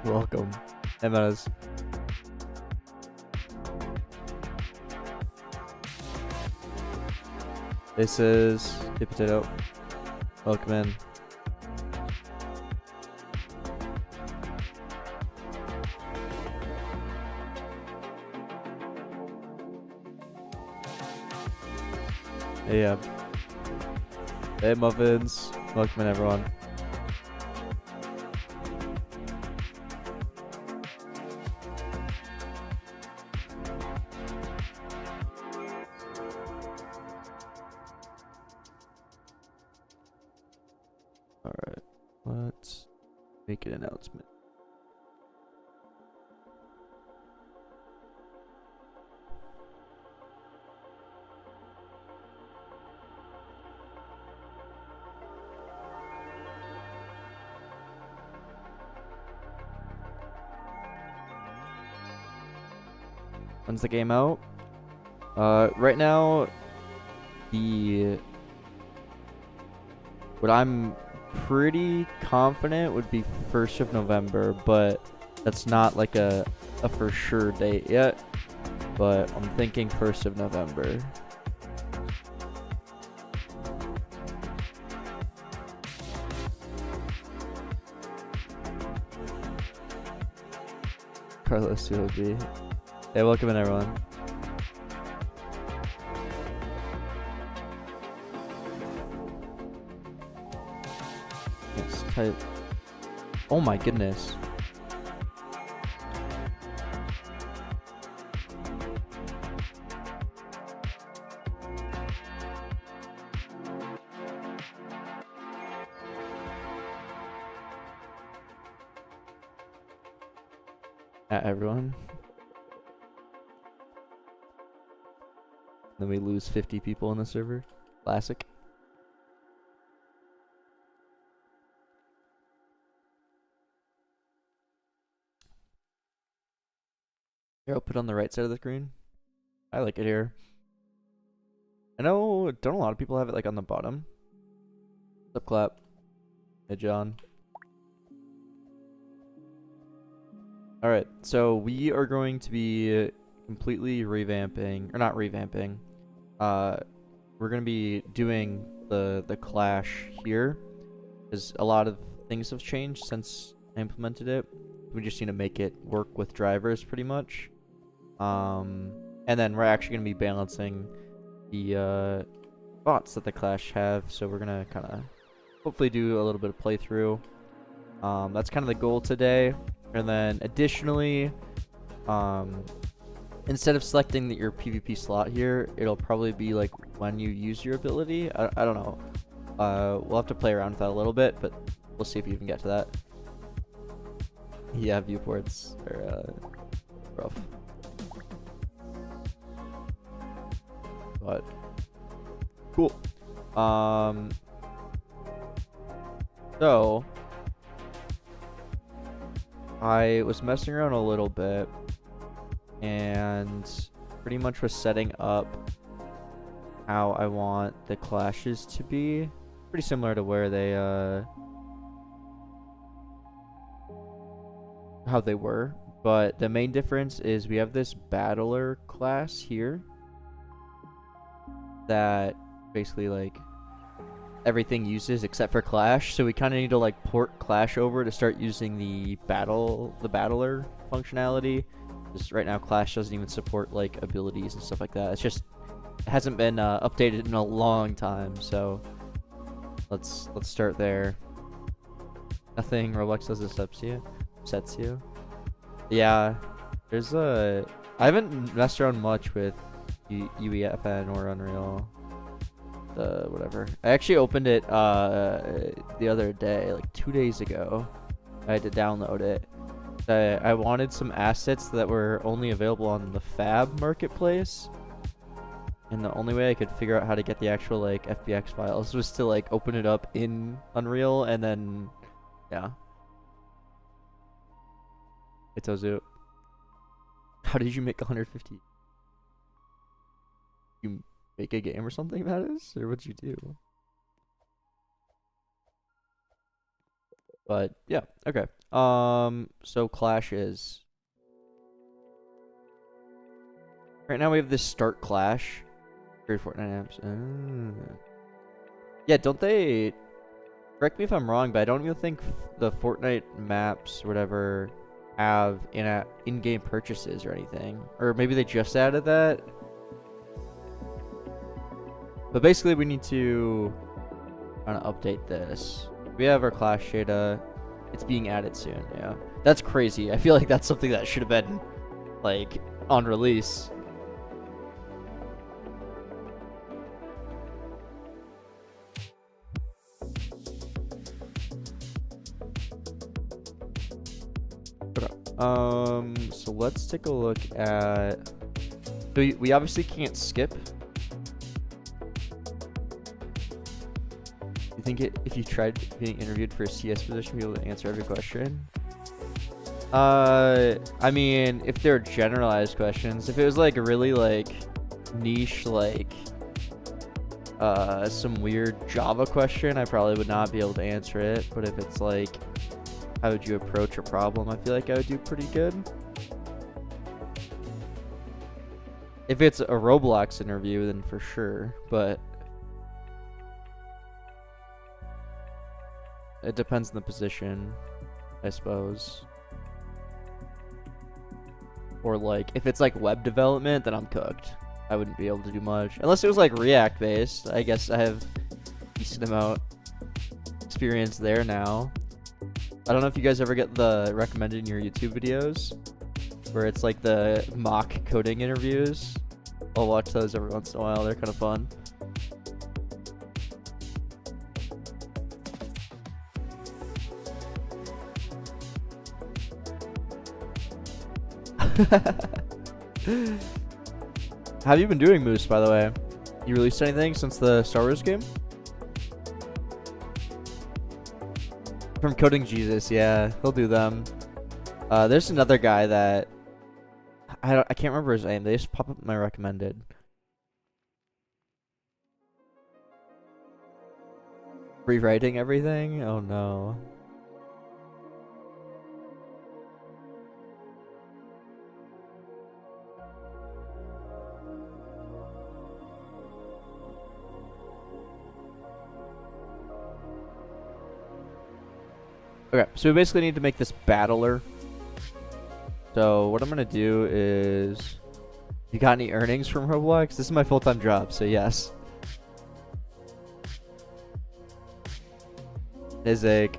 Welcome. Hey, Menace. This is the potato. Welcome in. Hey, hey, muffins. Welcome in, everyone. Alright, let's make an announcement. When's the game out? Right now, what I'm pretty confident would be 1st of November, but that's not like a for sure date yet. But I'm thinking 1st of November. Carlos UOB. Hey, welcome in, everyone. Let's type. Oh my goodness. Everyone. Then we lose 50 people on the server. Classic. Here, I'll put it on the right side of the screen. I like it here. I know, don't a lot of people have it like on the bottom? What's up, Clap? Hey, John. Alright, so we are going to be completely revamping, or not revamping. We're going to be doing the clash here, because a lot of things have changed since I implemented it. We just need to make it work with drivers pretty much. And then we're actually going to be balancing the bots that the clash have, so we're going to kind of hopefully do a little bit of playthrough. That's kind of the goal today. And then additionally, instead of selecting your PvP slot here, it'll probably be like when you use your ability. I don't know. We'll have to play around with that a little bit, but we'll see if you can get to that. Yeah, viewports are rough. But cool. So I was messing around a little bit and pretty much was setting up how I want the clashes to be. Pretty similar to where they how they were, but the main difference is we have this battler class here that basically like everything uses except for Clash, so we kind of need to like port Clash over to start using the battler functionality. Just right now Clash doesn't even support like abilities and stuff like that. It's just, it hasn't been updated in a long time, so let's start there. Nothing Roblox does upsets you. Yeah, there's I haven't messed around much with UEFN or Unreal. Whatever. I actually opened it the other day, like 2 days ago. I had to download it. I wanted some assets that were only available on the Fab marketplace, and the only way I could figure out how to get the actual like FBX files was to like open it up in Unreal, and then yeah. It's Ozu. How did you make 150? You make a game or something, that is? Or what'd you do? But yeah, okay. So Clash is right now we have this start Clash. Create Fortnite apps. Yeah, don't they? Correct me if I'm wrong, but I don't even think the Fortnite maps or whatever have in-game purchases or anything. Or maybe they just added that. But basically, we need to kind of update this. We have our Clash data. It's being added soon. Yeah, that's crazy. I feel like that's something that should have been like on release. So let's take a look at. So we obviously can't skip. You think if you tried being interviewed for a CS position, you'd be able to answer every question? I mean, if they're generalized questions, if it was like really like niche, like some weird Java question, I probably would not be able to answer it. But if it's like, how would you approach a problem, I feel like I would do pretty good. If it's a Roblox interview, then for sure, but it depends on the position, I suppose. Or like, if it's like web development, then I'm cooked. I wouldn't be able to do much. Unless it was like React based. I guess I have a decent amount experience there now. I don't know if you guys ever get the recommended in your YouTube videos, where it's like the mock coding interviews. I'll watch those every once in a while. They're kind of fun. How have you been doing, Moose, by the way? You released anything since the Star Wars game? From Coding Jesus, yeah, he'll do them. There's another guy that I can't remember his name. They just pop up in my recommended. Rewriting everything? Oh no. Okay, so we basically need to make this battler. So what I'm gonna do is, you got any earnings from Roblox? This is my full-time job, so yes. Nizik.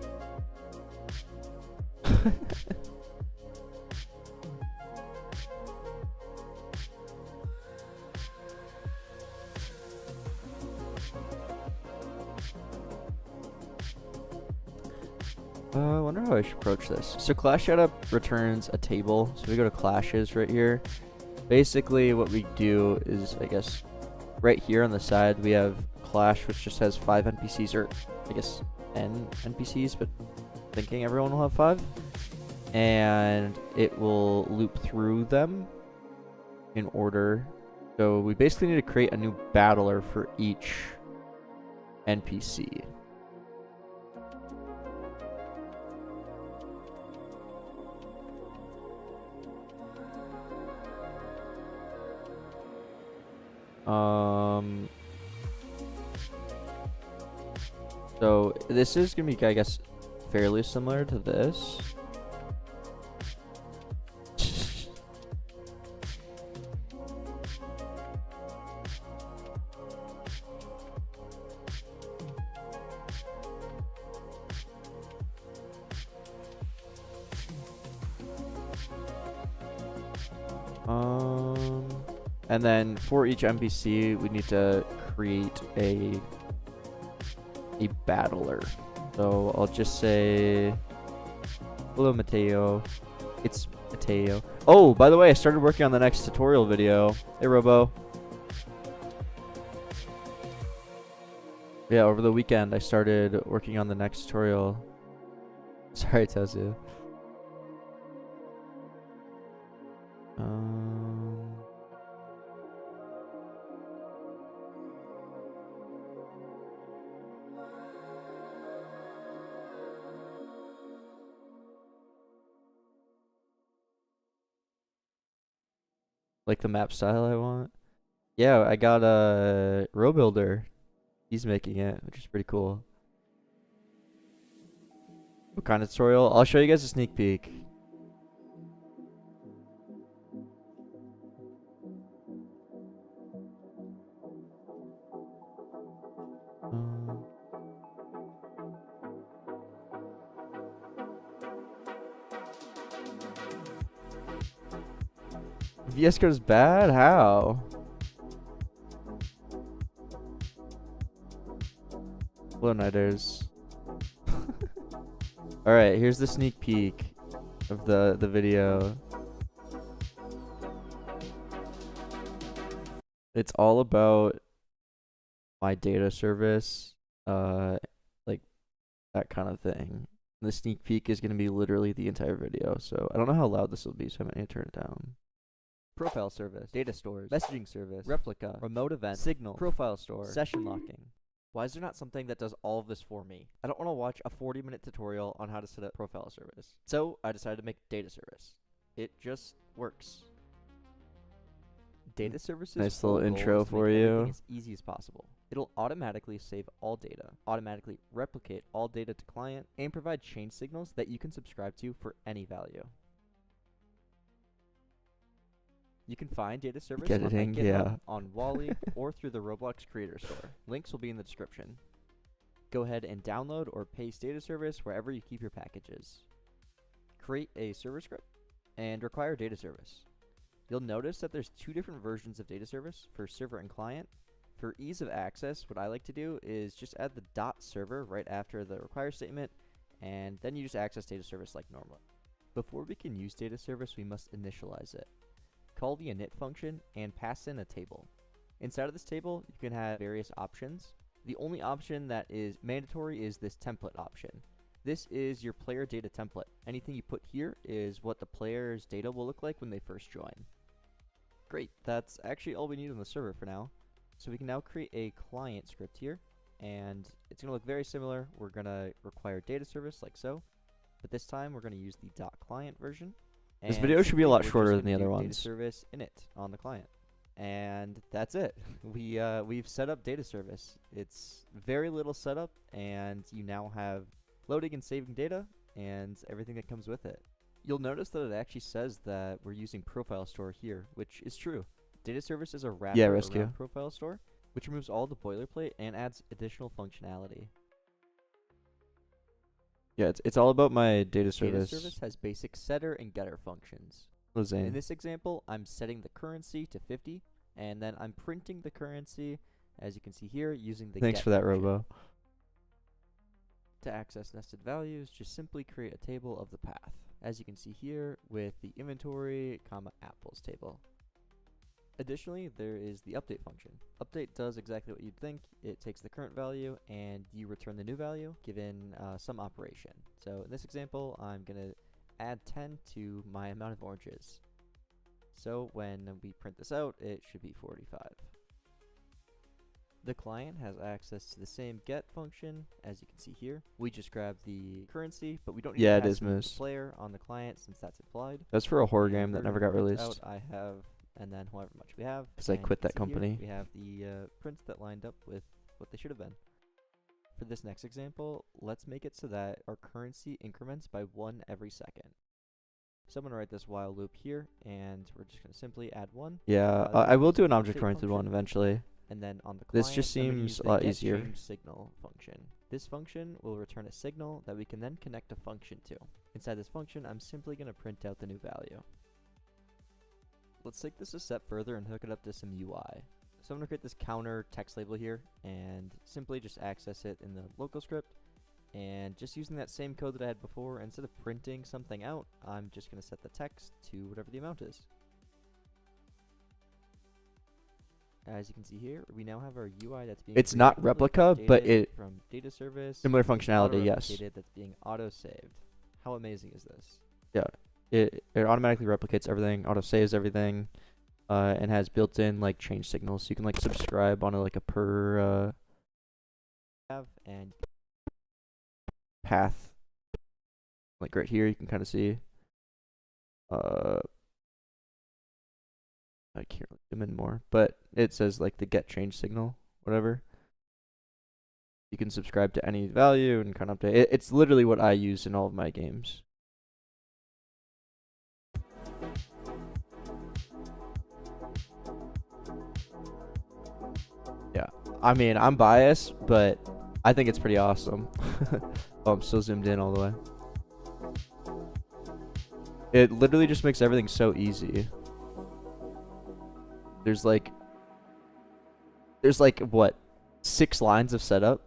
I wonder how I should approach this. So Clash Setup returns a table. So we go to Clashes right here. Basically what we do is, I guess, right here on the side we have Clash, which just has 5 NPCs, or I guess N NPCs, but thinking everyone will have 5. And it will loop through them in order. So we basically need to create a new battler for each NPC. So this is gonna be, I guess, fairly similar to this. And then for each NPC, we need to create a battler. So I'll just say, hello, Mateo. It's Mateo. Oh, by the way, I started working on the next tutorial video. Hey, Robo. Yeah, over the weekend, I started working on the next tutorial. Sorry, Tozu. like the map style I want. Yeah, I got a row builder. He's making it, which is pretty cool. What kind of tutorial? I'll show you guys a sneak peek. VS Code's bad? How? Hello, Nighters. Alright, here's the sneak peek of the video. It's all about my data service, like that kind of thing. The sneak peek is going to be literally the entire video, so I don't know how loud this will be, so I might need to turn it down. Profile service, data stores, messaging service, replica, remote event, signal, profile store, session locking. Why is there not something that does all of this for me? I don't want to watch a 40-minute tutorial on how to set up profile service. So I decided to make data service. It just works. Data services. Nice little intro for you. As easy as possible. It'll automatically save all data, automatically replicate all data to client, and provide change signals that you can subscribe to for any value. You can find data service on GitHub, on Wally, or through the Roblox Creator Store. Links will be in the description. Go ahead and download or paste data service wherever you keep your packages. Create a server script and require data service. You'll notice that there's two different versions of data service for server and client. For ease of access, what I like to do is just add the .server right after the require statement, and then you just access data service like normal. Before we can use data service, we must initialize it. Call the init function and pass in a table. Inside of this table, you can have various options. The only option that is mandatory is this template option. This is your player data template. Anything you put here is what the player's data will look like when they first join. Great, that's actually all we need on the server for now. So we can now create a client script here, and it's going to look very similar. We're going to require data service like so, but this time we're going to use the .client version. This video should be a lot shorter than the other ones. Data service init on the client, and that's it. We've set up data service. It's very little setup, and you now have loading and saving data and everything that comes with it. You'll notice that it actually says that we're using profile store here, which is true. Data service is a wrapper around profile store, which removes all the boilerplate and adds additional functionality. Yeah, it's all about my data service. Data service has basic setter and getter functions. In this example, I'm setting the currency to 50, and then I'm printing the currency, as you can see here, using the get function. Robo. To access nested values, just simply create a table of the path, as you can see here with the inventory, apples table. Additionally, there is the update function. Update does exactly what you'd think. It takes the current value and you return the new value given some operation. So in this example, I'm going to add 10 to my amount of oranges. So when we print this out, it should be 45. The client has access to the same get function, as you can see here. We just grab the currency, but we don't need to pass the player on the client since that's applied. That's for a horror game that never got released. I have, and then however much we have. Because I quit that company. Here, we have the prints that lined up with what they should have been. For this next example, let's make it so that our currency increments by 1 every second. So I'm going to write this while loop here, and we're just going to simply add 1. Yeah, I will do an object-oriented one eventually. And then on the client, this just seems a lot easier. Change signal function. This function will return a signal that we can then connect a function to. Inside this function, I'm simply going to print out the new value. Let's take this a step further and hook it up to some UI. So I'm going to create this counter text label here and simply just access it in the local script. And just using that same code that I had before, instead of printing something out, I'm just going to set the text to whatever the amount is. As you can see here, we now have our UI that's being It's not replica, but it from data service similar functionality, yes. That's being auto-saved. How amazing is this? Yeah, it automatically replicates everything, auto-saves everything, and has built-in like change signals. So you can like subscribe on a per and path. Like right here, you can kind of see. I can't really zoom in more, but it says like the get change signal, whatever. You can subscribe to any value and kind of update. It's literally what I use in all of my games. Yeah, I mean, I'm biased, but I think it's pretty awesome. Oh, I'm still zoomed in all the way. It literally just makes everything so easy. There's like what, 6 lines of setup?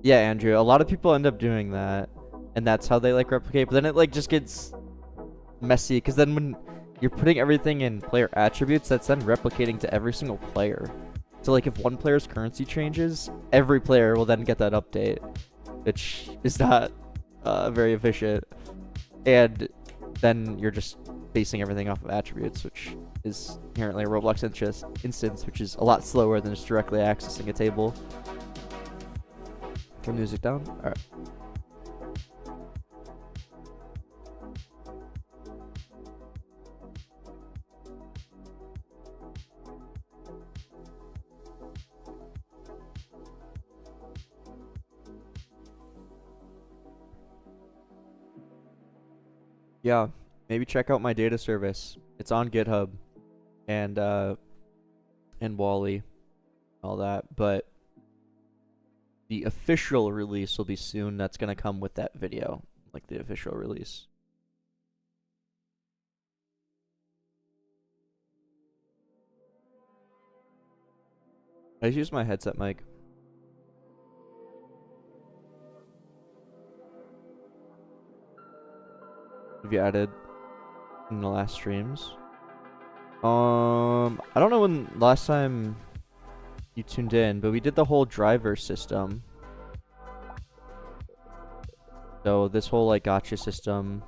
Yeah, Andrew, a lot of people end up doing that, and that's how they like replicate, but then it like just gets messy, because then when you're putting everything in player attributes, that's then replicating to every single player. So like if one player's currency changes, every player will then get that update, which is not very efficient. And then you're just basing everything off of attributes, which is inherently a Roblox instance, which is a lot slower than just directly accessing a table. Turn the music down. All right. Yeah, maybe check out my data service. It's on GitHub and Wally, all that. But the official release will be soon. That's gonna come with that video, like the official release. I just use my headset mic. Have you added in the last streams? I don't know when last time you tuned in, but we did the whole driver system. So this whole like gotcha system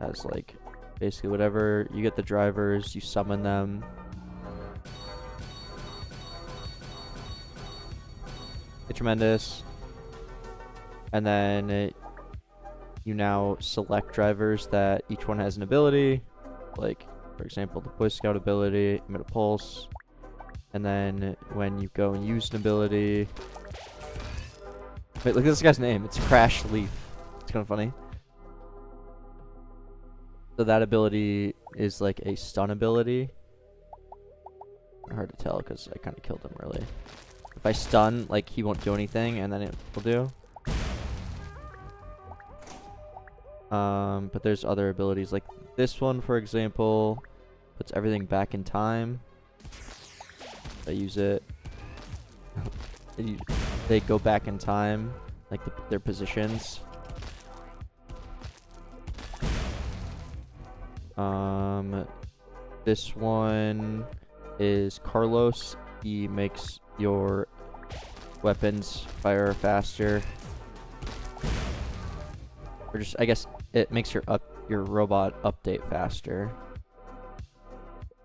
has like basically whatever you get the drivers, you summon them. It's tremendous. And then you now select drivers that each one has an ability, like for example the Boy Scout ability, emit a pulse, and then when you go and use an ability, wait, look at this guy's name, it's Crash Leaf. It's kind of funny. So that ability is like a stun ability. Hard to tell because I kind of killed him early. If I stun, like he won't do anything, and then it will do. But there's other abilities like this one, for example, puts everything back in time. I use it. They go back in time, like their positions. This one is Carlos. He makes your weapons fire faster. Or just, I guess, it makes your robot update faster.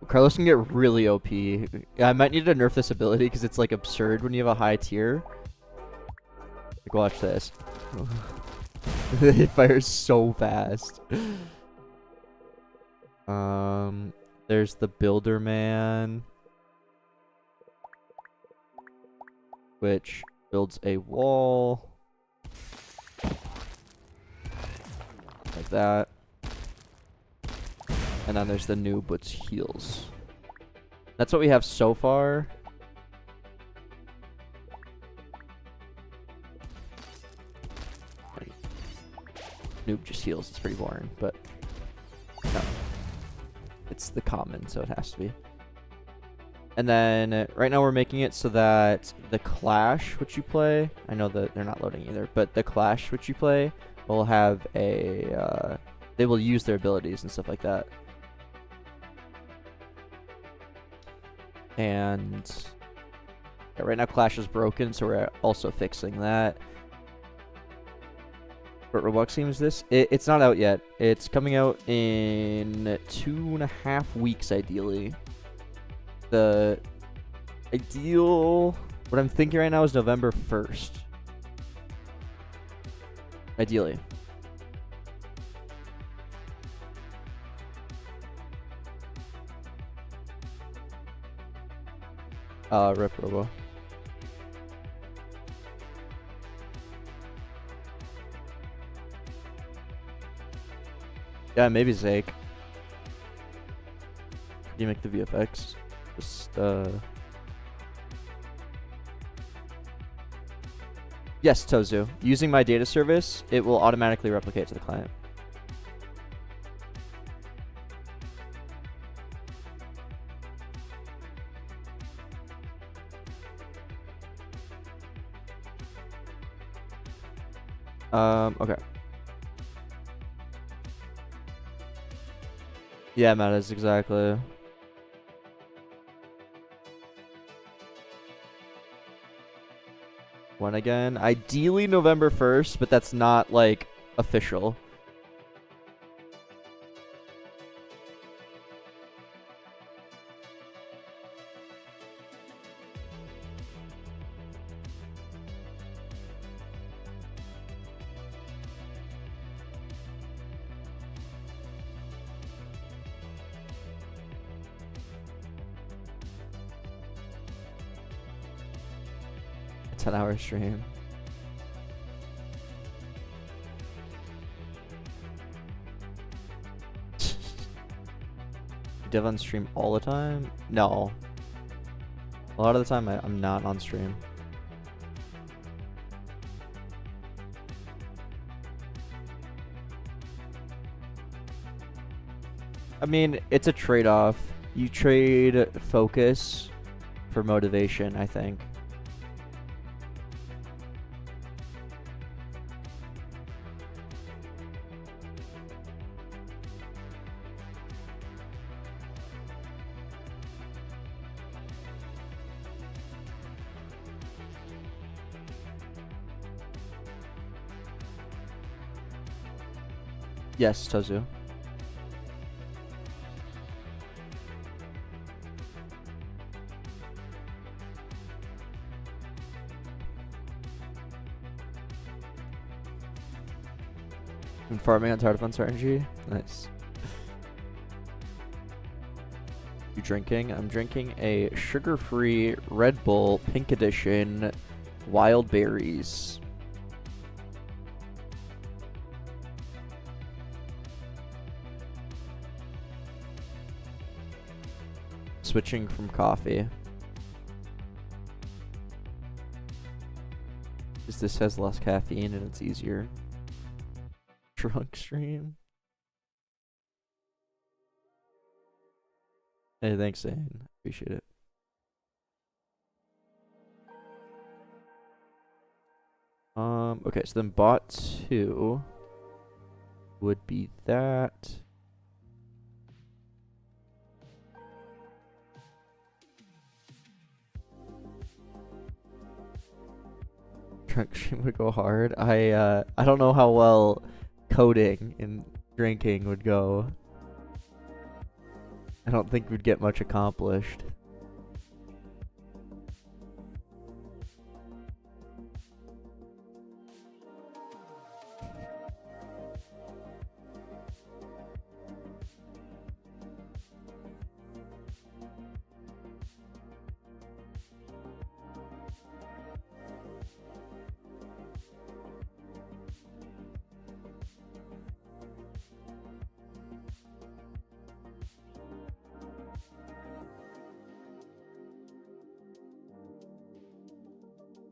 Carlos can get really OP. I might need to nerf this ability because it's like absurd when you have a high tier. Like, watch this. It fires so fast. There's the Builder Man, which builds a wall. Like that. And then there's the noob, which heals. That's what we have so far. Noob just heals. It's pretty boring, but no. It's the common, so it has to be. And then right now we're making it so that the Clash which you play, I know that they're not loading either, but the Clash which you play will have a, they will use their abilities and stuff like that. And yeah, right now Clash is broken, so we're also fixing that. What Roblox game is this? It's not out yet. It's coming out in 2.5 weeks, ideally. The ideal, what I'm thinking right now is November 1st. Ideally. Rip Robo. Yeah, maybe Zake. You make the VFX. Just Yes, Tozu. Using my data service, it will automatically replicate to the client. Okay. Yeah, Matt, exactly. When again? Ideally November 1st, but that's not, like, official. A 10-hour stream. Dev on stream all the time? No. A lot of the time I'm not on stream. I mean, it's a trade-off. You trade focus for motivation, I think. Yes, Tozu. I'm farming on Tired of StarterGui. Nice. You drinking? I'm drinking a sugar-free Red Bull Pink Edition Wild Berries. Switching from coffee. Because this has less caffeine and it's easier. Drunk stream. Hey, thanks, Zane. Appreciate it. Okay, so then bot 2 would be that. Drunk stream would go hard. I don't know how well coding and drinking would go. I don't think we'd get much accomplished.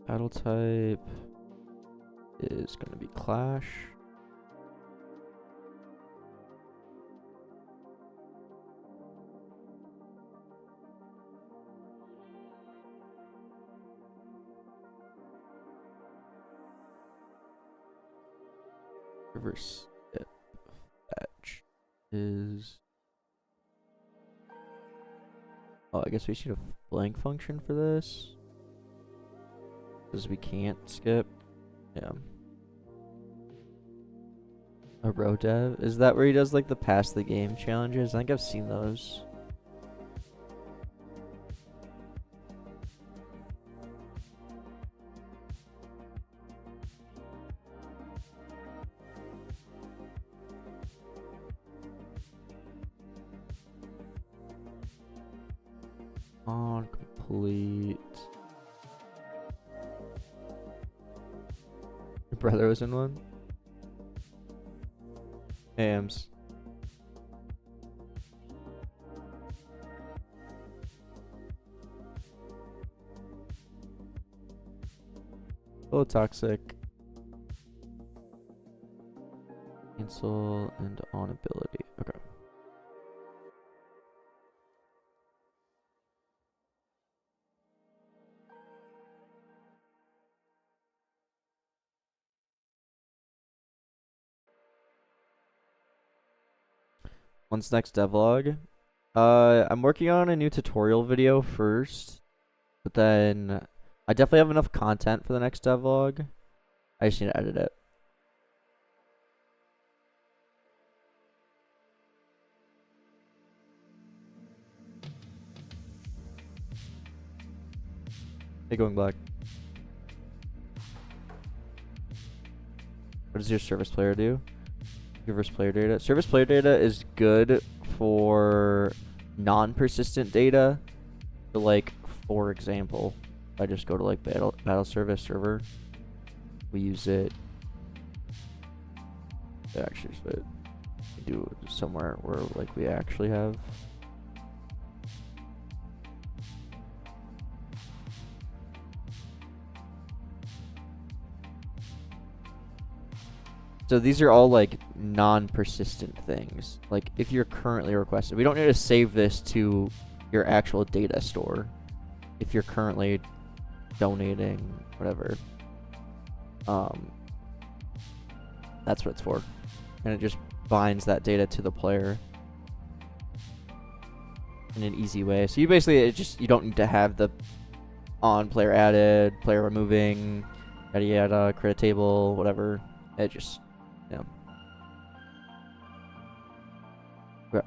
Battle type is going to be Clash. Reverse fetch is... Oh, I guess we should have blank function for this. Because we can't skip. Yeah. A row dev? Is that where he does like the pass the game challenges? I think I've seen those. On complete. Your brother was in one? AMs. A little toxic. Cancel and on ability. Okay. When's next devlog? I'm working on a new tutorial video first, but then I definitely have enough content for the next devlog. I just need to edit it. Hey, going black. What does your service player do? Service player data. Service player data is good for non-persistent data. So, like, for example, if I just go to like battle service server, we use it. Actually, but we do it somewhere where like we actually have. So these are all like non-persistent things. Like if you're currently requested, we don't need to save this to your actual data store. If you're currently donating, whatever, that's what it's for, and it just binds that data to the player in an easy way. So you basically you don't need to have the on player added, player removing, yada yada, create a table, whatever. It just Okay.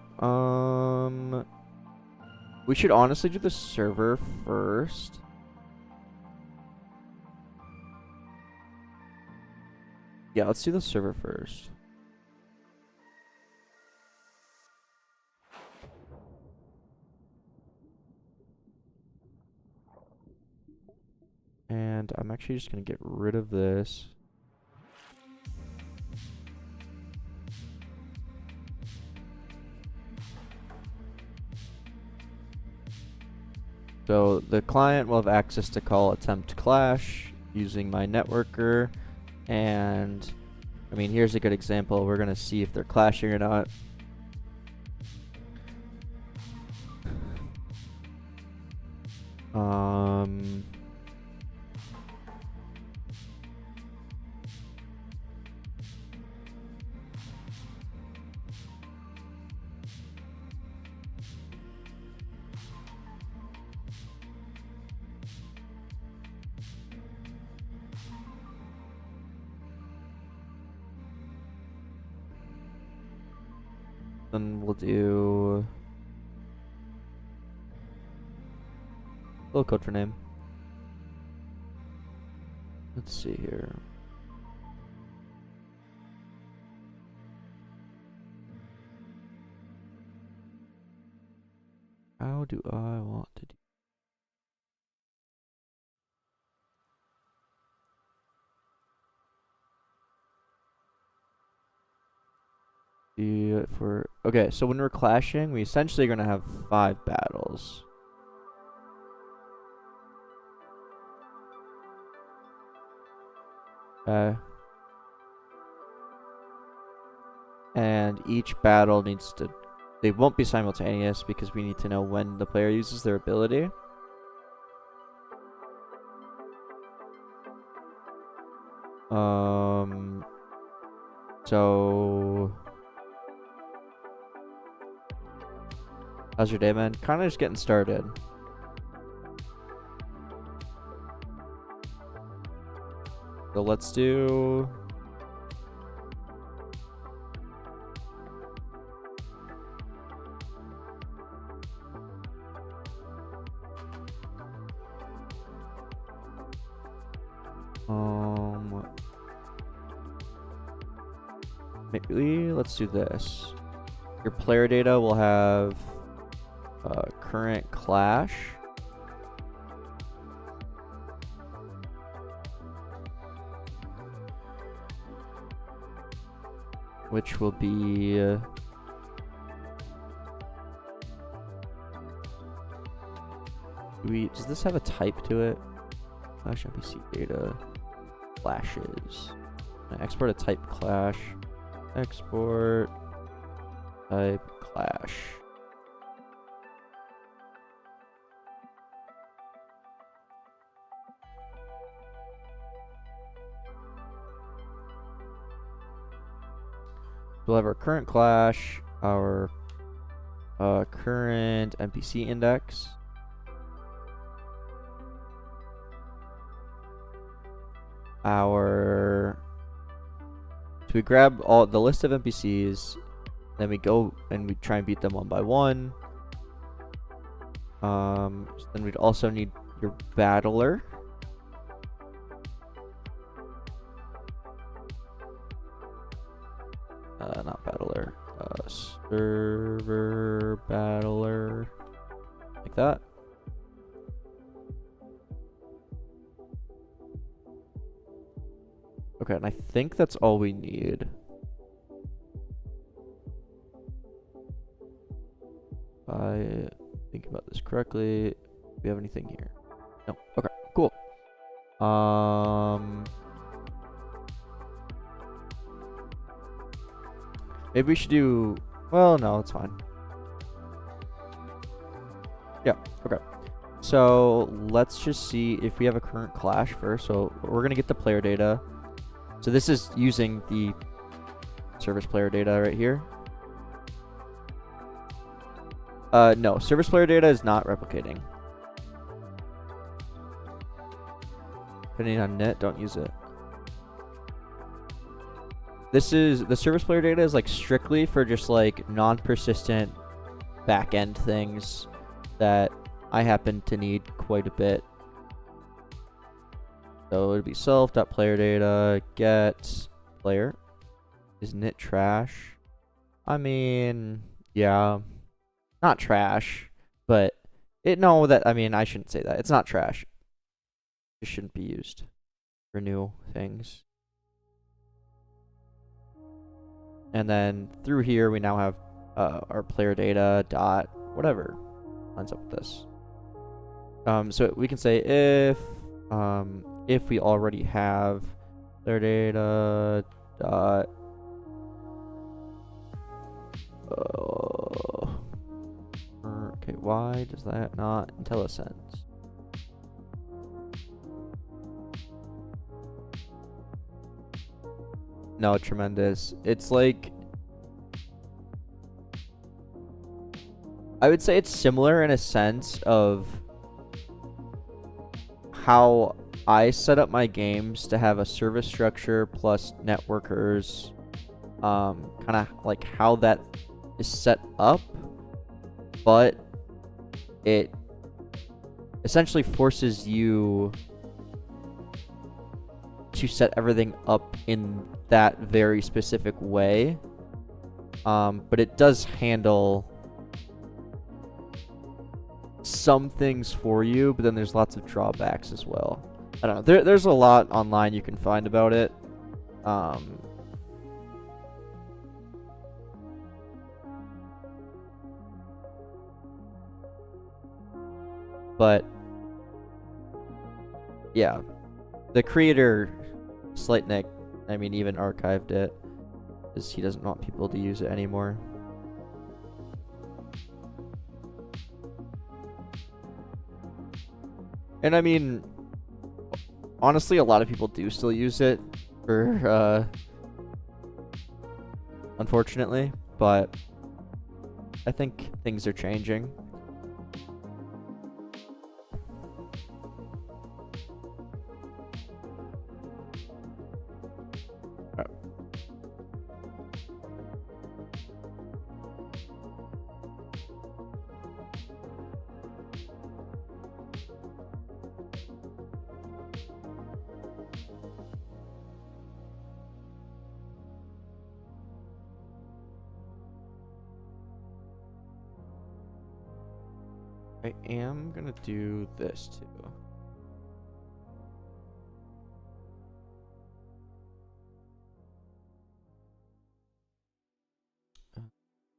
We should honestly do the server first. Yeah, let's do the server first. And I'm actually just gonna get rid of this. So the client will have access to call attempt clash using my networker, and I mean, here's a good example. We're gonna see if they're clashing or not. Then we'll do a little code for name. Let's see here. How do I want to do it for... Okay, so when we're clashing, we essentially are going to have 5 battles. Okay. And each battle needs to... They won't be simultaneous because we need to know when the player uses their ability. So... How's your day, man? Kind of just getting started. So let's do... Maybe let's do this. Your player data will have current clash, which will be does this have a type to it? Clash NPC data clashes. I export a type clash. Export type clash. We'll have our current clash, our current NPC index. So we grab all the list of NPCs, then we go and we try and beat them one by one. So then we'd also need your battler. Not battler, server battler, like that. Okay, and I think that's all we need. If I think about this correctly, do we have anything here? No. Okay, cool. Maybe we should do, well, no, it's fine. Yeah, okay. So let's just see if we have a current clash first. So we're gonna get the player data. So this is using the service player data right here. No, service player data is not replicating. Depending on net, don't use it. This is, the service player data is like strictly for just like non-persistent back-end things that I happen to need quite a bit. So it'd be self.playerData get player. Isn't it trash? I mean, yeah, not trash, but no, that, I mean, I shouldn't say that. It's not trash. It shouldn't be used for new things. And then through here, we now have our player data dot whatever lines up with this. So we can say if we already have player data dot okay, why does that not IntelliSense? No, tremendous. It's like, I would say it's similar in a sense of how I set up my games to have a service structure plus networkers, kind of like how that is set up, but it essentially forces you to set everything up in that very specific way, but it does handle some things for you, but then there's lots of drawbacks as well. I don't know, there's a lot online you can find about it. But yeah, the creator Slightnick, I mean, even archived it because he doesn't want people to use it anymore. And I mean, honestly, a lot of people do still use it for, unfortunately, but I think things are changing. I am gonna do this too.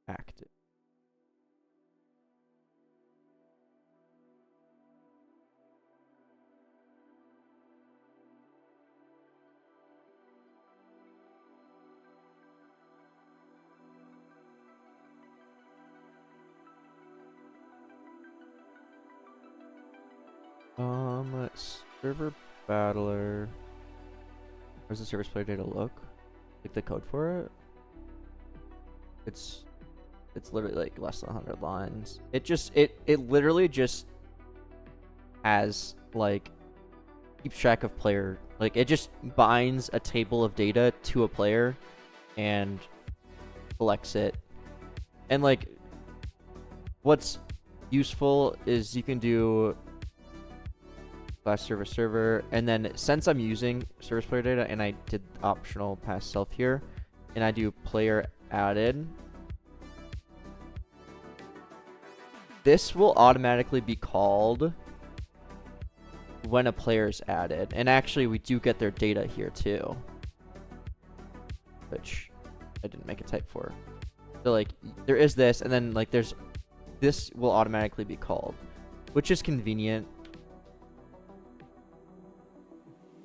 active. Server battler. Where's the service player data look? Like the code for it? It's literally like less than 100 lines. It literally just has like keeps track of player, like it just binds a table of data to a player and collects it. And like what's useful is you can do class server, and then since I'm using service player data and I did optional past self here, and I do player added, this will automatically be called when a player is added. And actually we do get their data here too, which I didn't make a type for. So like there is this, and then like there's this will automatically be called, which is convenient.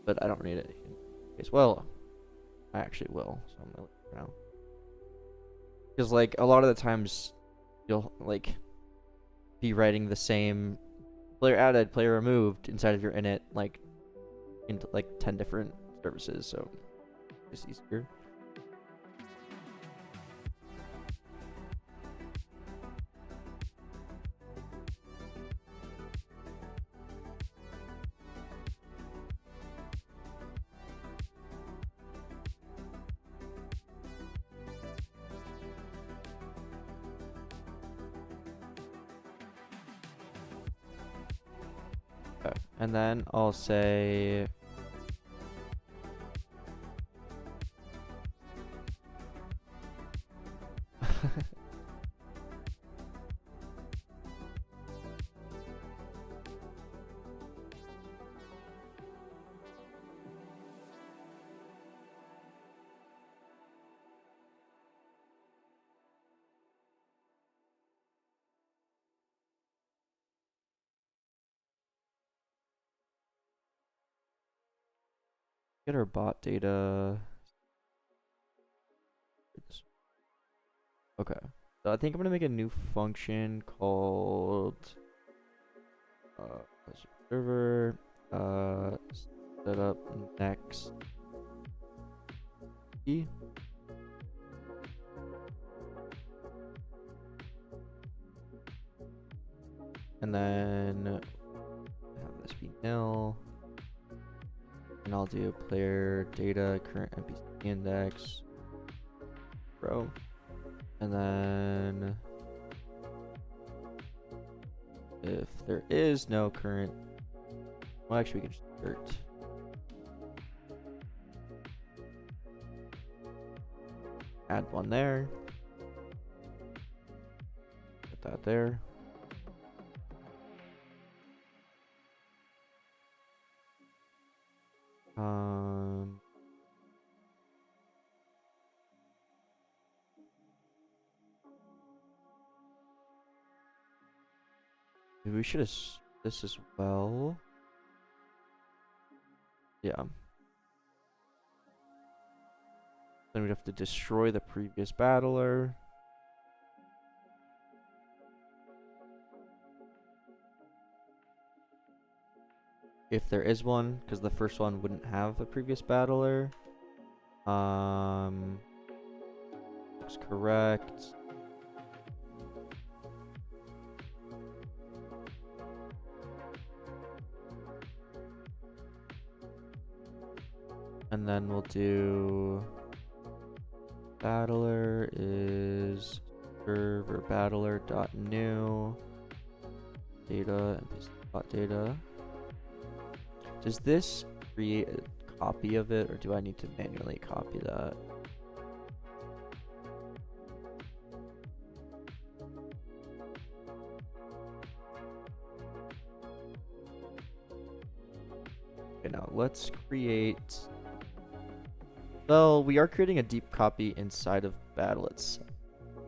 But I don't need it. Well, I actually will. So I'm gonna let you know. Because like a lot of the times, you'll like be writing the same player added, player removed inside of your init, like into like 10 different services. So it's easier. And then I'll say get our bot data. Okay, so I think I'm gonna make a new function called server set up next key. And then have this be nil. And I'll do player data current NPC index row. And then if there is no current, well, actually we can just insert. Add one there. Put that there. Maybe we should have this as well. Yeah. Then we'd have to destroy the previous battler. If there is one, because the first one wouldn't have a previous battler. Looks correct. And then we'll do battler is server battler dot new data and dot data. Does this create a copy of it, or do I need to manually copy that? Okay, now let's create. Well, we are creating a deep copy inside of battle itself.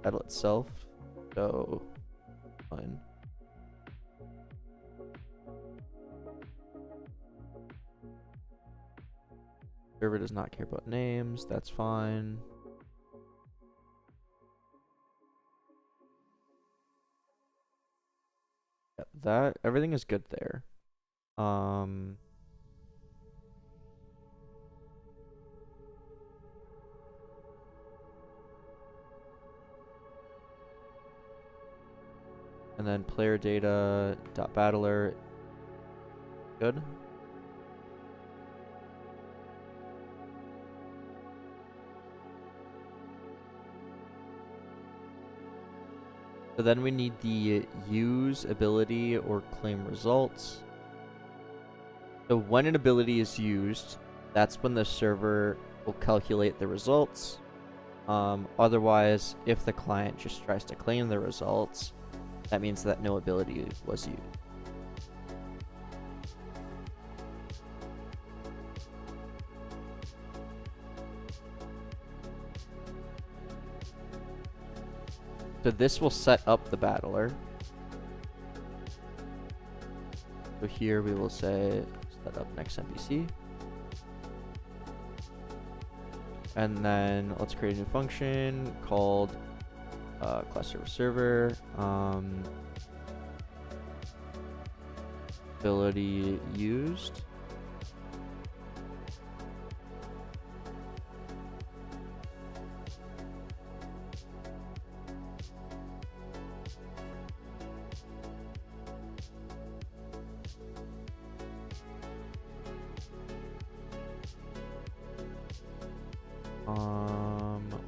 battle itself. So fine. Server does not care about names. That's fine. Yeah, that everything is good there. And then player data dot battler. Good. So then we need the use ability or claim results. So when an ability is used, that's when the server will calculate the results. Otherwise, if the client just tries to claim the results, that means that no ability was used. So this will set up the battler. So here we will say set up next NPC. And then let's create a new function called class server. Ability used.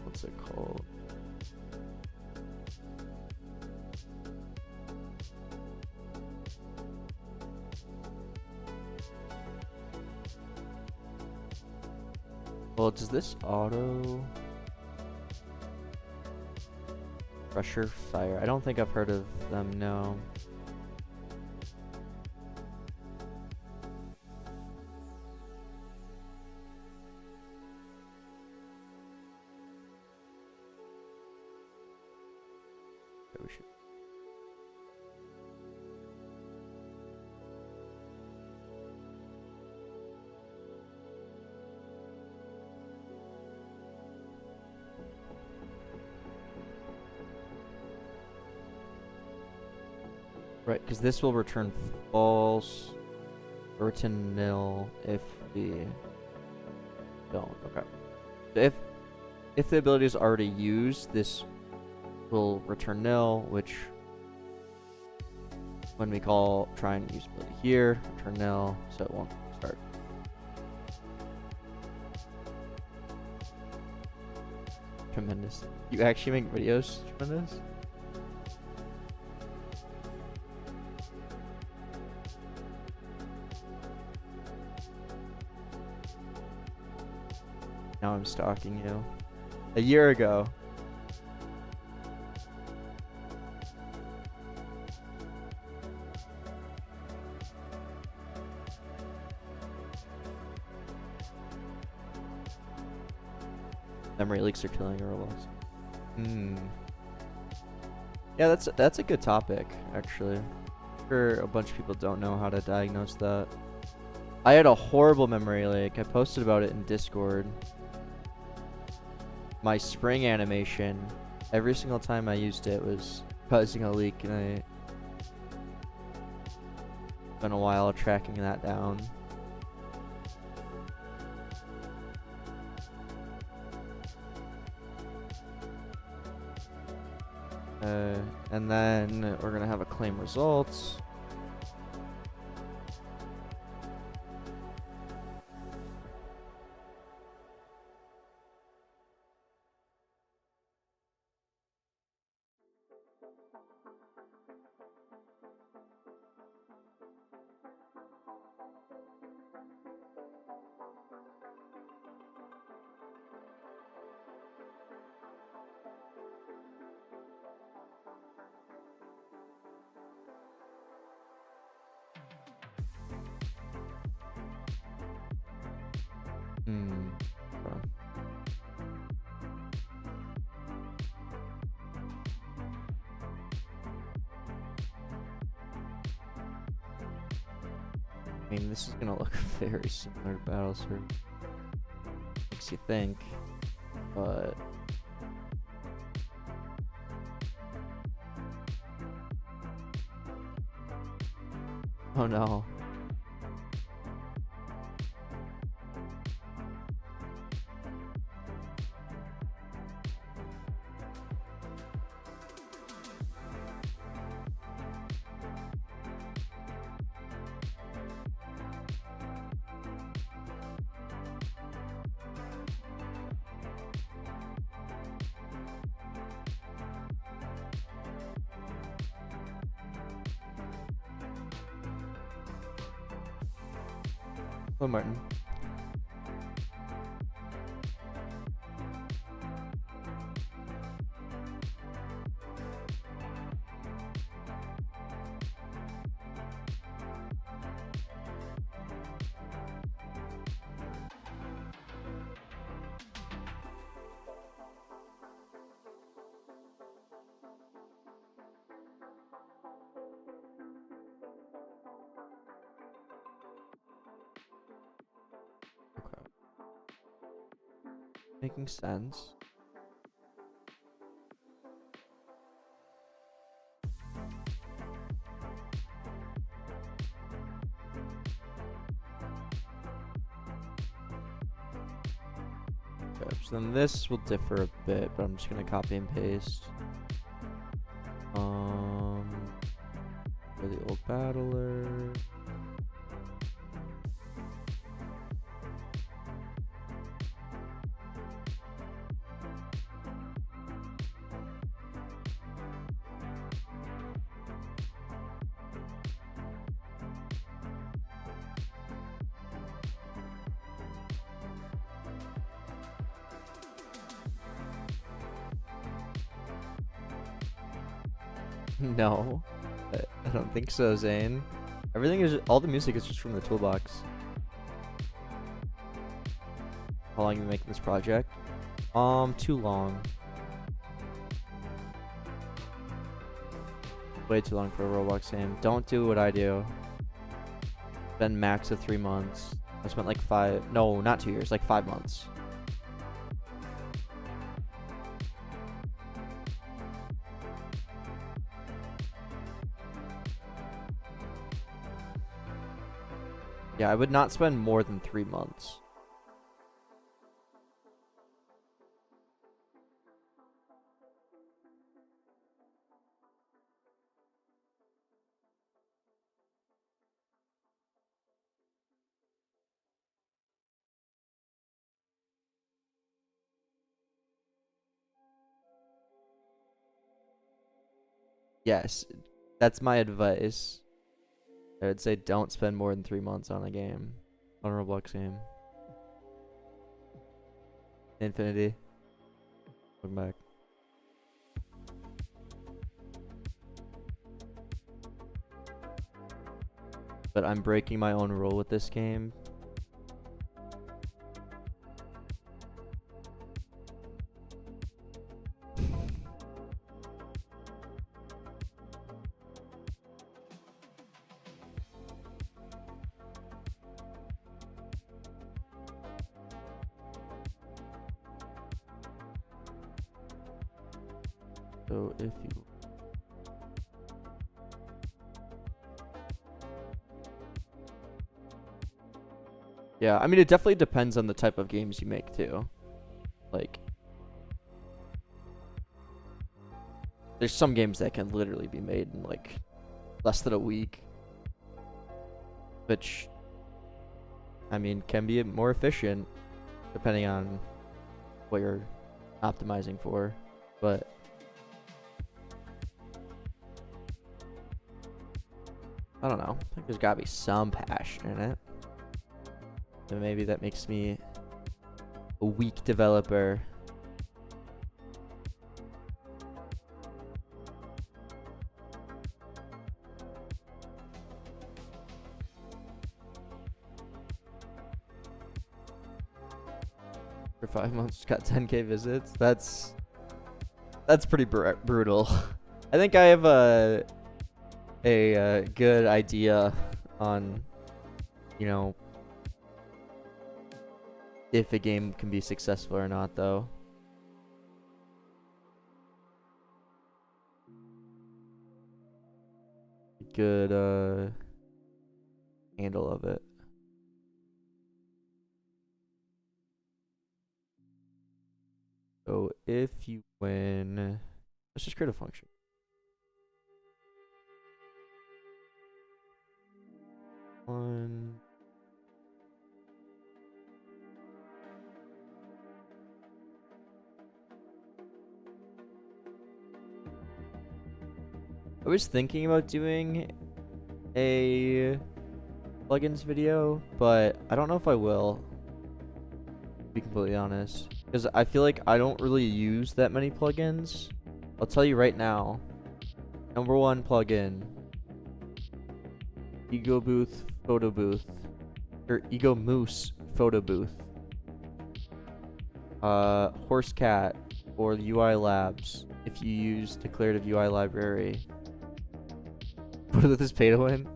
What's it called? Well, does this auto pressure fire? I don't think I've heard of them, no. We should. Right, because this will return false, or return nil if we don't. Okay. So if the ability is already used, this will return nil, which when we call try and use ability here, return nil, so it won't start. Tremendous. You actually make videos? Tremendous. Now I'm stalking you. A year ago. Memory leaks are killing Roblox. Yeah, that's a good topic, actually. I'm sure a bunch of people don't know how to diagnose that. I had a horrible memory leak. I posted about it in Discord. My spring animation, every single time I used it was causing a leak, and I spent a while tracking that down. And then we're gonna have a claim results. Okay. I mean, this is gonna look very similar to Bachelors. Makes you think, but oh no. Oh, Martin. Okay. Making sense. Okay, so then this will differ a bit, but I'm just gonna copy and paste. For the old battler. No, I don't think so, Zane. Everything is, all the music is just from the toolbox. How long have you making this project? Too long. Way too long for a Roblox game. Don't do what I do. Spend max of 3 months. I spent like 5, no, not 2 years, like 5 months. Yeah, I would not spend more than 3 months. Yes, that's my advice. I would say don't spend more than 3 months on a game. On a Roblox game. Infinity. Welcome back. But I'm breaking my own rule with this game. So if you yeah, I mean it definitely depends on the type of games you make too. Like there's some games that can literally be made in like less than a week. Which I mean can be more efficient depending on what you're optimizing for. But I don't know. I think there's gotta be some passion in it. And maybe that makes me a weak developer. For 5 months, got 10K visits. That's pretty brutal. I think I have a good idea on you know, if a game can be successful or not, though. Good handle of it. So if you win, let's just create a function. One. I was thinking about doing a plugins video, but I don't know if I will, to be completely honest. Because I feel like I don't really use that many plugins. I'll tell you right now. Number one plugin. Ego Booth Photo Booth. Or Ego Moose Photo Booth. Horse Cat or UI Labs if you use declarative UI library. What is pay to win?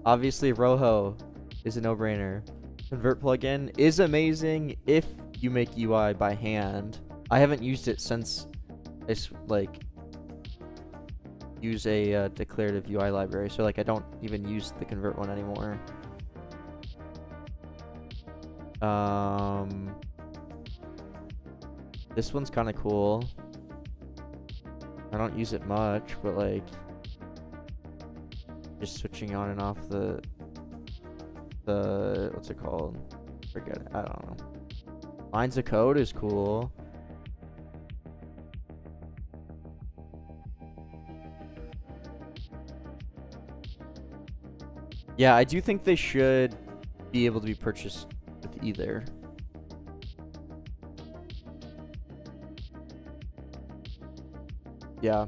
Obviously, Rojo is a no-brainer. Convert plugin is amazing if you make UI by hand. I haven't used it since I use a declarative UI library, so like I don't even use the convert one anymore. This one's kind of cool. I don't use it much, but like just switching on and off the what's it called? Forget it. I don't know. Lines of code is cool. Yeah, I do think they should be able to be purchased with either. Yeah.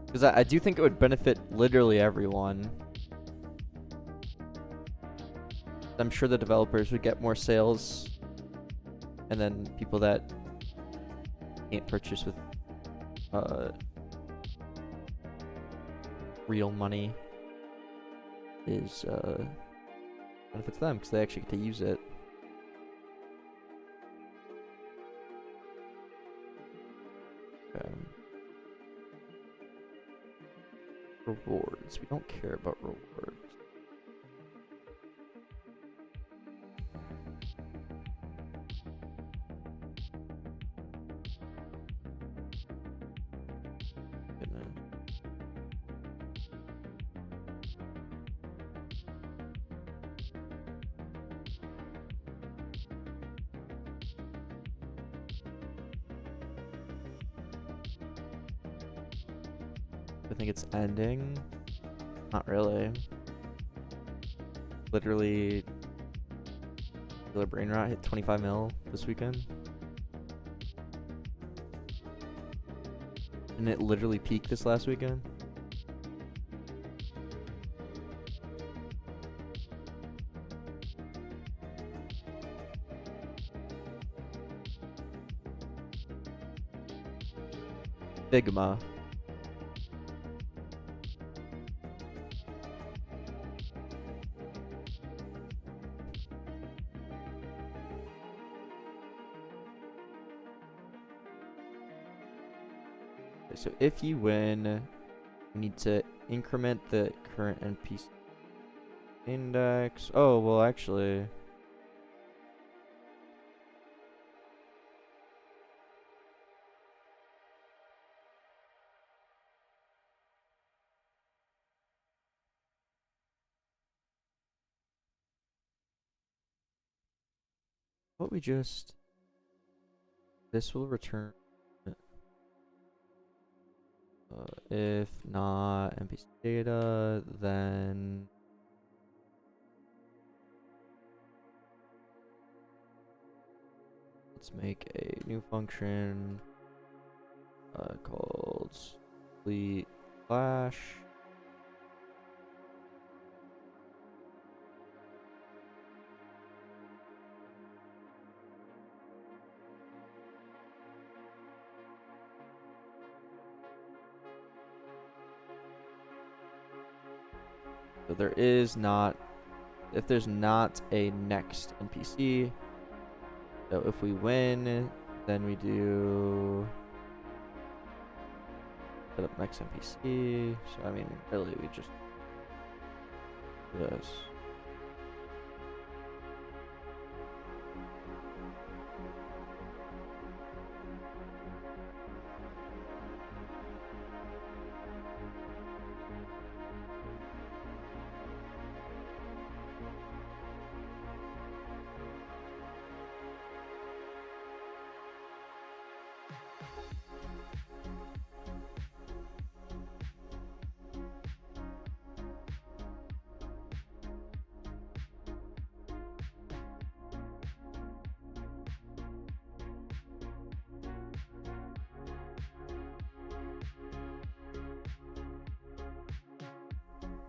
Because I do think it would benefit literally everyone. I'm sure the developers would get more sales, and then people that can't purchase with real money is benefits them because they actually get to use it. Okay. Rewards. We don't care about rewards. I think it's ending. Not really. Literally, the brain rot hit 25 mil this weekend. And it literally peaked this last weekend. Figma. So if you win, you need to increment the current NPC index. Oh, well, actually. What we just... This will return... if not NPC data, then... Let's make a new function called complete flash. So there is not, if there's not a next NPC, so if we win, then we do set up next NPC. So I mean, really, we just do this.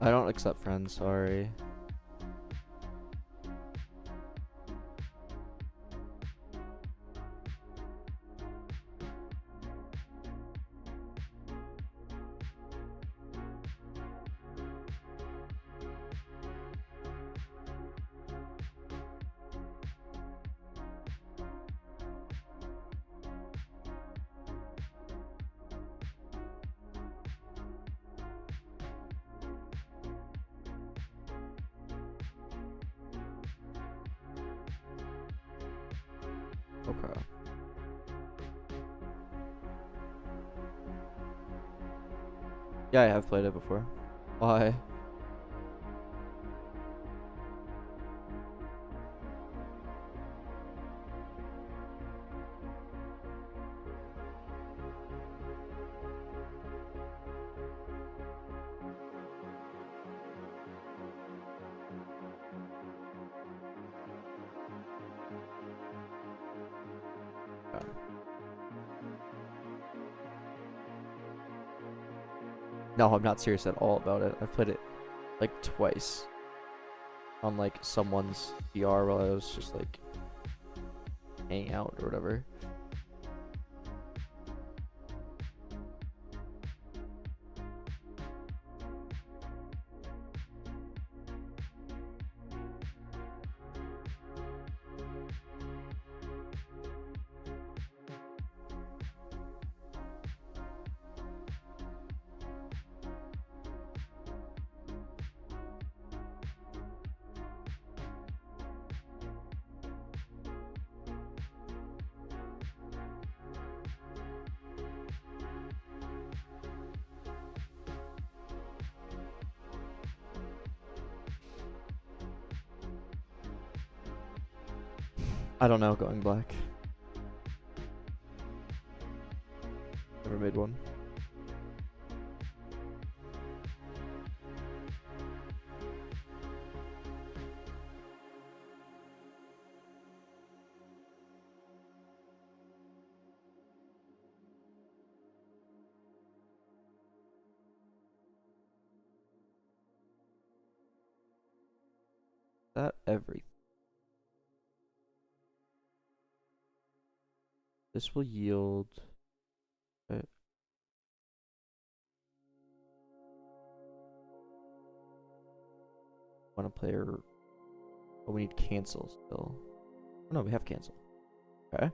I don't accept friends, sorry. Okay. Yeah, I have played it before. Why? No, I'm not serious at all about it. I've played it like twice on like someone's VR while I was just like hanging out or whatever. I don't know, going black. Never made one. That everything. This will yield. Want to player. Oh, we need cancel still. Oh no, we have cancel. Okay.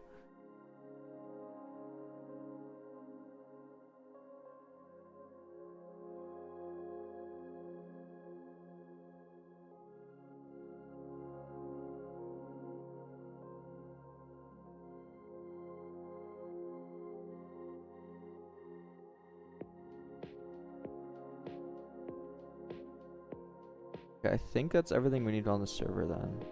Okay, I think that's everything we need on the server then.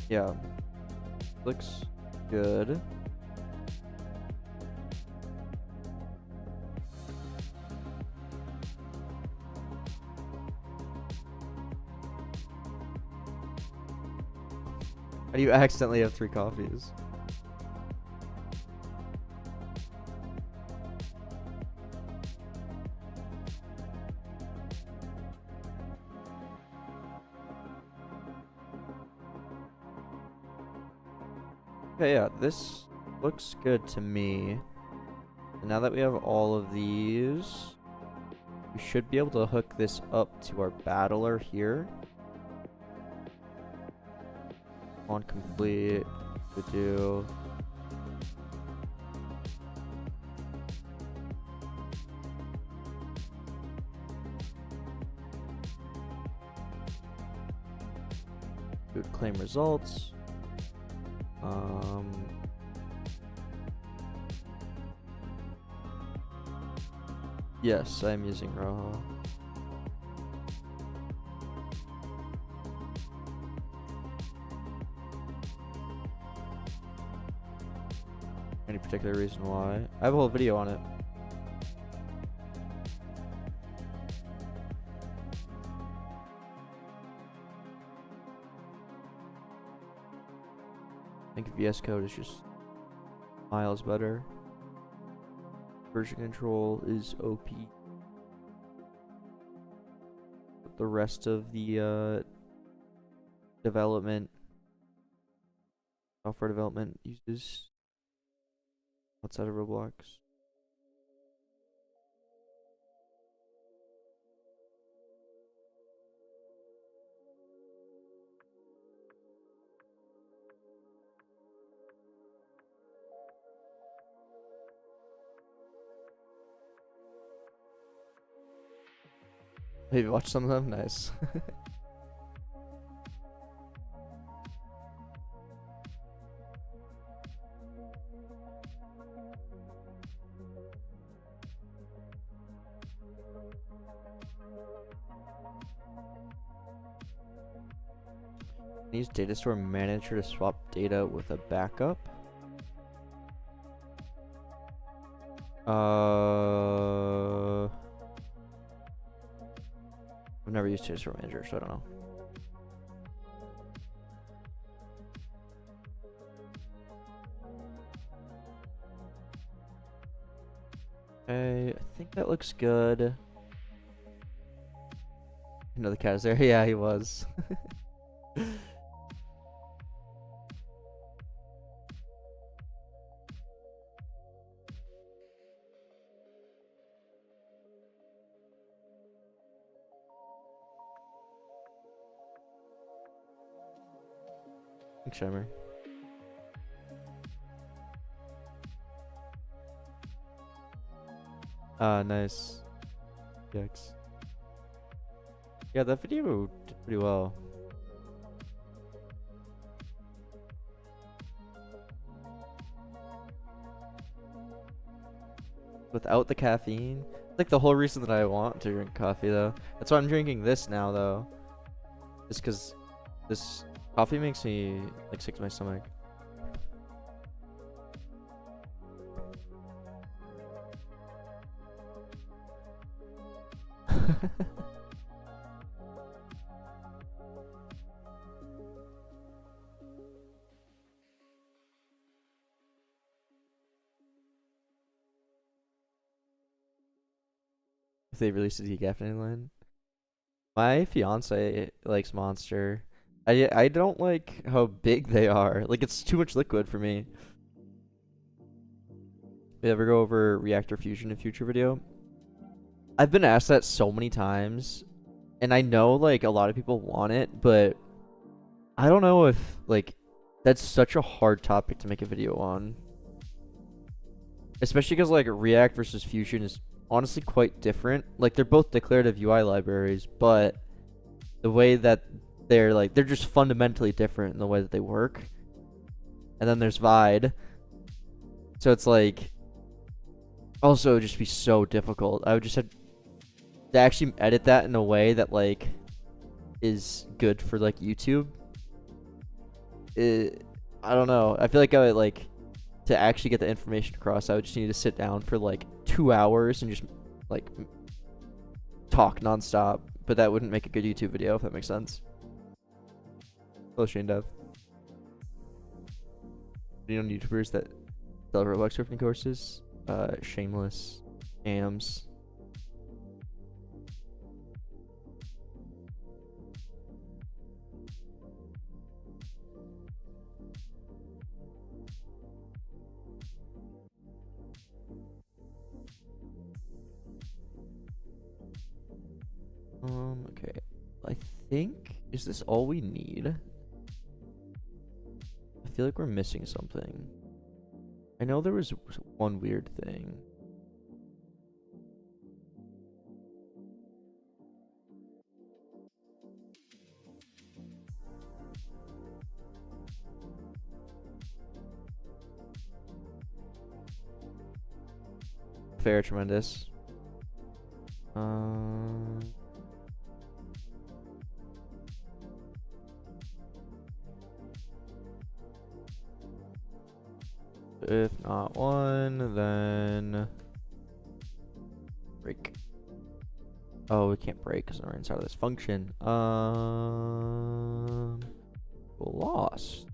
Yeah. Looks good. How do you accidentally have 3 coffees? Okay, yeah, this looks good to me. And now that we have all of these, we should be able to hook this up to our battler here. On complete, to do. Would claim results. Yes, I'm using Rojo. Any particular reason why? I have a whole video on it. I think VS Code is just miles better. Version control is OP. But the rest of the software development uses outside of Roblox. Have you watched some of them? Nice. Use data store manager to swap data with a backup. I've never used data store manager, so I don't know. Okay, I think that looks good. I know the cat is there. Yeah, he was. Thanks, Shimmer. Nice. Yikes. Yeah, that video did pretty well. Without the caffeine. It's like the whole reason that I want to drink coffee, though. That's why I'm drinking this now, though. Just because this coffee makes me like sick to my stomach. If they released a decaffeinated line. My fiance likes Monster. I don't like how big they are. Like, it's too much liquid for me. We ever go over reactor fusion in future video? I've been asked that so many times, and I know like a lot of people want it, but I don't know if like that's such a hard topic to make a video on. Especially because like React versus Fusion is honestly quite different. Like, they're both declarative UI libraries, but the way that they're just fundamentally different in the way that they work. And then there's Vide. So it's like also it would just be so difficult. I would just have to actually edit that in a way that like is good for like YouTube. I don't know. I feel like I would like to actually get the information across. I would just need to sit down for like 2 hours and just like talk nonstop. But that wouldn't make a good YouTube video, if that makes sense. Hello, Shane Dev. You know YouTubers that sell Roblox scripting courses? Shameless, Ams. Okay. I think, is this all we need? I feel like we're missing something. I know there was one weird thing. Fair, tremendous. If not one, then break. Oh, we can't break because we're inside of this function. Lost.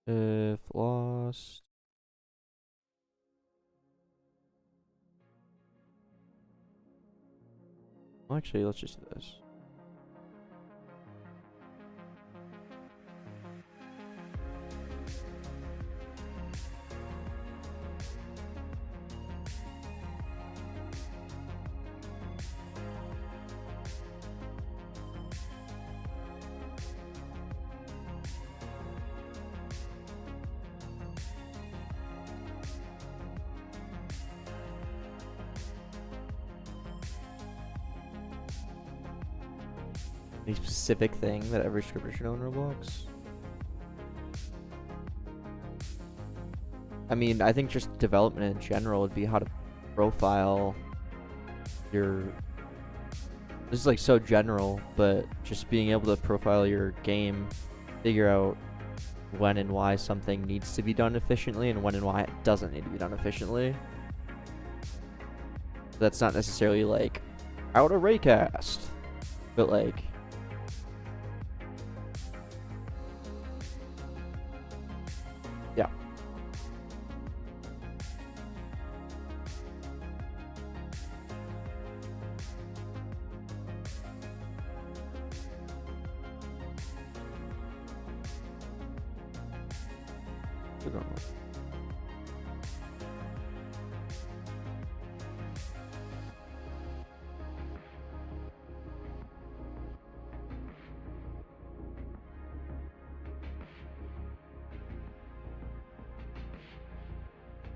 If lost. Well, actually, let's just do this. Any specific thing that every scripter should know in Roblox? I mean, I think just development in general would be how to profile your... This is like so general, but just being able to profile your game, figure out when and why something needs to be done efficiently and when and why it doesn't need to be done efficiently. That's not necessarily like how to raycast, but like yeah.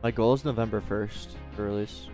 My goal is November 1st for release.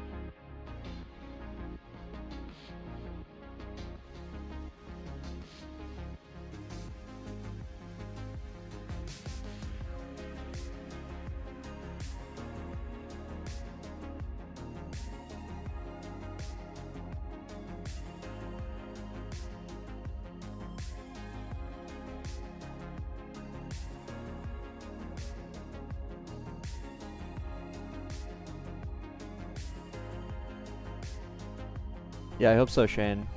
Yeah, I hope so, Shane.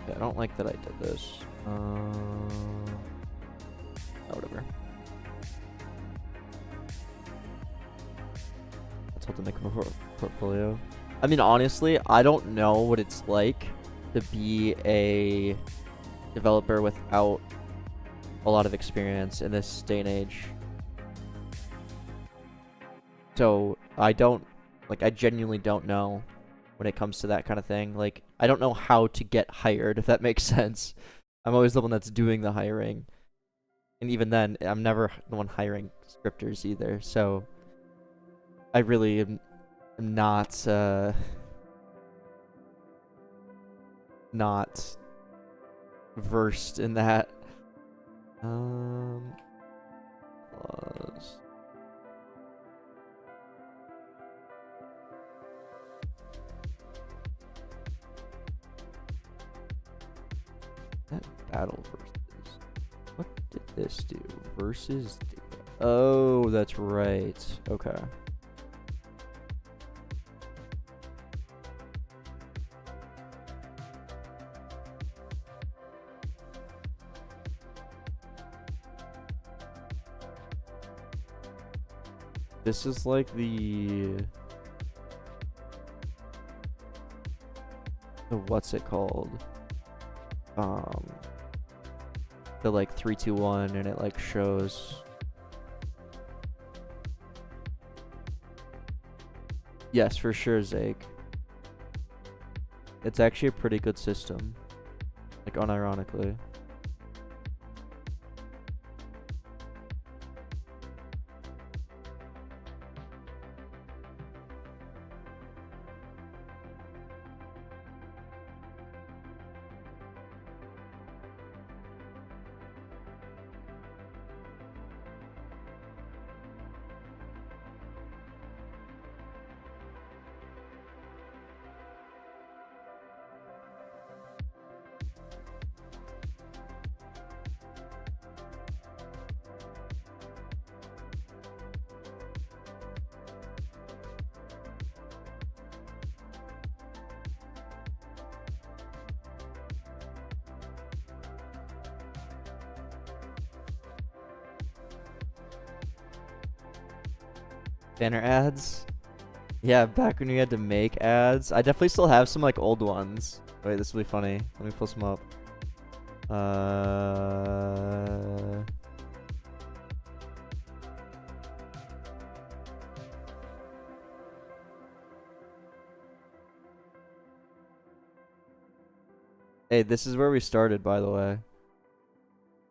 Yeah, I don't like that I did this. Oh, whatever. Let's hope to make a portfolio. I mean, honestly, I don't know what it's like to be a developer without a lot of experience in this day and age. So I genuinely don't know when it comes to that kind of thing. Like, I don't know how to get hired, if that makes sense. I'm always the one that's doing the hiring. And even then, I'm never the one hiring scripters either. So I really am not not versed in that. Was that battle versus? What did this do? Versus data. Oh, that's right. Okay. This is like the what's it called? the like 3, 2, 1, and it like shows. Yes, for sure, Zake. It's actually a pretty good system, like unironically. Banner ads? Yeah, back when you had to make ads. I definitely still have some like old ones. Wait, this will be funny. Let me pull some up. Hey, this is where we started, by the way.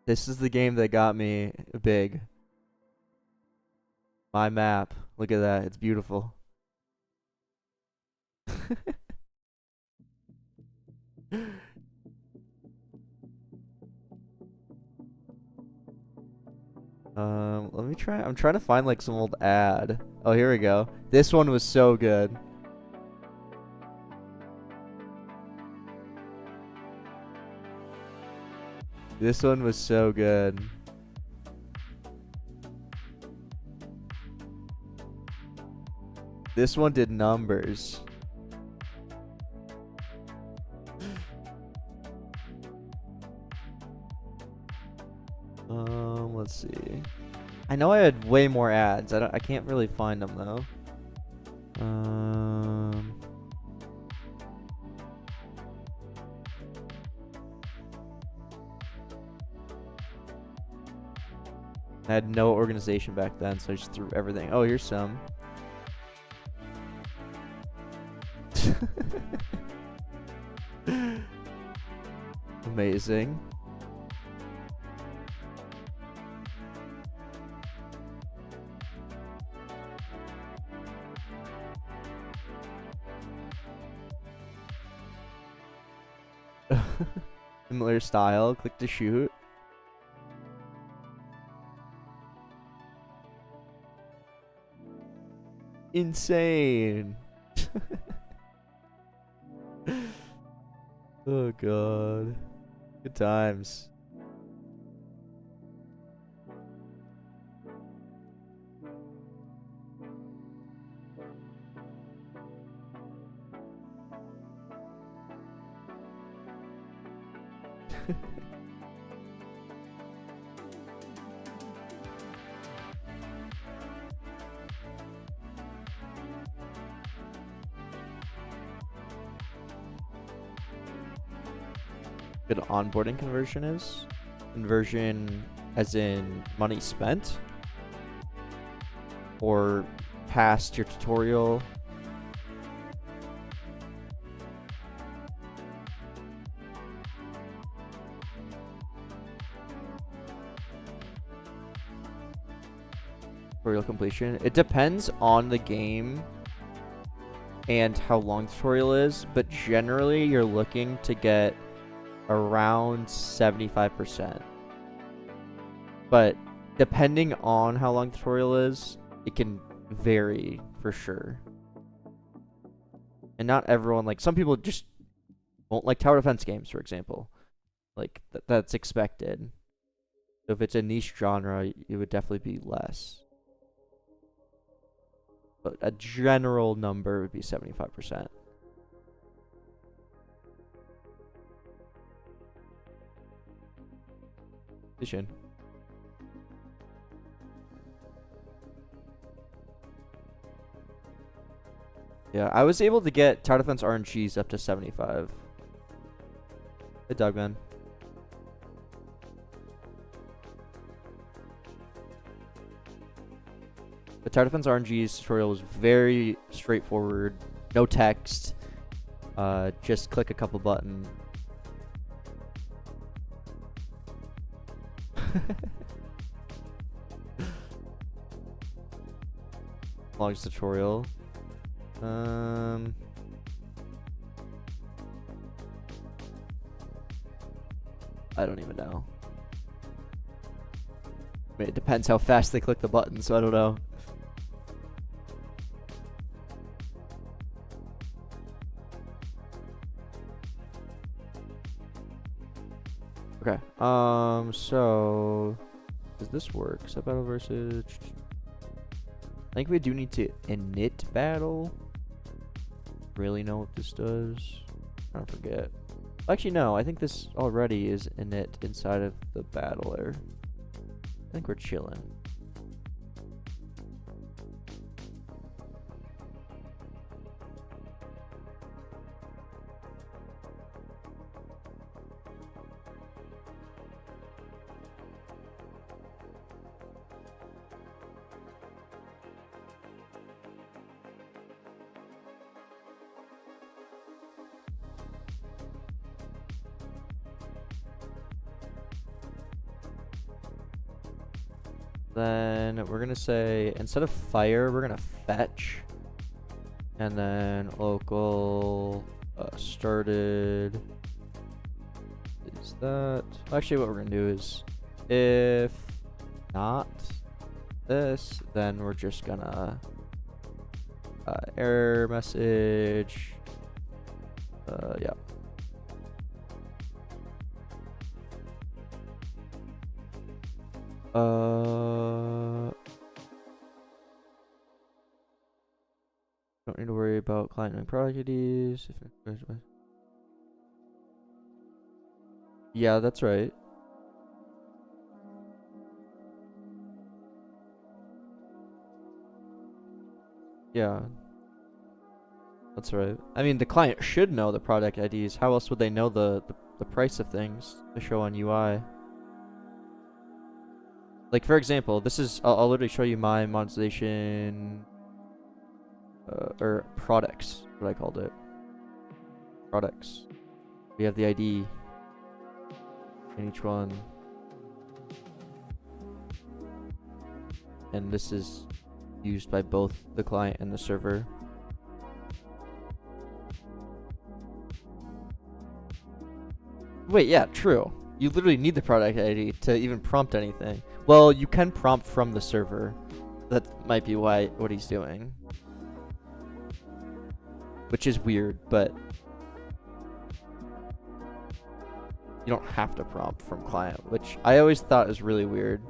This is the game that got me big. My map. Look at that. It's beautiful. Let me try. I'm trying to find like some old ad. Oh, here we go. This one was so good. This one was so good. This one did numbers. Let's see. I know I had way more ads. I can't really find them though. I had no organization back then, so I just threw everything. Oh, here's some. Amazing. Similar style. Click to shoot. Insane. Oh god. Good times. Good onboarding conversion is? Conversion as in money spent? Or past your tutorial? Tutorial completion. It depends on the game and how long the tutorial is, but generally you're looking to get around 75%. But depending on how long the tutorial is, it can vary for sure. And not everyone, like some people just won't like tower defense games, for example. Like that's expected. So if it's a niche genre, it would definitely be less. But a general number would be 75%. Vision. Yeah, I was able to get tower defense RNGs up to 75. Hey, Dogman. The Tower Defense RNG's tutorial was very straightforward, no text, just click a couple buttons. Longest tutorial. I don't even know. I mean, it depends how fast they click the button, so I don't know. Okay. So does this work? Set battle versus. I think we do need to init battle. Really know what this does? I don't forget. Actually, no. I think this already is init inside of the battler. I think we're chilling. Then we're gonna say, instead of fire, we're gonna fetch. And then local started is that. Actually, what we're gonna do is, if not this, then we're just gonna error message. Yeah. Don't need to worry about client and product IDs. Yeah, that's right. Yeah. That's right. I mean, the client should know the product IDs. How else would they know the price of things to show on UI? Like, for example, this is, I'll literally show you my monetization, or products, what I called it. Products. We have the ID in each one. And this is used by both the client and the server. Wait, yeah, true. You literally need the product ID to even prompt anything. Well, you can prompt from the server. That might be what he's doing. Which is weird, but you don't have to prompt from client, which I always thought was really weird.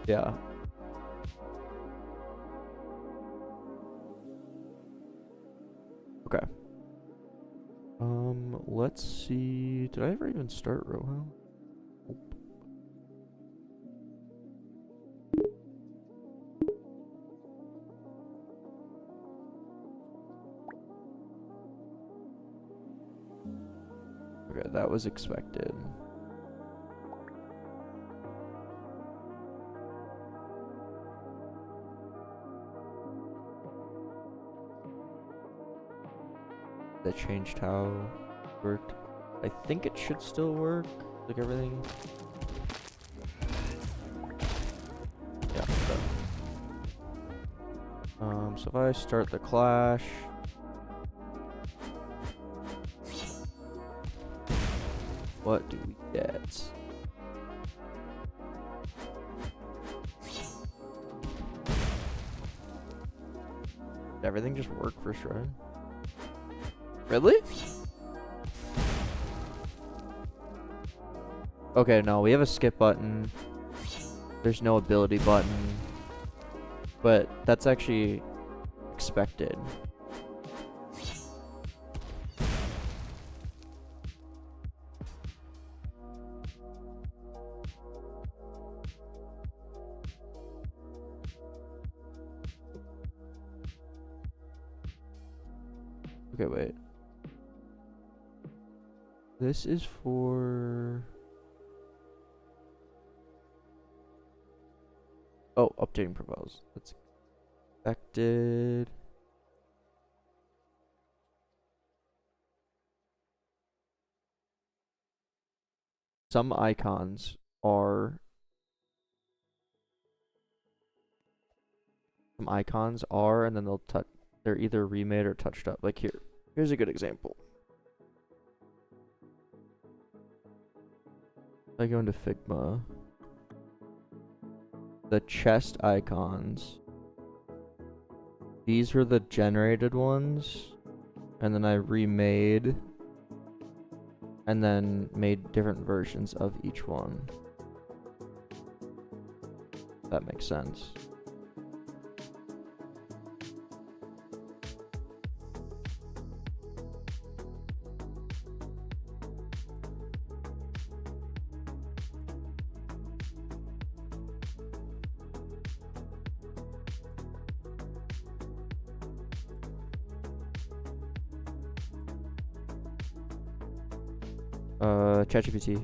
Yeah. Okay. Let's see. Did I ever even start Rojo? Nope. Okay, that was expected. That changed how it worked. I think it should still work. Like everything. Yeah. So if I start the clash. What do we get? Did everything just work for sure? Really? Okay, no, we have a skip button. There's no ability button. But that's actually expected. Okay, wait. This is for... Oh, updating profiles. That's expected. Some icons are and then they'll touch. They're either remade or touched up. Like here. Here's a good example. If I go into Figma, the chest icons, these were the generated ones, and then I remade and then made different versions of each one. If that makes sense. ChatGPT.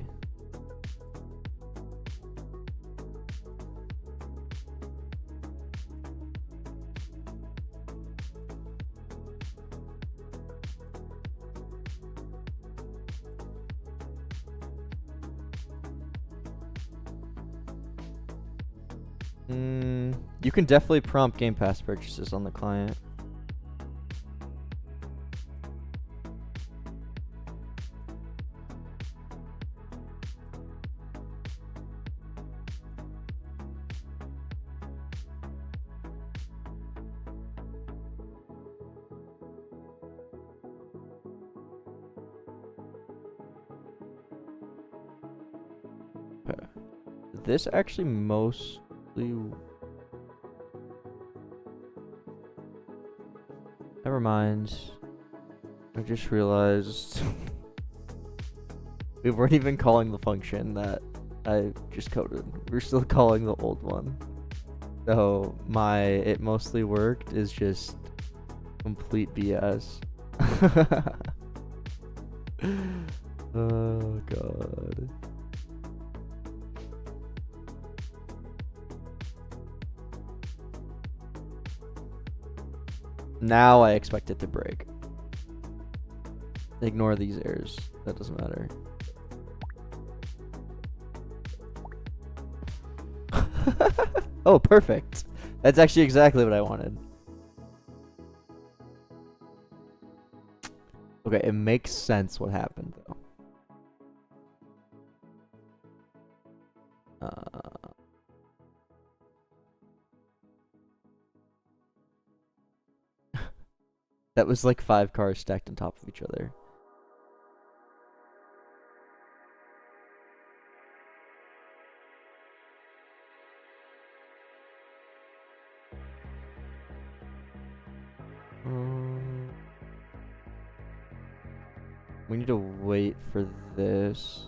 You can definitely prompt Game Pass purchases on the client. Okay. This actually mostly... Never mind. I just realized we weren't even calling the function that I just coded. We're still calling the old one. So it mostly worked is just complete BS. Oh god. Now I expect it to break. Ignore these errors. That doesn't matter. Oh, perfect. That's actually exactly what I wanted. Okay, it makes sense what happened, though. That was like 5 cars stacked on top of each other. We need to wait for this.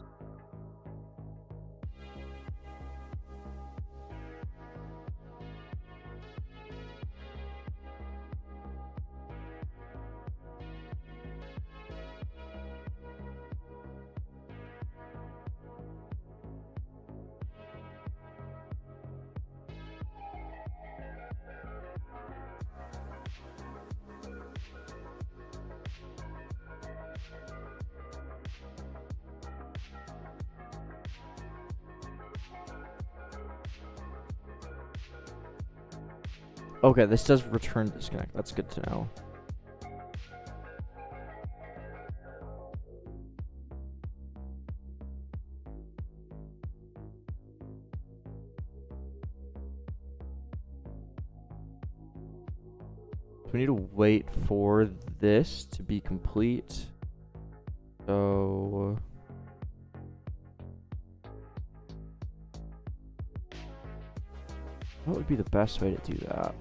Okay, this does return disconnect. That's good to know. We need to wait for this to be complete. So... what would be the best way to do that?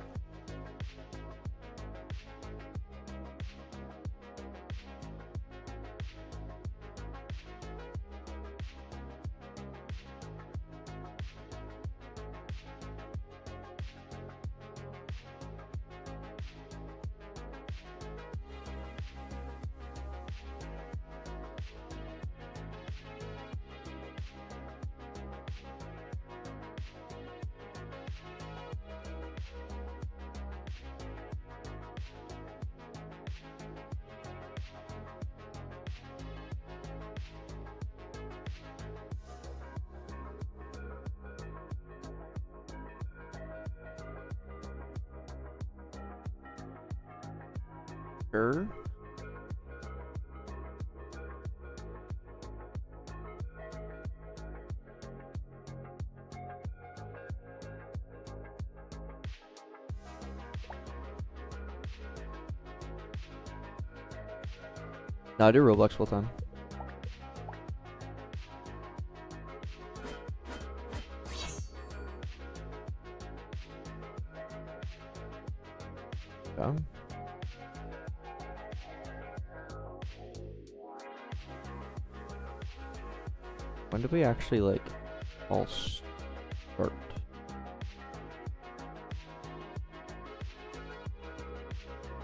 Sure. No, I do Roblox full time. Yeah. When did we actually like all start?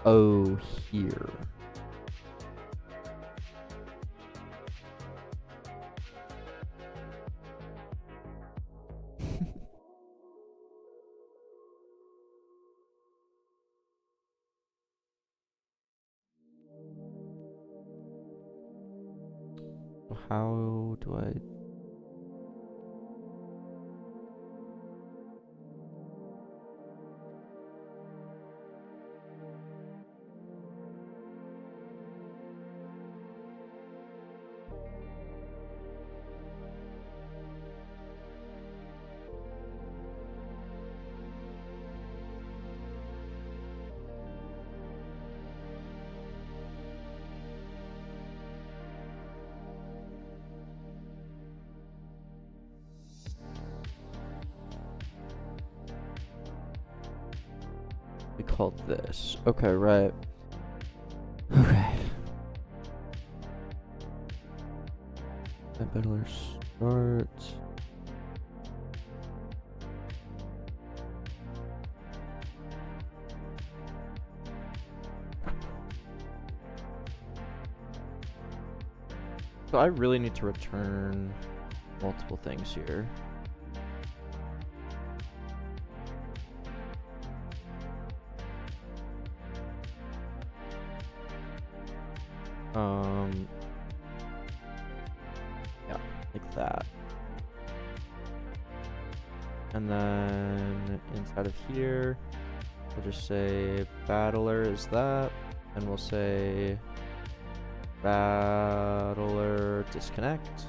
Oh, here. How do I? We called this. Okay, right. Okay. Bachelors start. So I really need to return multiple things here. Yeah, like that. And then inside of here, we'll just say battler is that, and we'll say battler disconnect.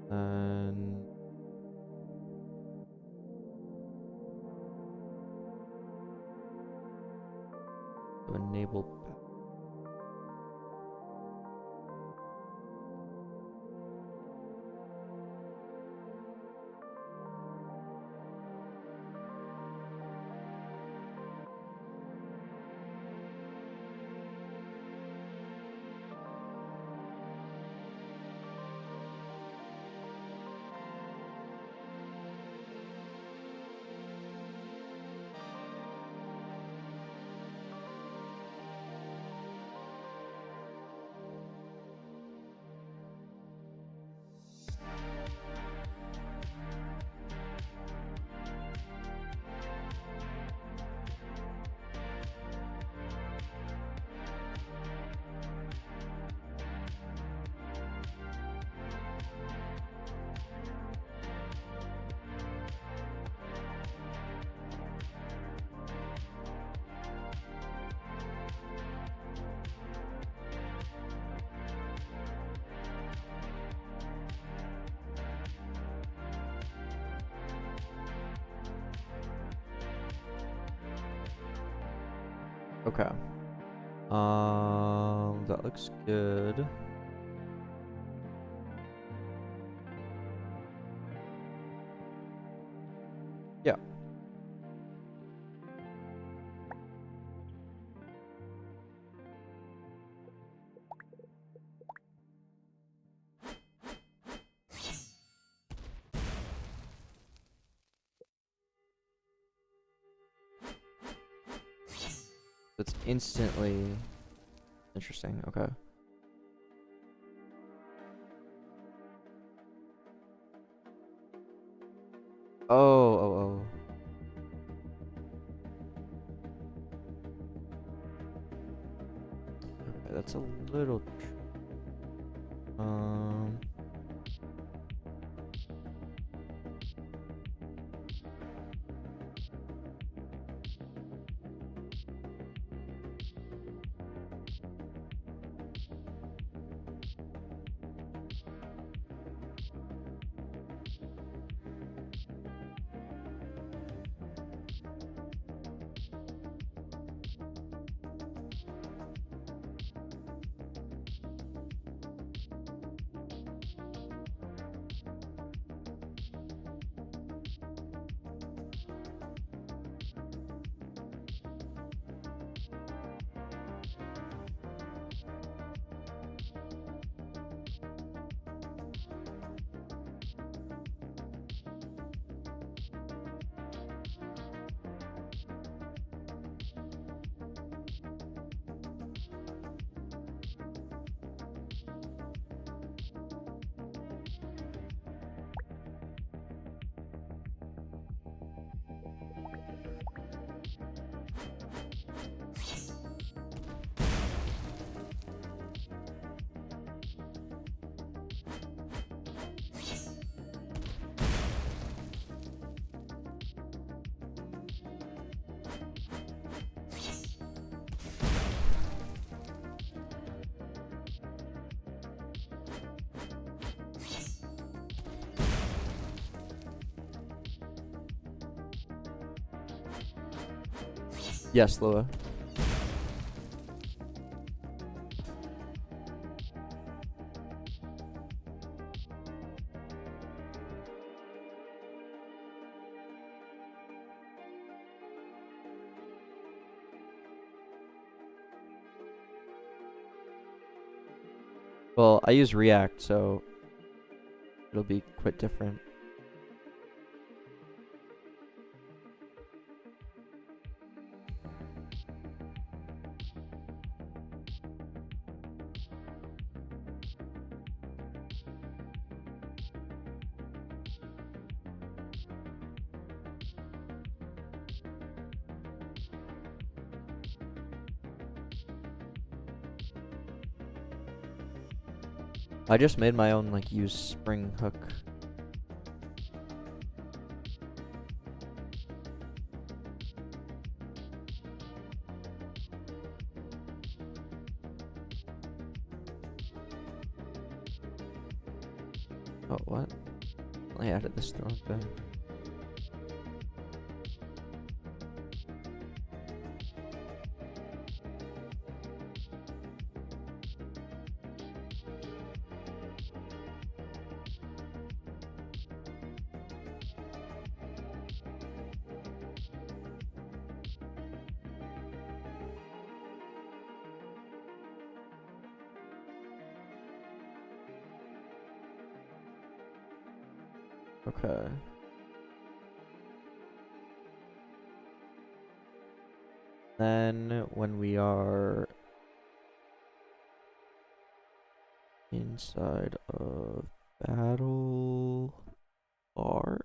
And enable. Okay. That looks good. Yeah. It's instantly interesting. Okay. Oh, oh, oh. That's a little. Yes, Lua. Well, I use React, so it'll be quite different. I just made my own like use spring hook. Oh, what? I added this wrong thing. Okay. Then when we are inside of battle bar,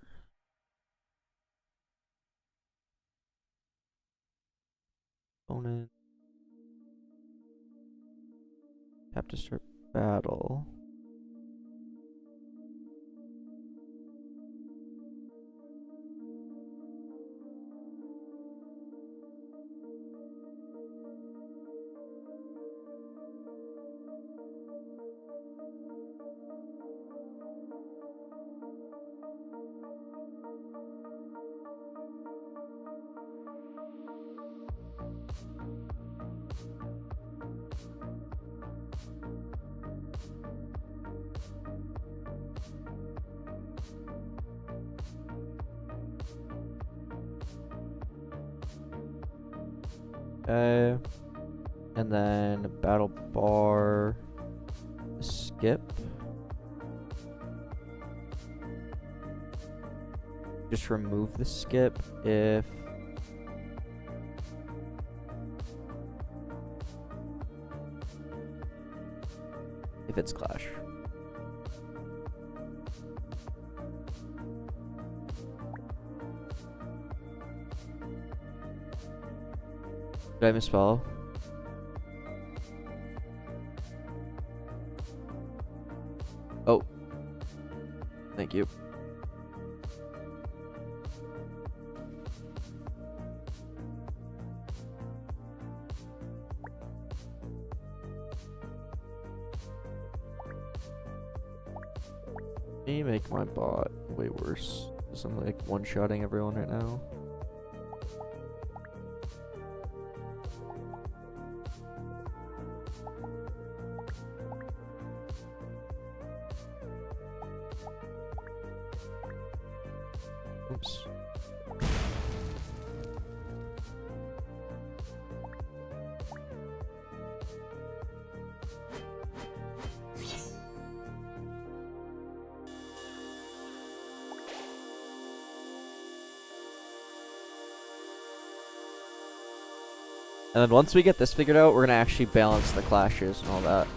opponent, have to start battle. Okay. And then battle bar skip. Just remove the skip if it's clash. Did I misspell? Oh. Thank you. Let me make my bot way worse. Because I'm like one-shotting everyone right now. Oops. And then once we get this figured out, we're gonna actually balance the clashes and all that.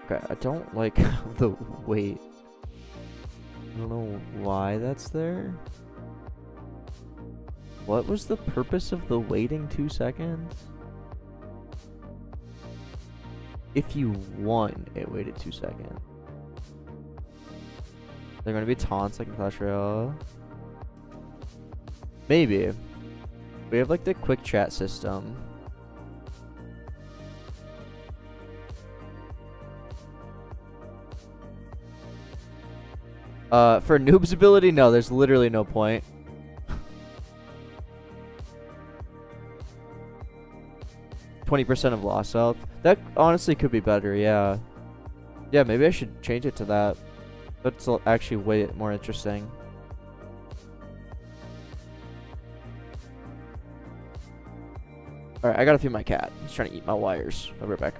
Okay, I don't like the weight. I don't know why that's there. What was the purpose of the waiting 2 seconds? If you won, it waited 2 seconds. They're gonna be taunts like in Clash Royale. Maybe. We have like the quick chat system. For noob's ability, no, there's literally no point. 20% of lost health. That honestly could be better, yeah. Yeah, maybe I should change it to that. That's actually way more interesting. Alright, I gotta feed my cat. He's trying to eat my wires. I'll be right back.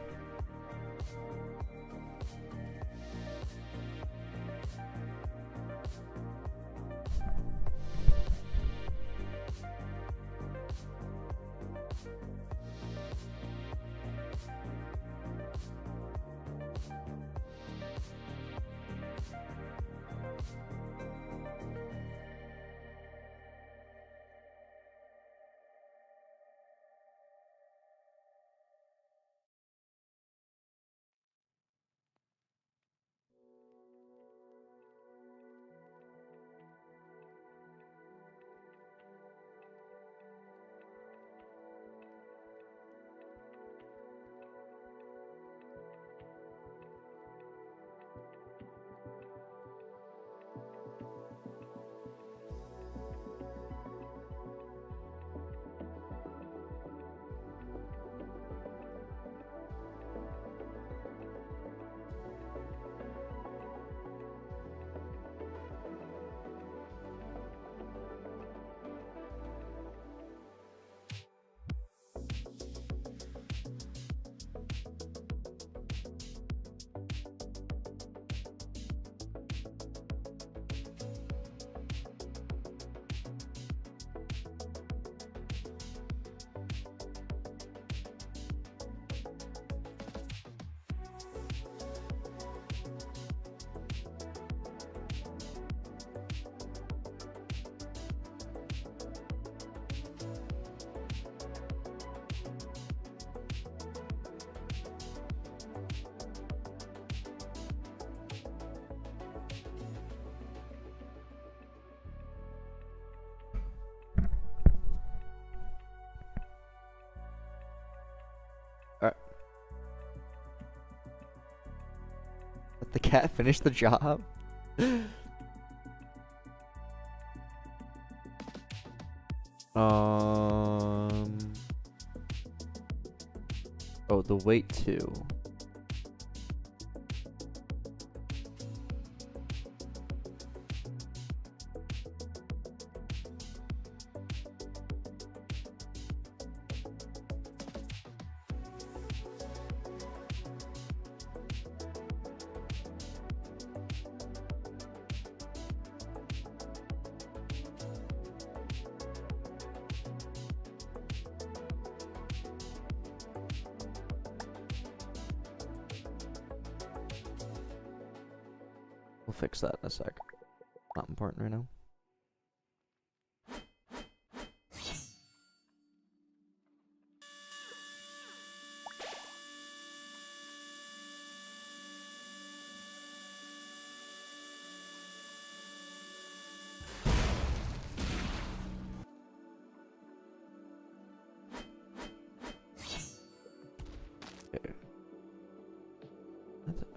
Alright. Let the cat finish the job? Oh, the wait too. We'll fix that in a sec. Not important right now.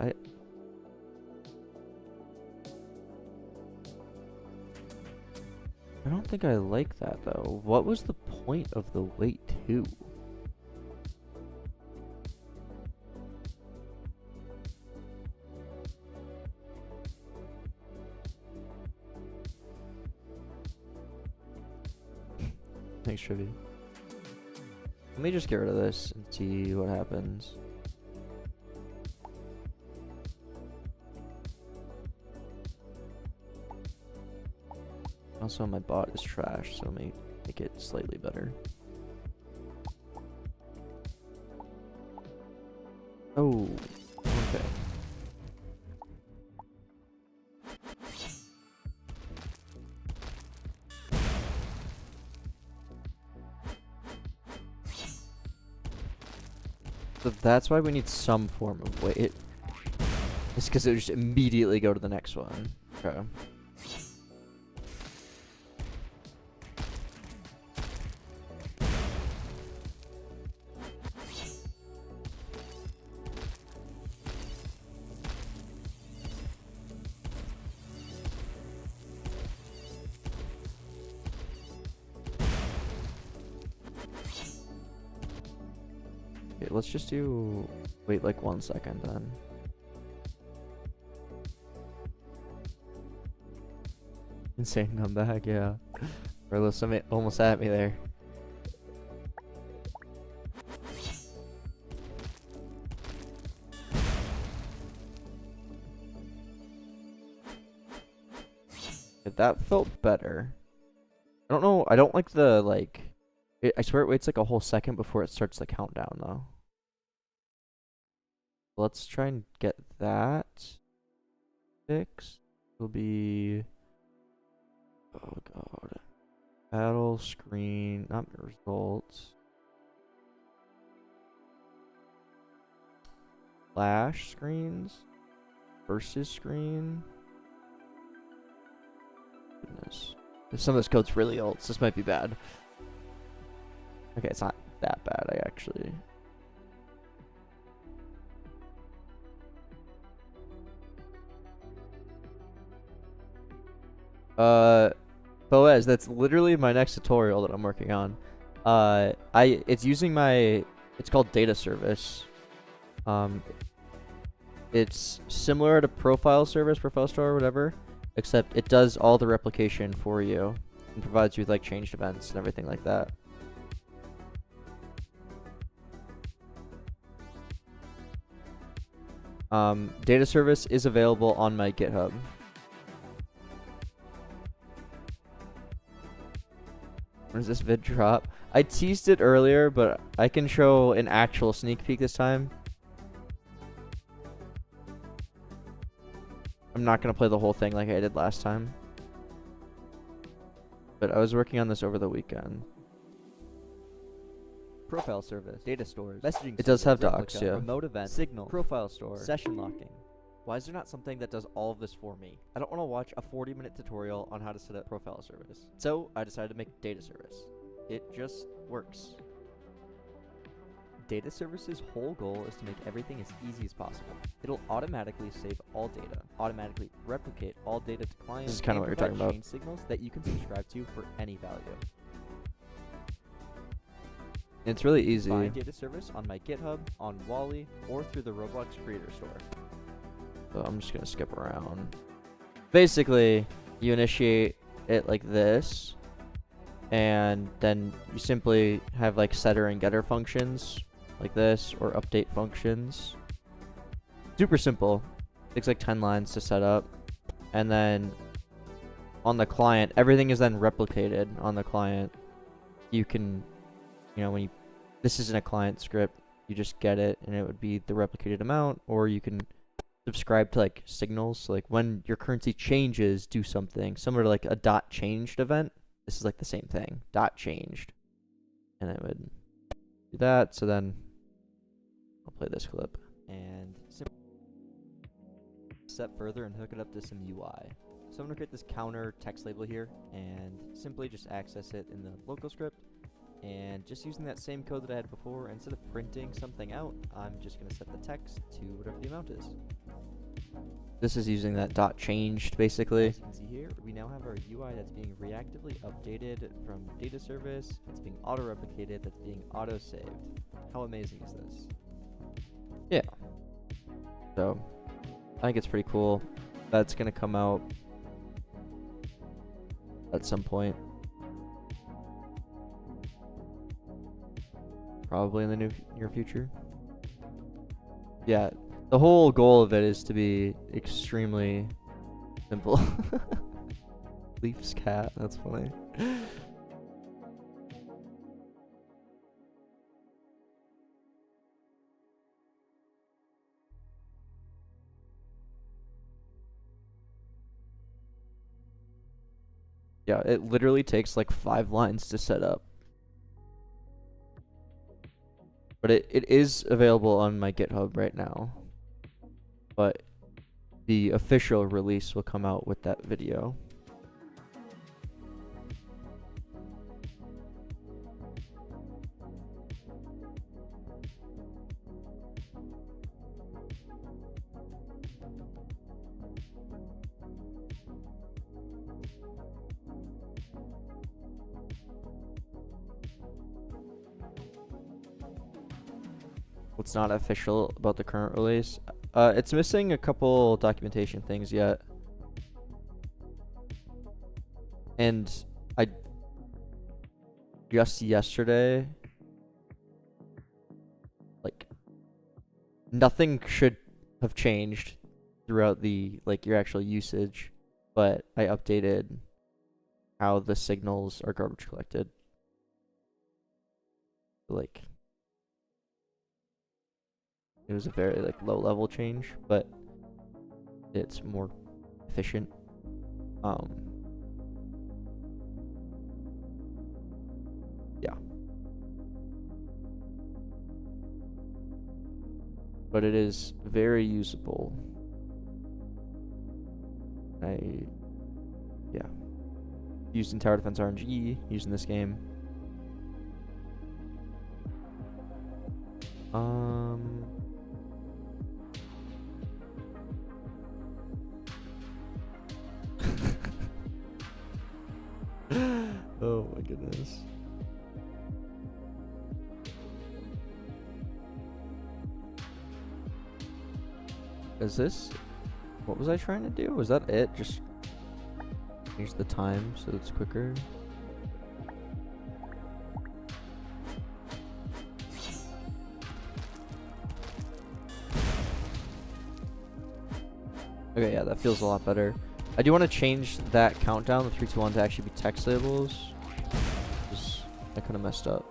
Okay. I don't think I like that though. What was the point of the wait too? Thanks, Trivia. Let me just get rid of this and see what happens. Also, my bot is trash, so let me make it slightly better. Oh, okay. So that's why we need some form of wait. It's because it would just immediately go to the next one. Okay. Let's just do wait like 1 second then. Insane comeback, yeah. Carlos almost at me there. That felt better. I don't know. I don't like the like. I swear it waits like a whole second before it starts the countdown though. Let's try and get that fixed. It'll be, oh god, battle screen, not results. Flash screens versus screen. Goodness, some of this code's really old, so this might be bad. Okay, it's not that bad. I actually. Boaz, that's literally my next tutorial that I'm working on. It's using my, it's called data service. It's similar to profile store or whatever, except it does all the replication for you and provides you with like changed events and everything like that. Data service is available on my GitHub. When does this vid drop? I teased it earlier, but I can show an actual sneak peek this time. I'm not going to play the whole thing like I did last time. But I was working on this over the weekend. Profile service, data stores, messaging. It does have replica, docs, yeah. Remote event, signal, profile store, session locking. Why is there not something that does all of this for me? I don't want to watch a 40-minute tutorial on how to set up profile service. So I decided to make data service. It just works. Data service's whole goal is to make everything as easy as possible. It'll automatically save all data, automatically replicate all data to clients. This is kind of what you're talking about. Change signals that you can subscribe to for any value. It's really easy. Find data service on my GitHub, on Wally, or through the Roblox Creator Store. So I'm just gonna skip around. Basically, you initiate it like this, and then you simply have like setter and getter functions like this, or update functions. Super simple. Takes like 10 lines to set up, and then on the client, everything is then replicated on the client. You can, you know, when you, this isn't a client script, you just get it, and it would be the replicated amount, or you can subscribe to like signals. So like when your currency changes, do something similar to like a dot changed event. This is like the same thing, dot changed, and I would do that. So then I'll play this clip and step further and hook it up to some UI. So I'm gonna create this counter text label here and simply just access it in the local script. And just using that same code that I had before, instead of printing something out, I'm just going to set the text to whatever the amount is. This is using that dot changed, basically. As you can see here, we now have our UI that's being reactively updated from data service. It's being auto-replicated, that's being auto-saved. How amazing is this? Yeah. So, I think it's pretty cool. That's going to come out at some point. Probably in the near future. Yeah, the whole goal of it is to be extremely simple. Leaf's cat, that's funny. Yeah, it literally takes like 5 lines to set up. But it is available on my GitHub right now. But the official release will come out with that video. What's not official about the current release? It's missing a couple documentation things yet. And I just yesterday, like, nothing should have changed throughout the, like, your actual usage, but I updated how the signals are garbage collected. Like, it was a very like low level change, but it's more efficient. Yeah. But it is very usable. Yeah. Used in Tower Defense RNG, using this game. Oh my goodness. Is this... What was I trying to do? Was that it? Just change the time so it's quicker? Okay, yeah, that feels a lot better. I do want to change that countdown, the 3, 2, 1, to actually be text labels. I kind of messed up.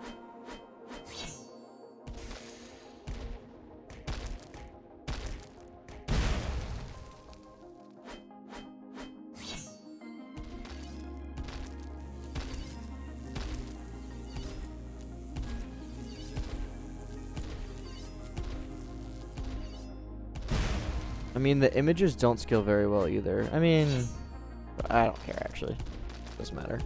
I mean, the images don't scale very well either. I mean, I don't care actually. Doesn't matter.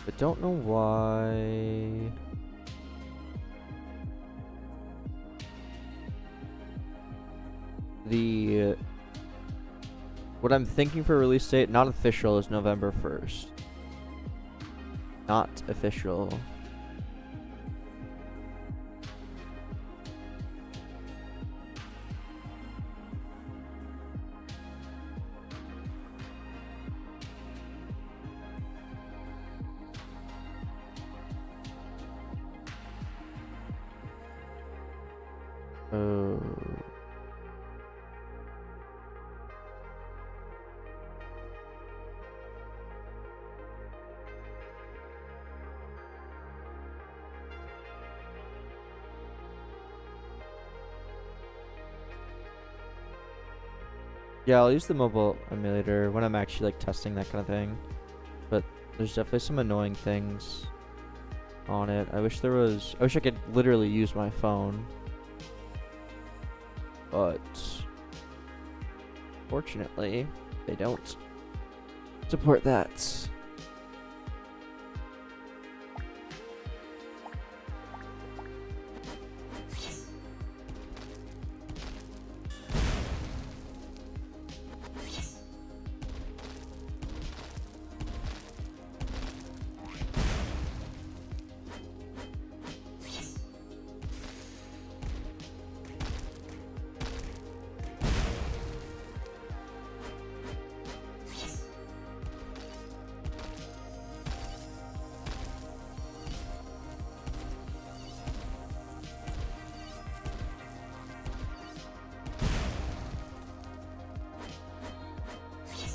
But don't know why. What I'm thinking for release date, not official, is November 1st. Not official. Yeah, I'll use the mobile emulator when I'm actually like testing that kind of thing. But there's definitely some annoying things on it. I wish I could literally use my phone. But fortunately, they don't support that.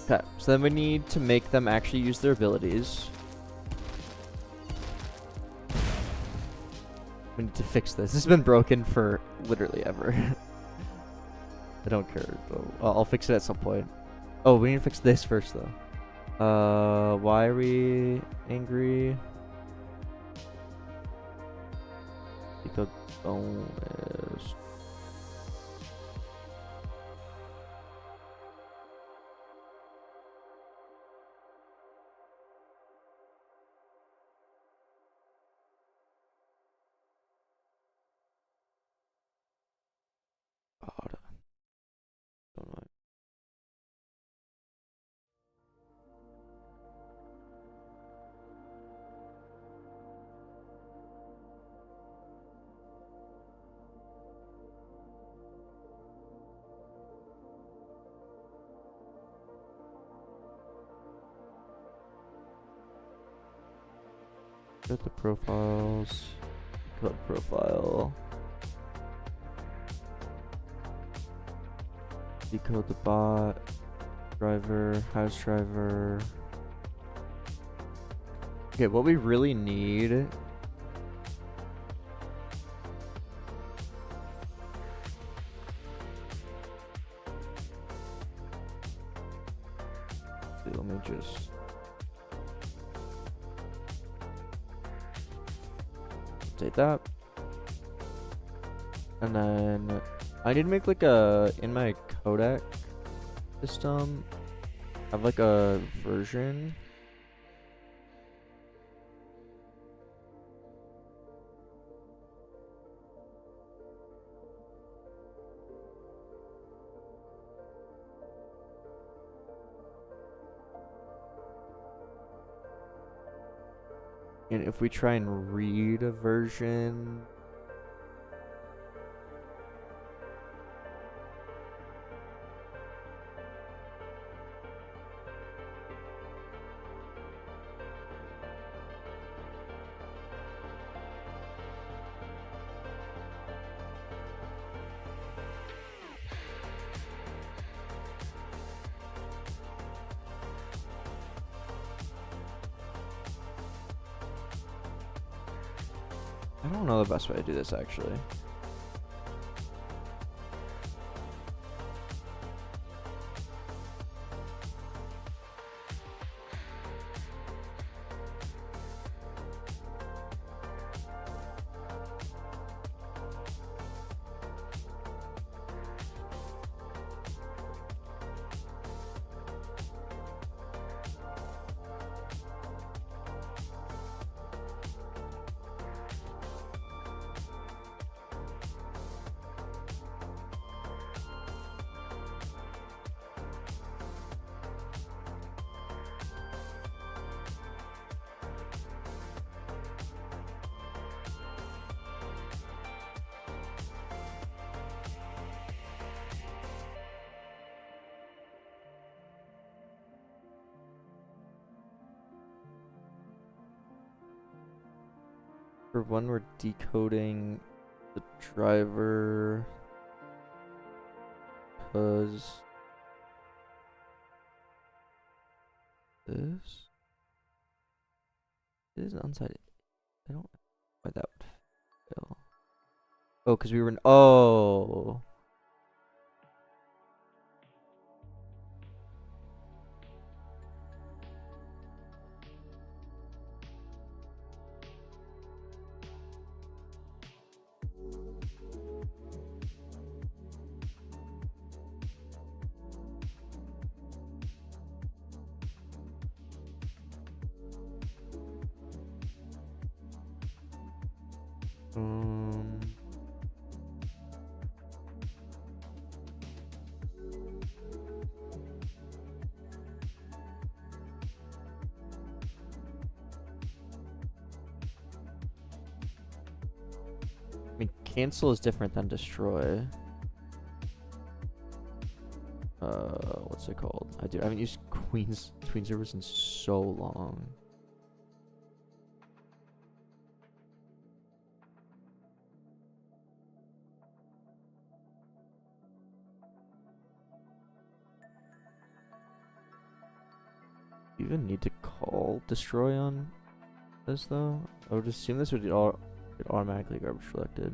Okay, so then we need to make them actually use their abilities. We need to fix this. This has been broken for literally ever. I don't care though. I'll fix it at some point. Oh, we need to fix this first though. Why are we angry? Because bonus. God, don't know. Get the profiles. Code profile. Decode the bot. Driver. House driver. Okay, what we really need. Let me just. Update that. And then I need to make like in my codec system, have like a version. And if we try and read a version, I don't know the best way to do this actually. For one, we're decoding the driver because this is unsighted. I don't know why that would fail. Oh, because we were in. Oh. Um, I mean, cancel is different than destroy. What's it called? I haven't used Queen servers in so long. Do you even need to call destroy on this though? I would assume this would get automatically garbage collected.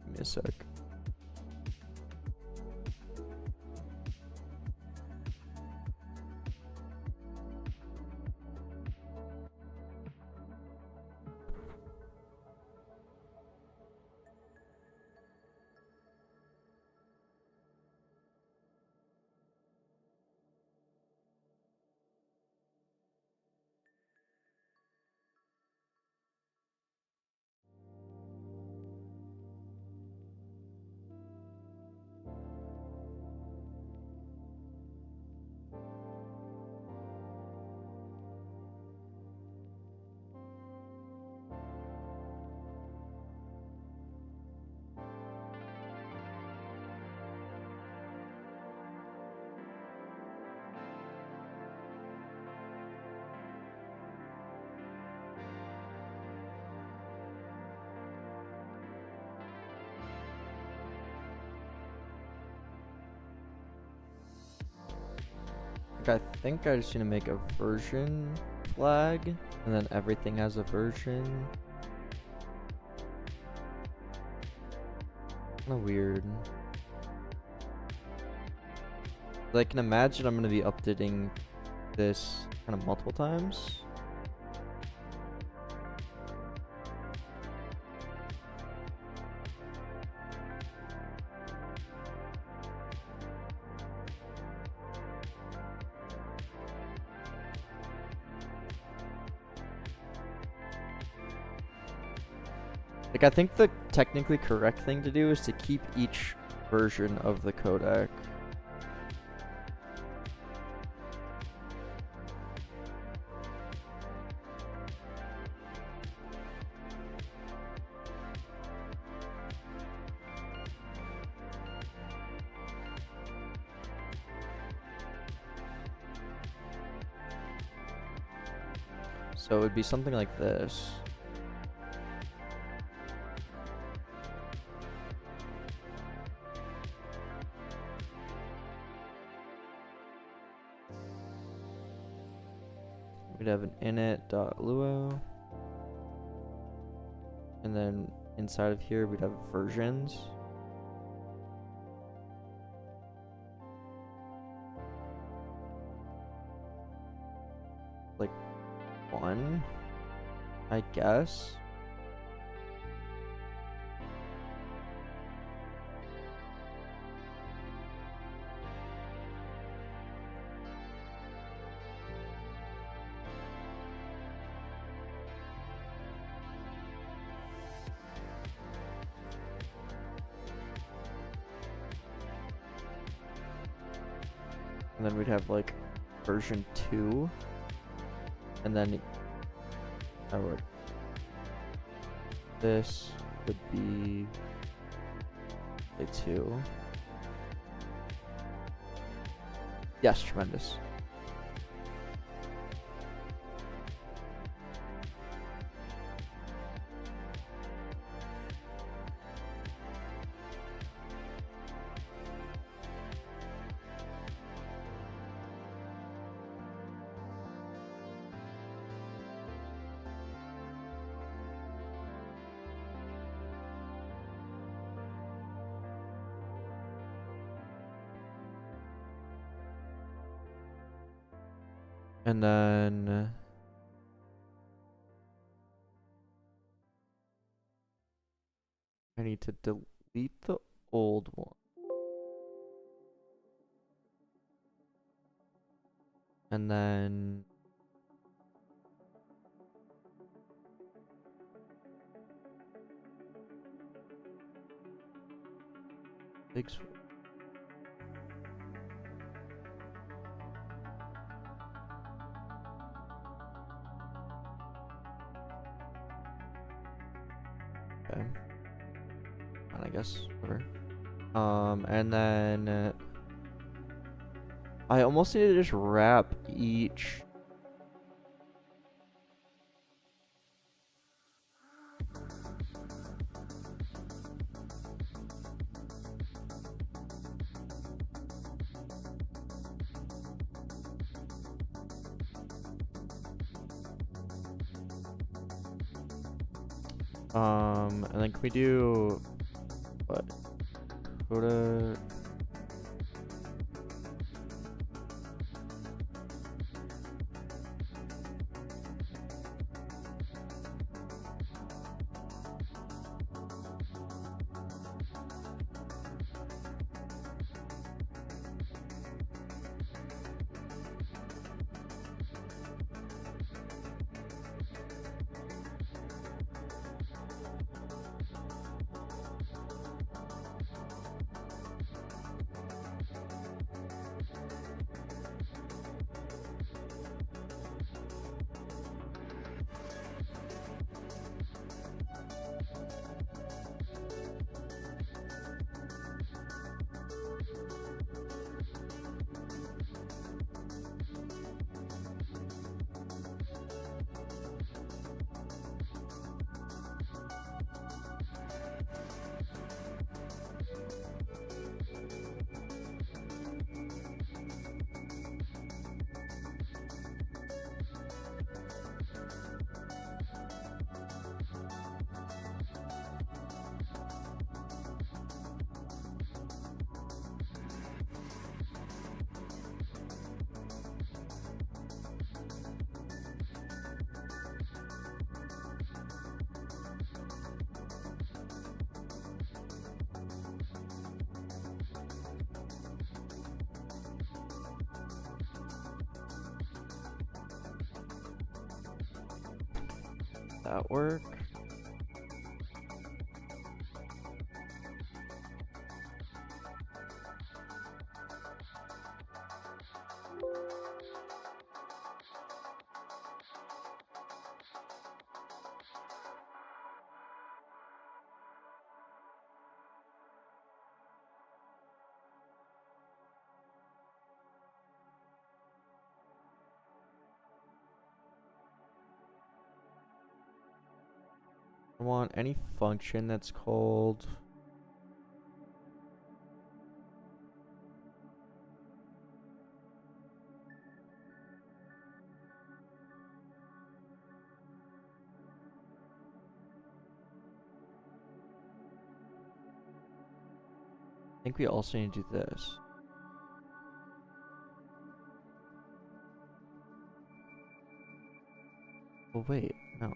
Give me a sec. I think I just need to make a version flag, and then everything has a version. Kinda weird. I can imagine I'm gonna be updating this kind of multiple times. I think the technically correct thing to do is to keep each version of the codec. So it would be something like this. We'd have an init.lua, and then inside of here we'd have versions. Like 1, I guess. And then we'd have like version 2, and then this would be a 2. Yes, tremendous. And then I need to delete the old one. And then big okay. And I guess whatever. And then I almost need to just wrap each. And then can we do what? Go to that work? I want any function that's called I think we also need to do this. Oh wait, no.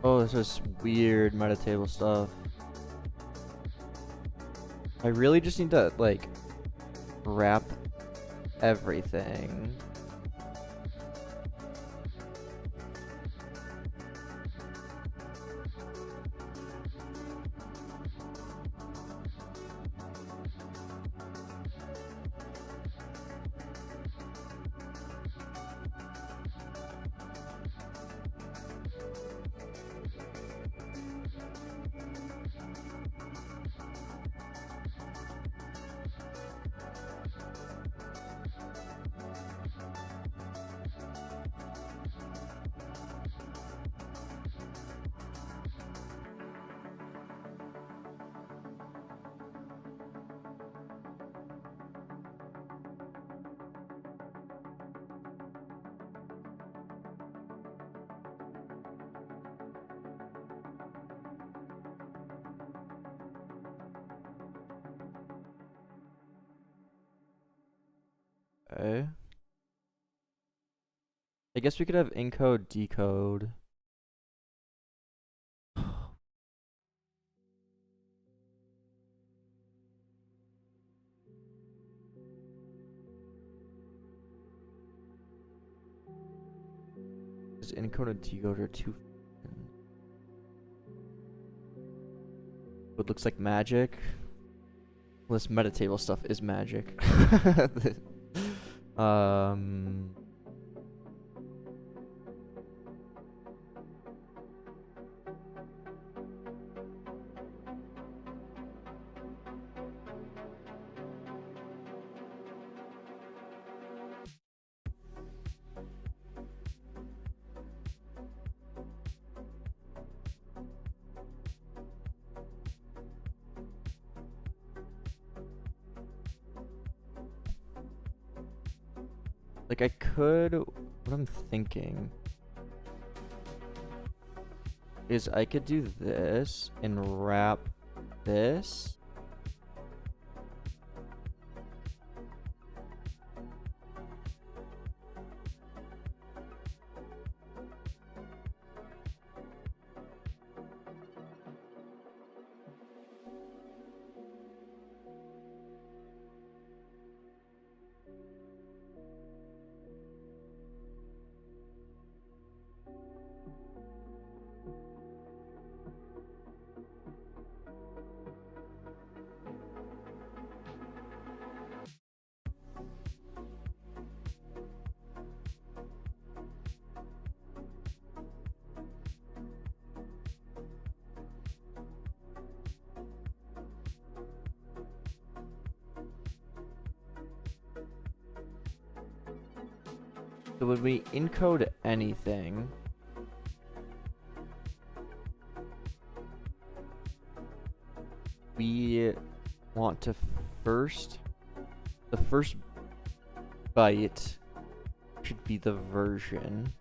Oh, this is weird meta table stuff. I really just need to, like, wrap everything. Okay. I guess we could have encode, decode. Because encode and decode are too. What looks like magic. Well, this meta table stuff is magic. Like I could, what I'm thinking is I could do this and wrap this. So when we encode anything, we want to the first byte should be the version.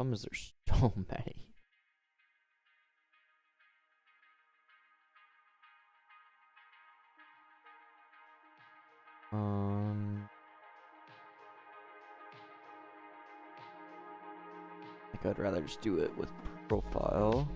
Is there's so many. I think I'd rather just do it with profile.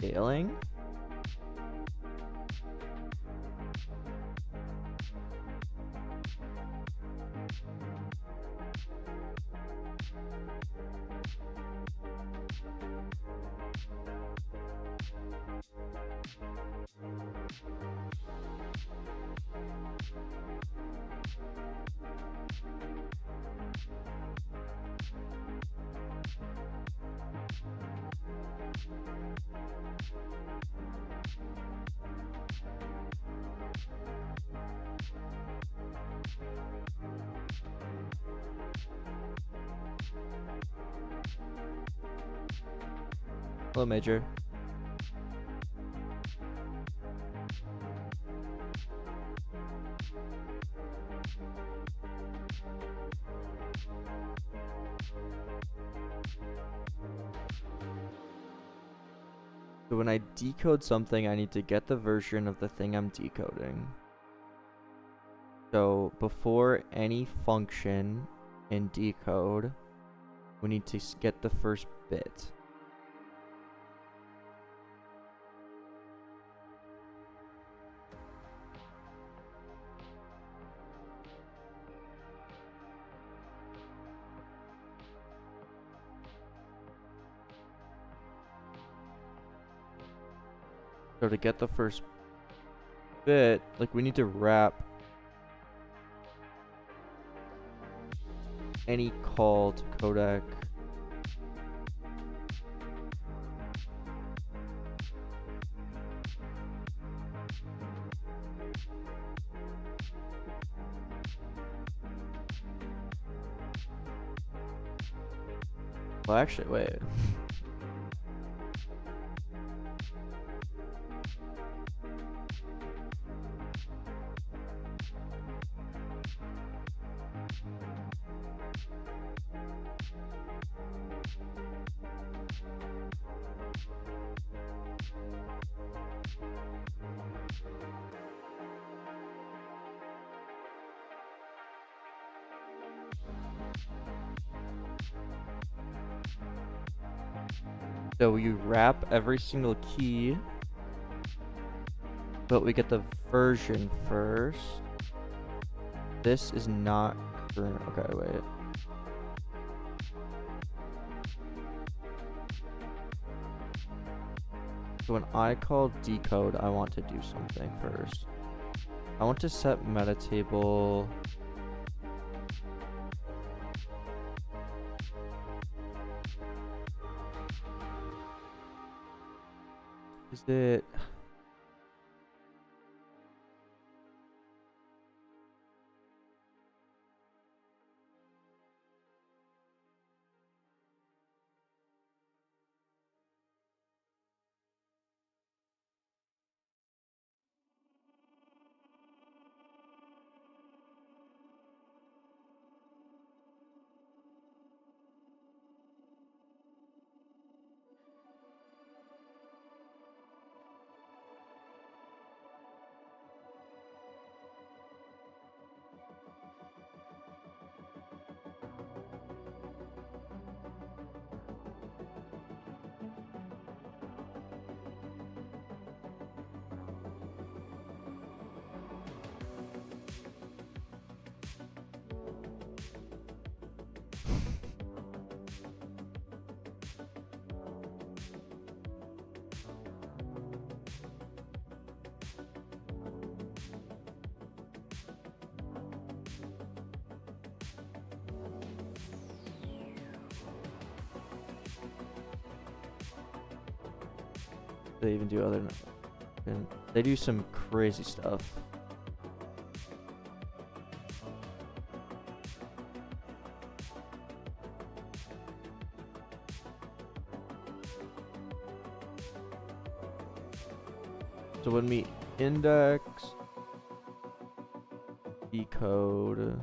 Scaling. Hello, Major. So when I decode something, I need to get the version of the thing I'm decoding. So before any function in decode, we need to get the first bit. So to get the first bit, like we need to wrap any call to codec well, actually, wait. So you wrap every single key, but we get the version first. This is not current. Okay, wait. So when I call decode, I want to do something first. I want to set meta table. Is it? They even do other, and they do some crazy stuff. So when we index, decode,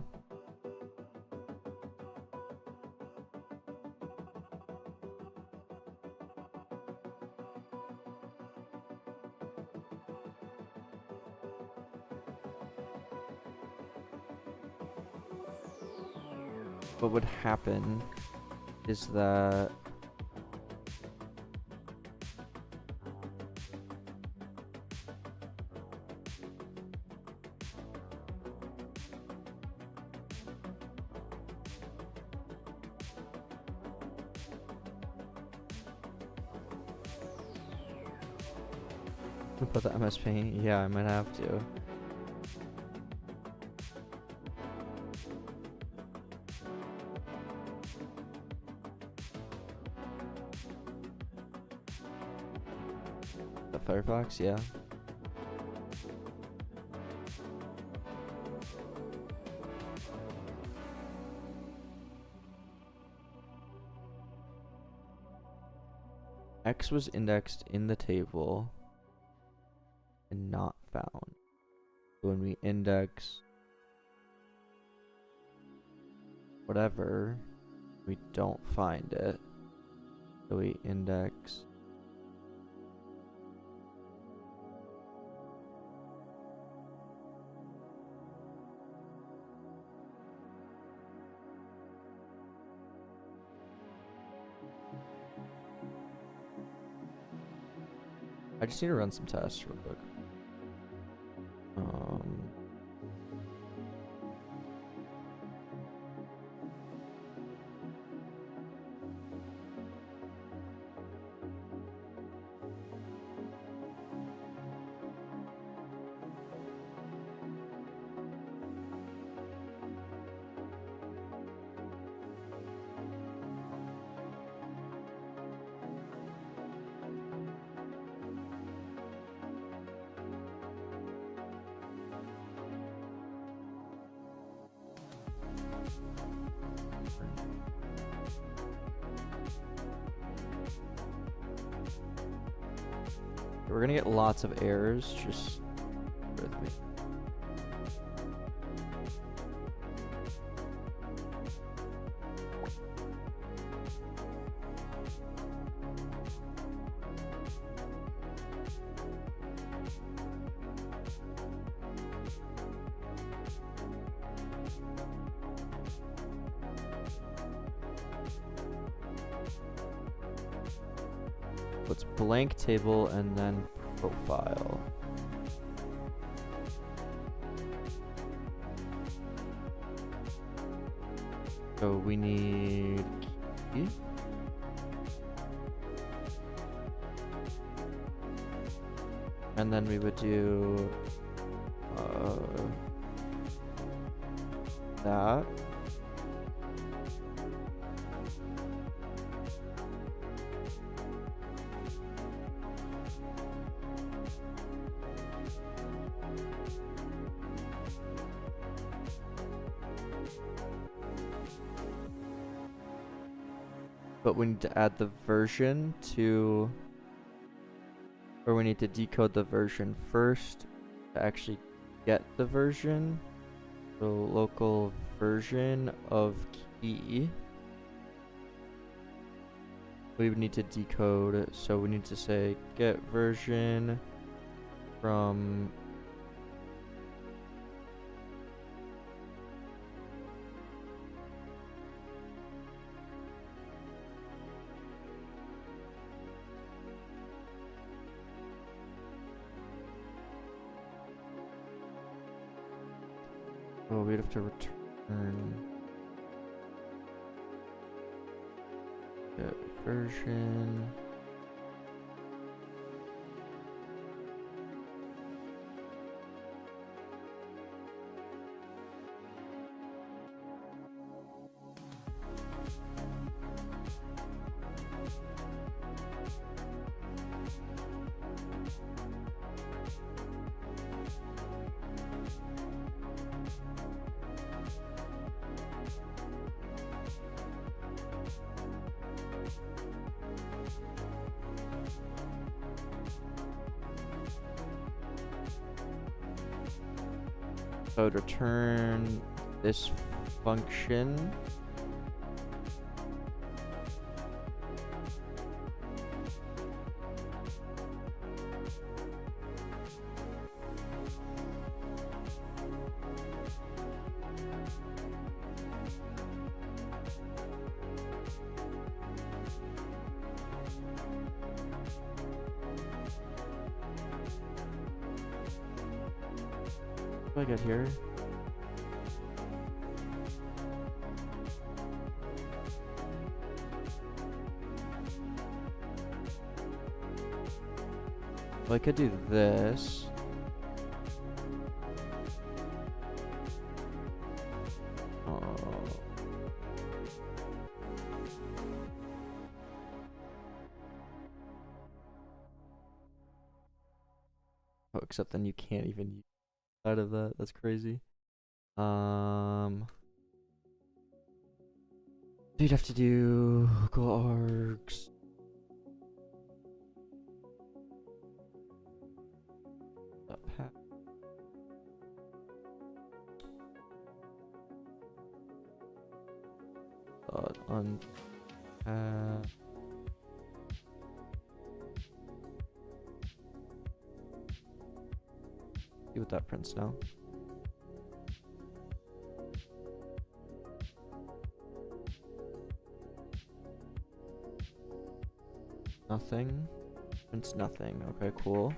what would happen is that put the MSP. Yeah, I might have to. The Firefox, yeah. X was indexed in the table and not found. When we index whatever, we don't find it. So we index I just need to run some tests real quick. We're gonna get lots of errors, just bear with me. Let's blank table and then profile. So we need key. And then we would do that. But we need to add the version to, or we need to decode the version first to actually get the version. So local version of key. We would need to decode it, so we need to say get version from oh, we'd have to return get version. So I'd return this function. What do I get here? Well, I could do this. Oh, except then you can't even use out of that. That's crazy. So you'd have to do local args. dot on see what that prints now. Nothing. Prints nothing. Okay, cool.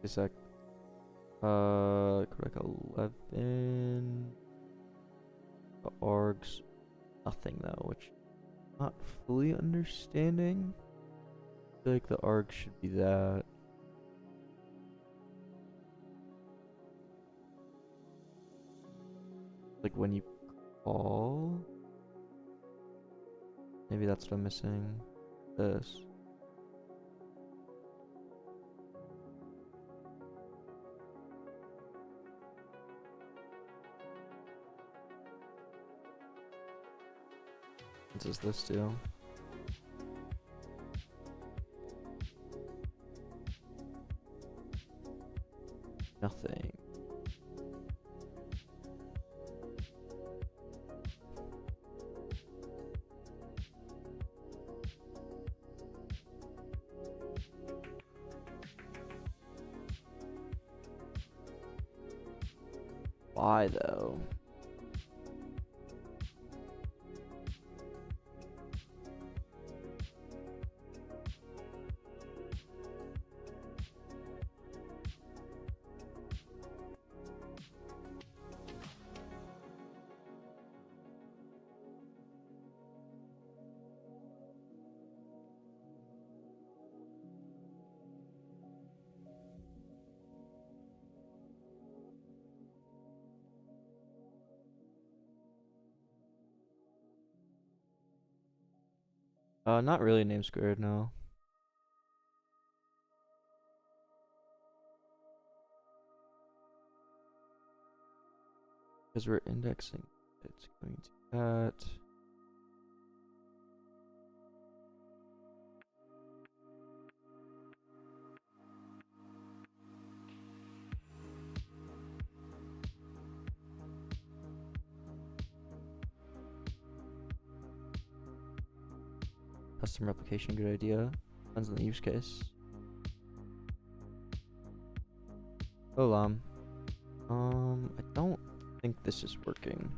A sec. Like 11. The args, nothing though, which I'm not fully understanding. I feel like the arg should be that. Like when you call. Maybe that's what I'm missing. This. What does this do? Nothing. Why though? Not really name squared, no. Because we're indexing, it's going to that. Custom replication, good idea. Depends on the use case. Oh, I don't think this is working.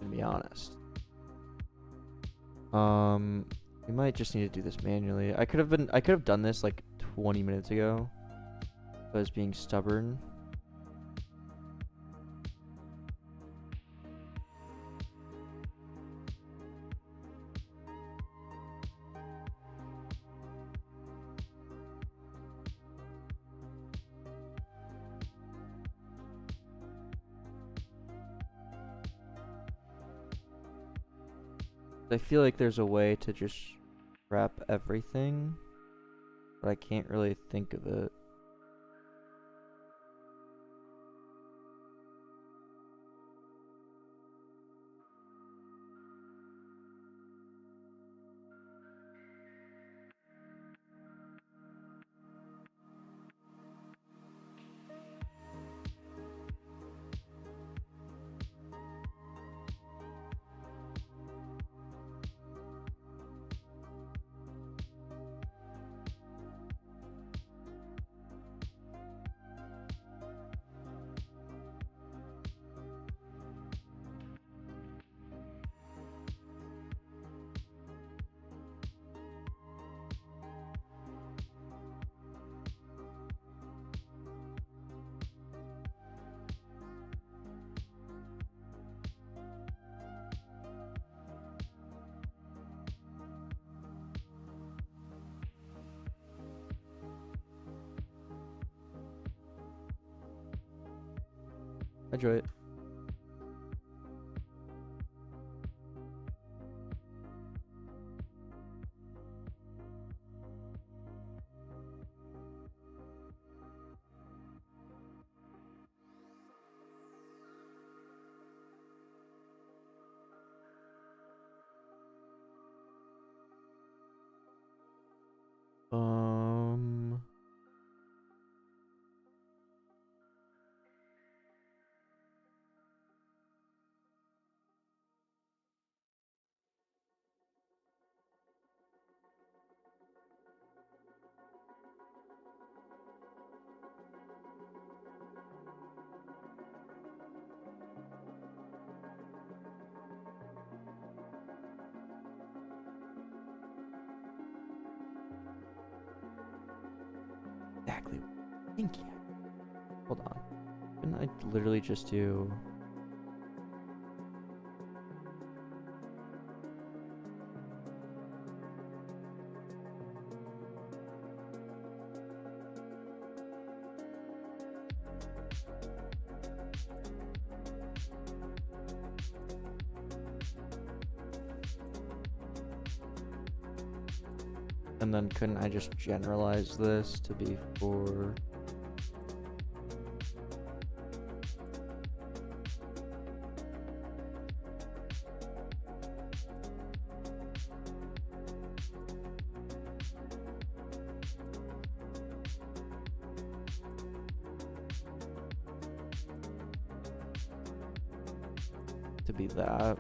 To be honest. We might just need to do this manually. I could have done this like 20 minutes ago. But I was being stubborn. I feel like there's a way to just wrap everything, but I can't really think of it. Enjoy it. Exactly. Thank you. Hold on. Can I literally just do... And then couldn't I just generalize this to be for... to be that.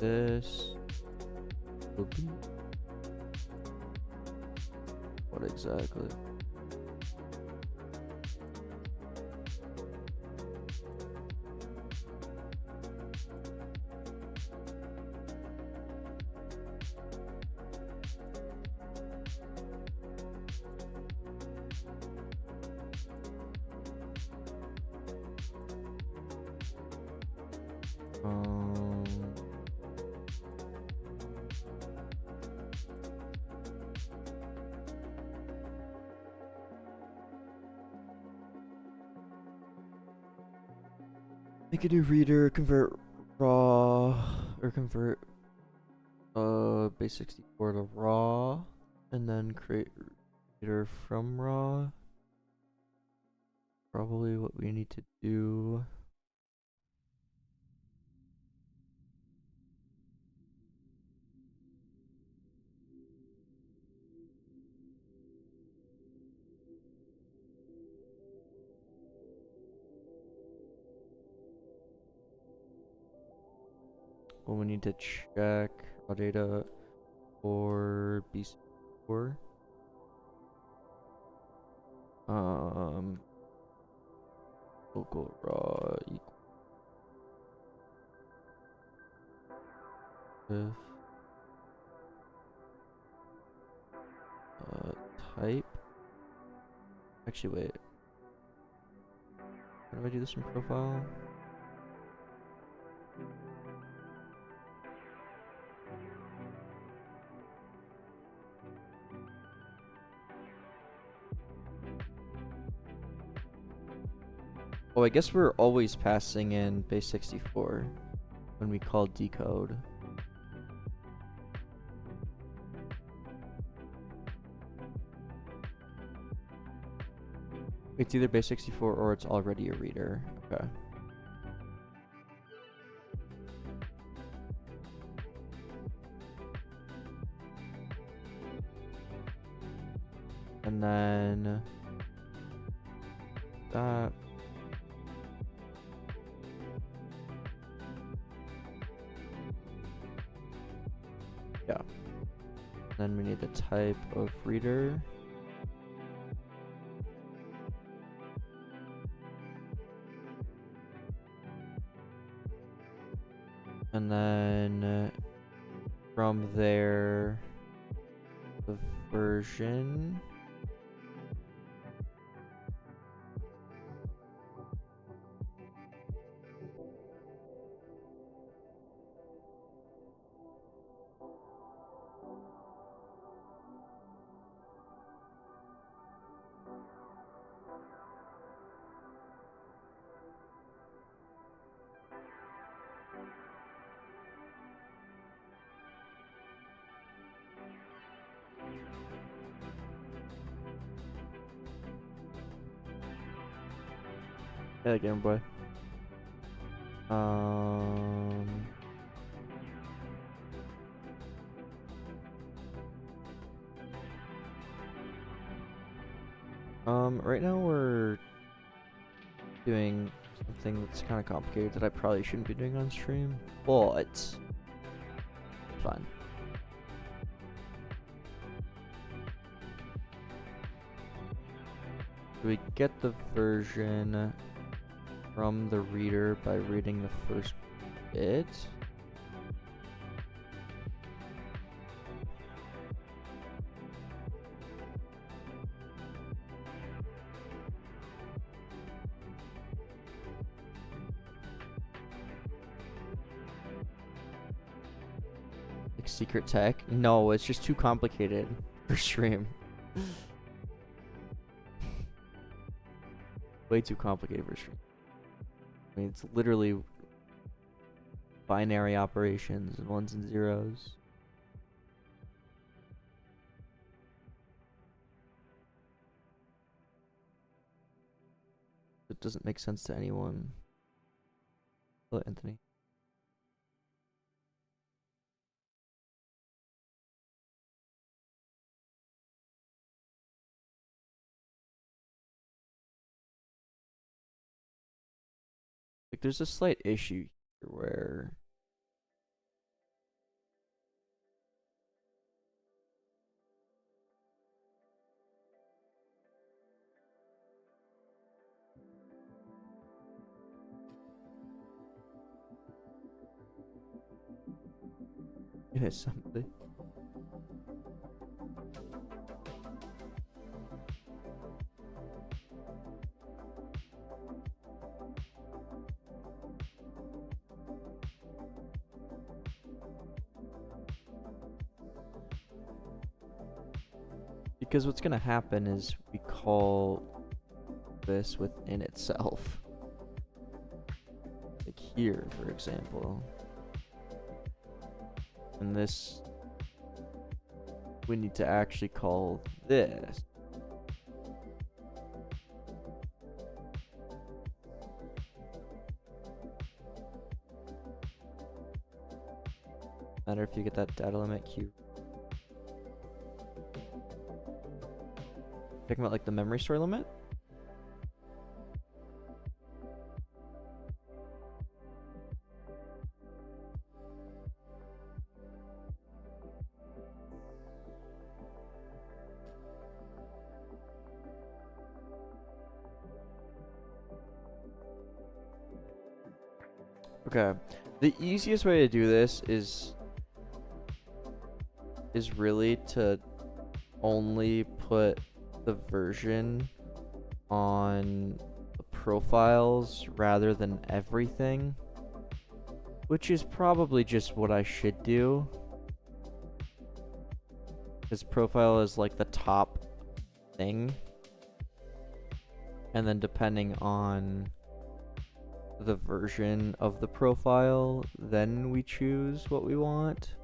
This will be what exactly? Make a new reader, convert raw, or convert base64 to raw, and then create reader from raw. Probably what we need to do. Well, we need to check raw data for base64. Local raw equal if type. Actually, wait. How do I do this in profile? Oh, I guess we're always passing in base64 when we call decode. It's either base64 or it's already a reader. Okay. And then that. Yeah. Then we need the type of reader. And then from there, the version. Yeah, Game Boy. Right now we're doing something that's kind of complicated that I probably shouldn't be doing on stream, but fine. We get the version from the reader by reading the first bit. Like secret tech? No, it's just too complicated for stream. Way too complicated for stream. I mean, it's literally binary operations and ones and zeros. It doesn't make sense to anyone. Hello, Anthony. Like, there's a slight issue here where it is something. Because what's gonna happen is we call this within itself. Like here, for example. And this, we need to actually call this. Matter if you get that data limit queue. Talking about like the memory store limit? Okay. The easiest way to do this is really to only put the version on the profiles rather than everything, which is probably just what I should do, because profile is like the top thing, and then depending on the version of the profile, then we choose what we want.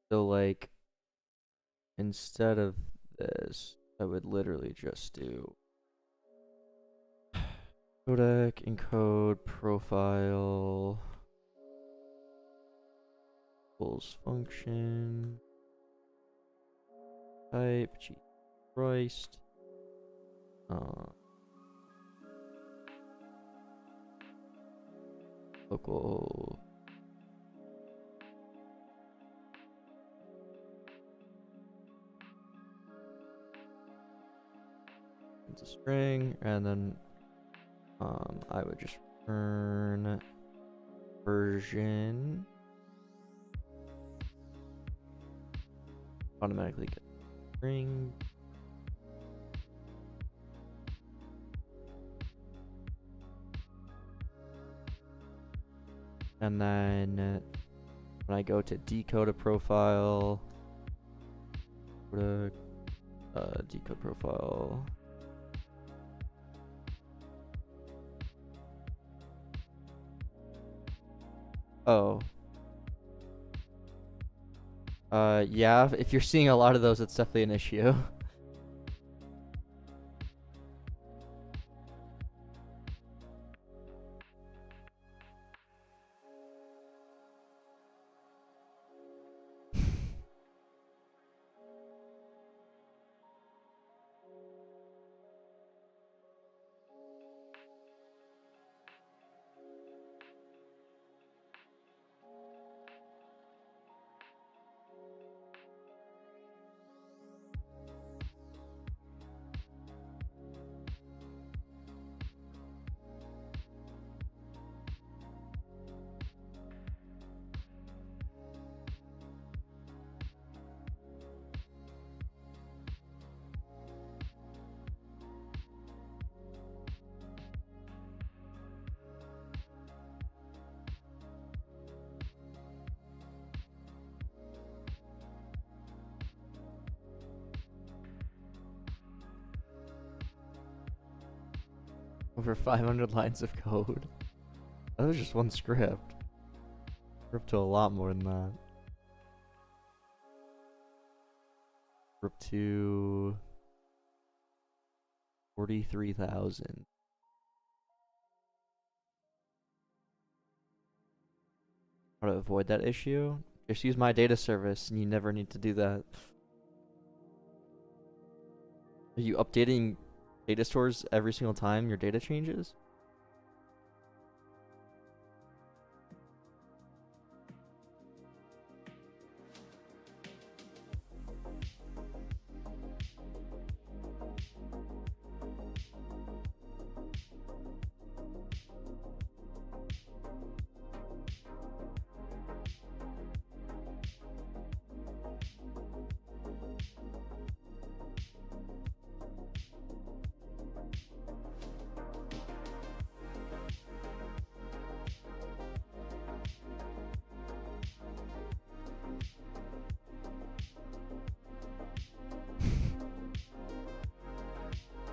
So like, instead of this, I would literally just do Codec, encode, profile, equals function, type, G Christ, local, it's a string, and then I would just return version, automatically get string, and then when I go to decode a profile, decode profile. Oh. Yeah, if you're seeing a lot of those, it's definitely an issue. Over 500 lines of code. That was just one script. We're up to a lot more than that. We're up to 43,000. How to avoid that issue? Just use my data service and you never need to do that. Are you updating data stores every single time your data changes?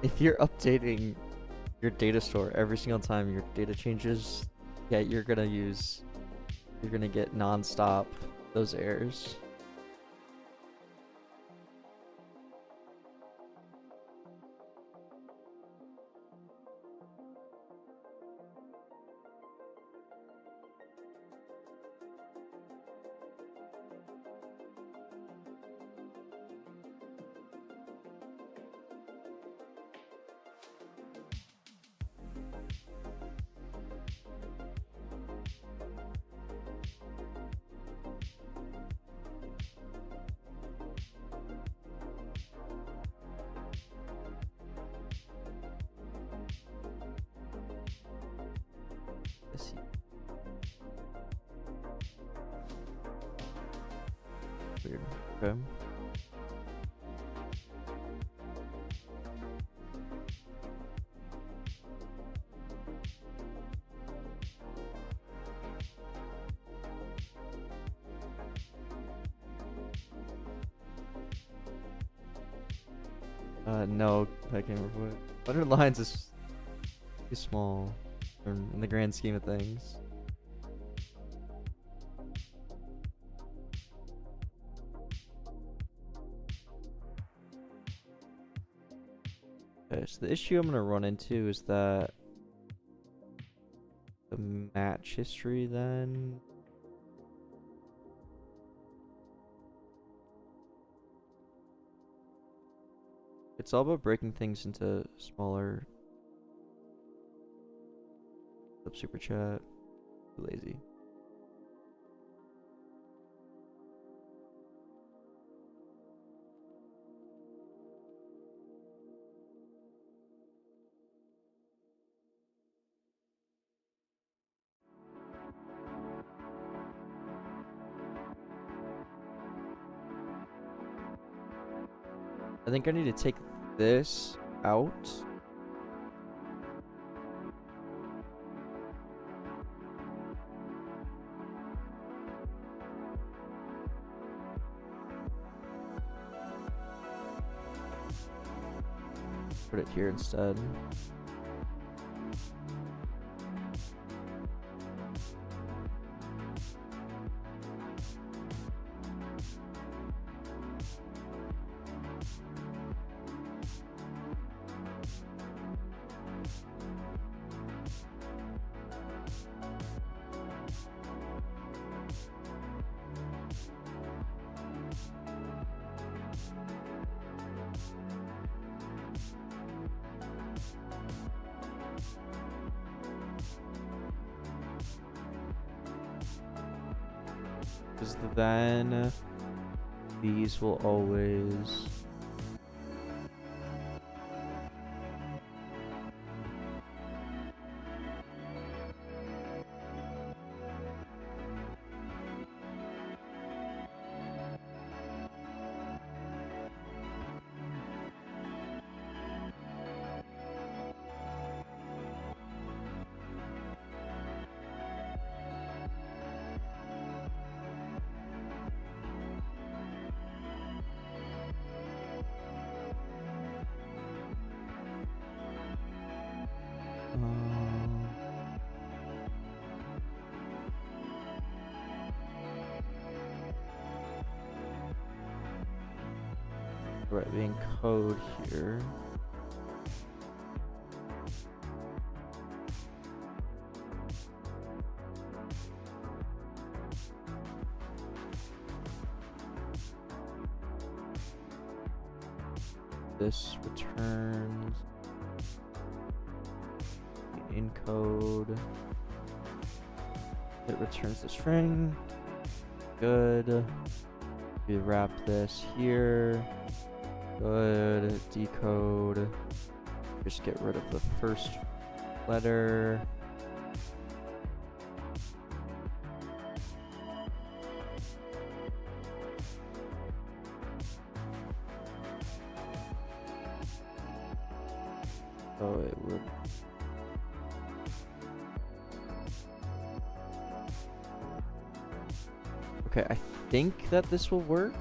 If you're updating your data store every single time your data changes, yeah, you're gonna get non-stop those errors. Let's see. Weird. Okay. No, I can't remember. 100 lines is too small in the grand scheme of things. Okay, so the issue I'm gonna run into is that match history then. It's all about breaking things into smaller. Up super chat. Too lazy. I think I need to take this out. Put it here instead. Because then these will always writing code here. This returns the encode. It returns the string. Good. We wrap this here. Good. Decode. Just get rid of the first letter. So it would. Okay, I think that this will work.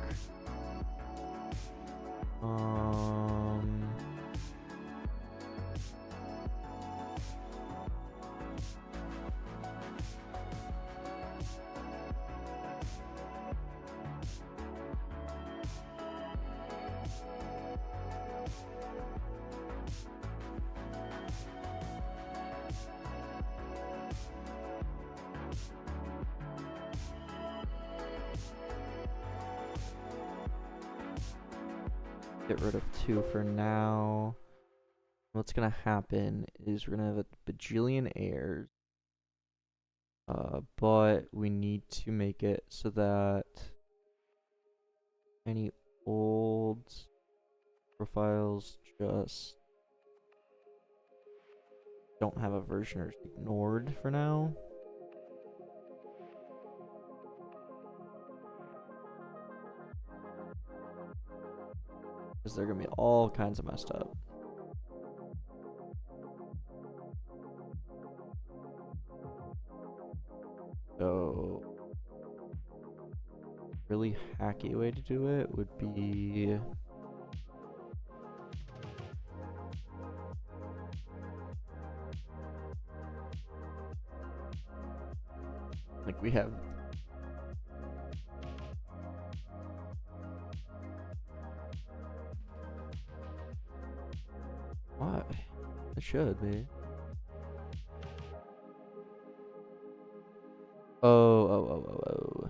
Get rid of 2 for now. What's gonna happen is we're gonna have a bajillion errors. But we need to make it so that any old profiles just don't have a version or ignored for now. Because they're gonna be all kinds of messed up. So, really hacky way to do it would be like we have what? It should be. Oh.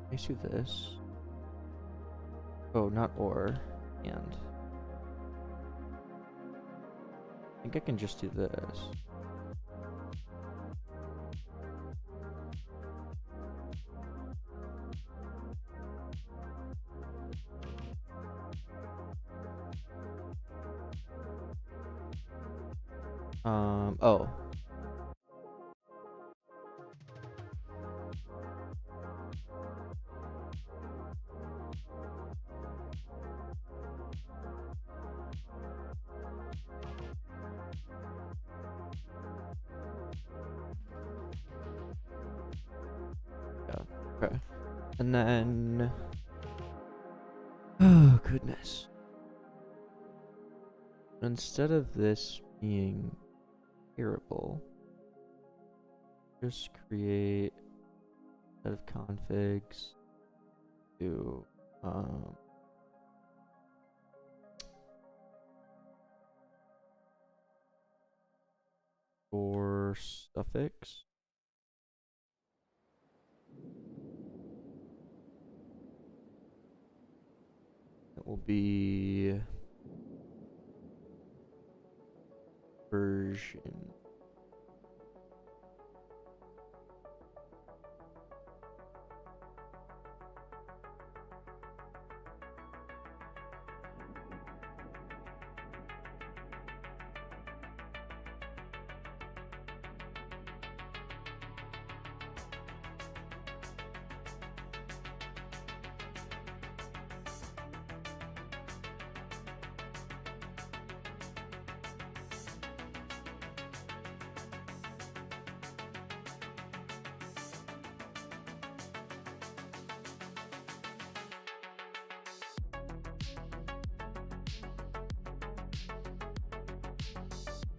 Let's do this. Oh, not or, and. I think I can just do this. Oh. Yeah, okay. And then, oh goodness. Instead of this being terrible, just create a set of configs to for suffix. It will be version.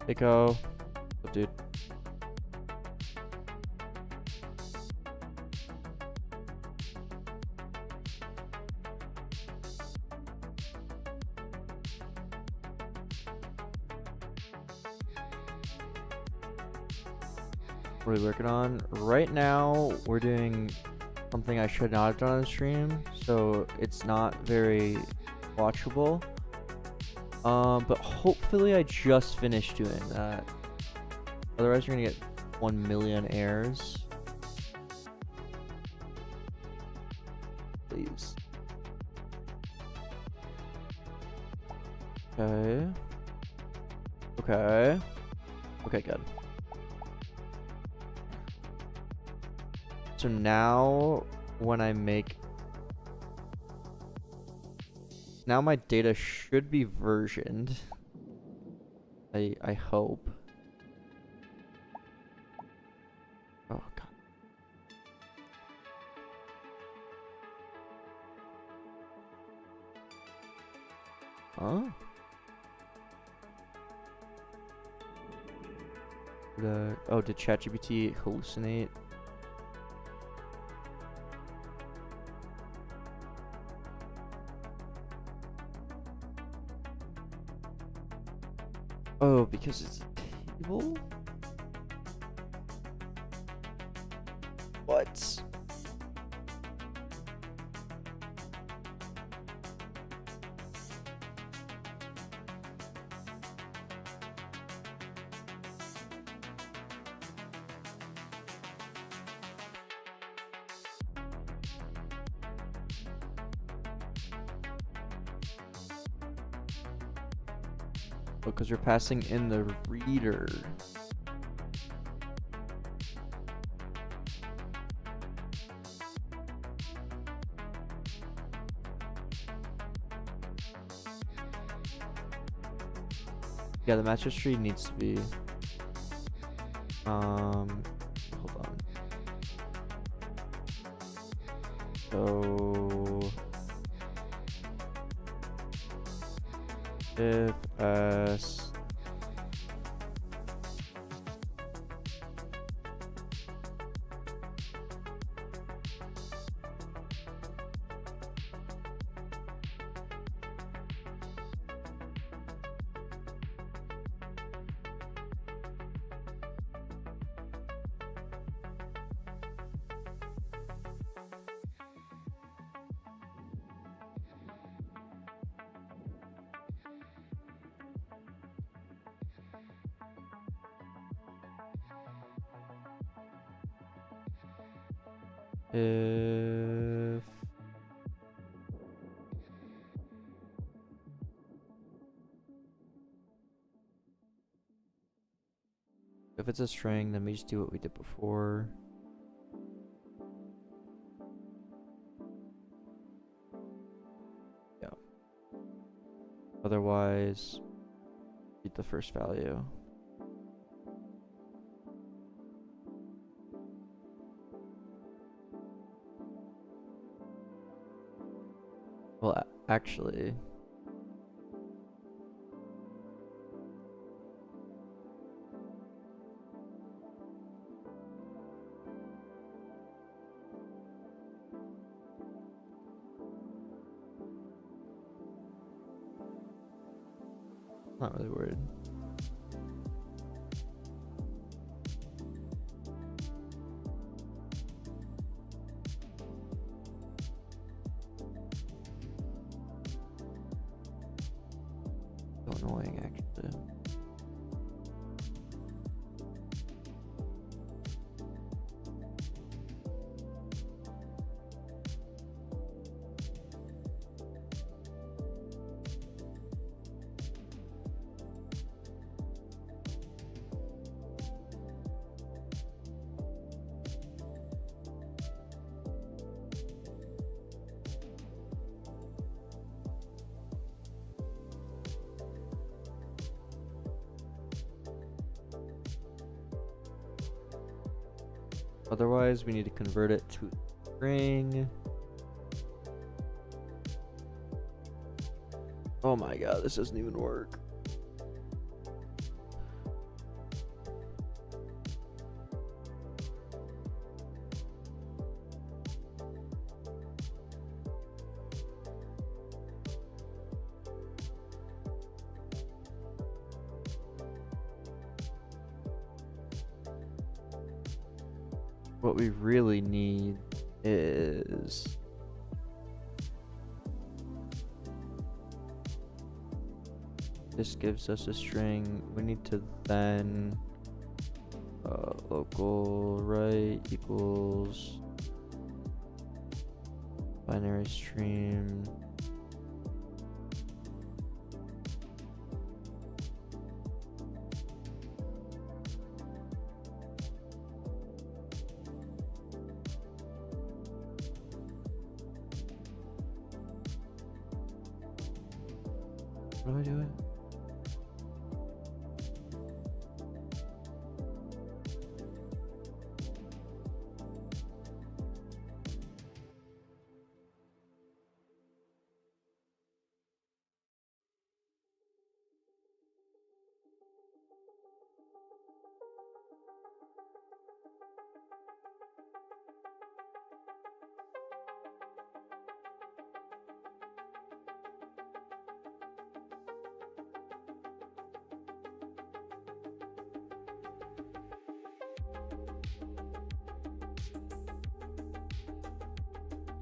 Hey, go. Oh, dude. What are we working on? Right now, we're doing something I should not have done on stream, so it's not very watchable. But hopefully I just finished doing that. Otherwise you're gonna get 1 million errors. Please. Okay. Okay. Okay, good. So now when I make now my data should be versioned. I hope. Oh god. Huh? Oh, did ChatGPT hallucinate? Oh, because it's a table? What? Because you're passing in the reader. Yeah, the master tree needs to be hold on. So if s if it's a string, then we just do what we did before. Yeah. Otherwise, read the first value. Well, actually, not really worried. So annoying, actually. Otherwise, we need to convert it to a string. Oh my god, this doesn't even work. What we really need is this gives us a string. We need to then local right equals binary stream How do I do it?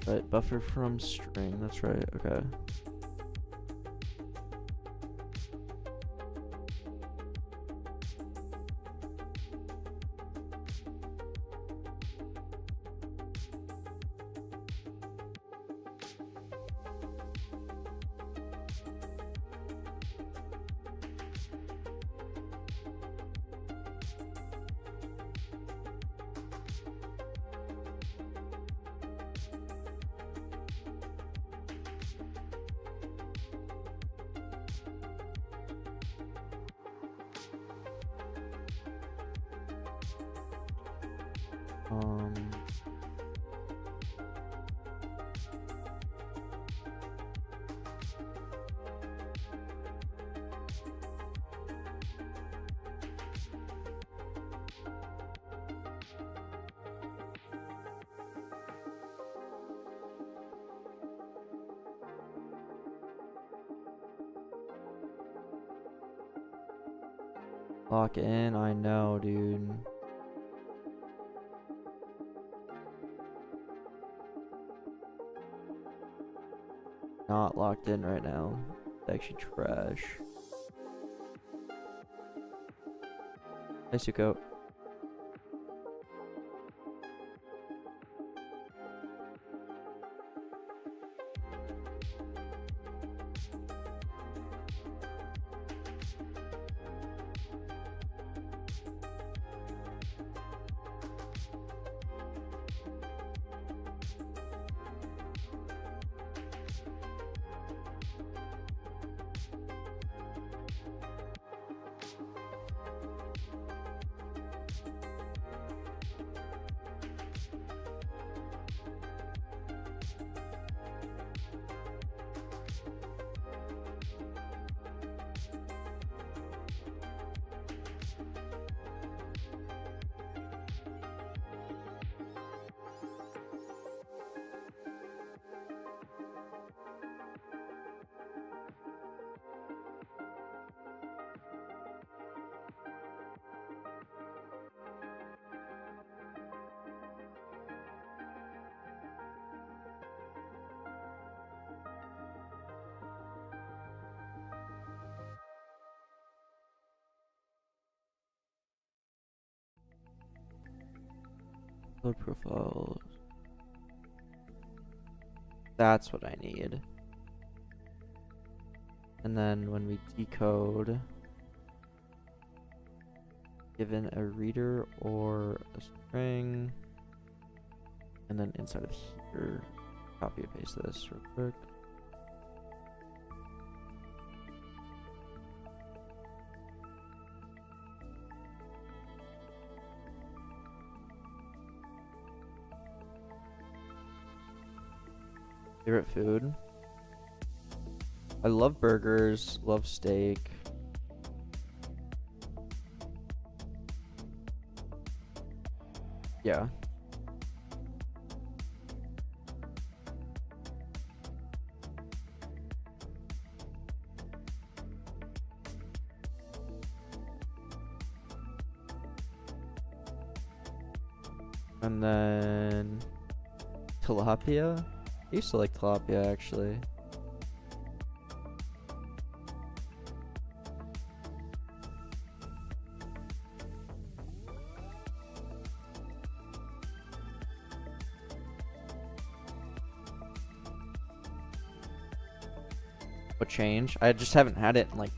Right, buffer from string, that's right, okay. Lock in, I know, dude. Not locked in right now. It's actually trash. Hey, Suko. Load profiles. That's what I need. And then when we decode, given a reader or a string, and then inside of here, copy and paste this real quick. Favorite food? I love burgers, love steak. Yeah. And then tilapia. I used to like tilapia actually. What change? I just haven't had it in like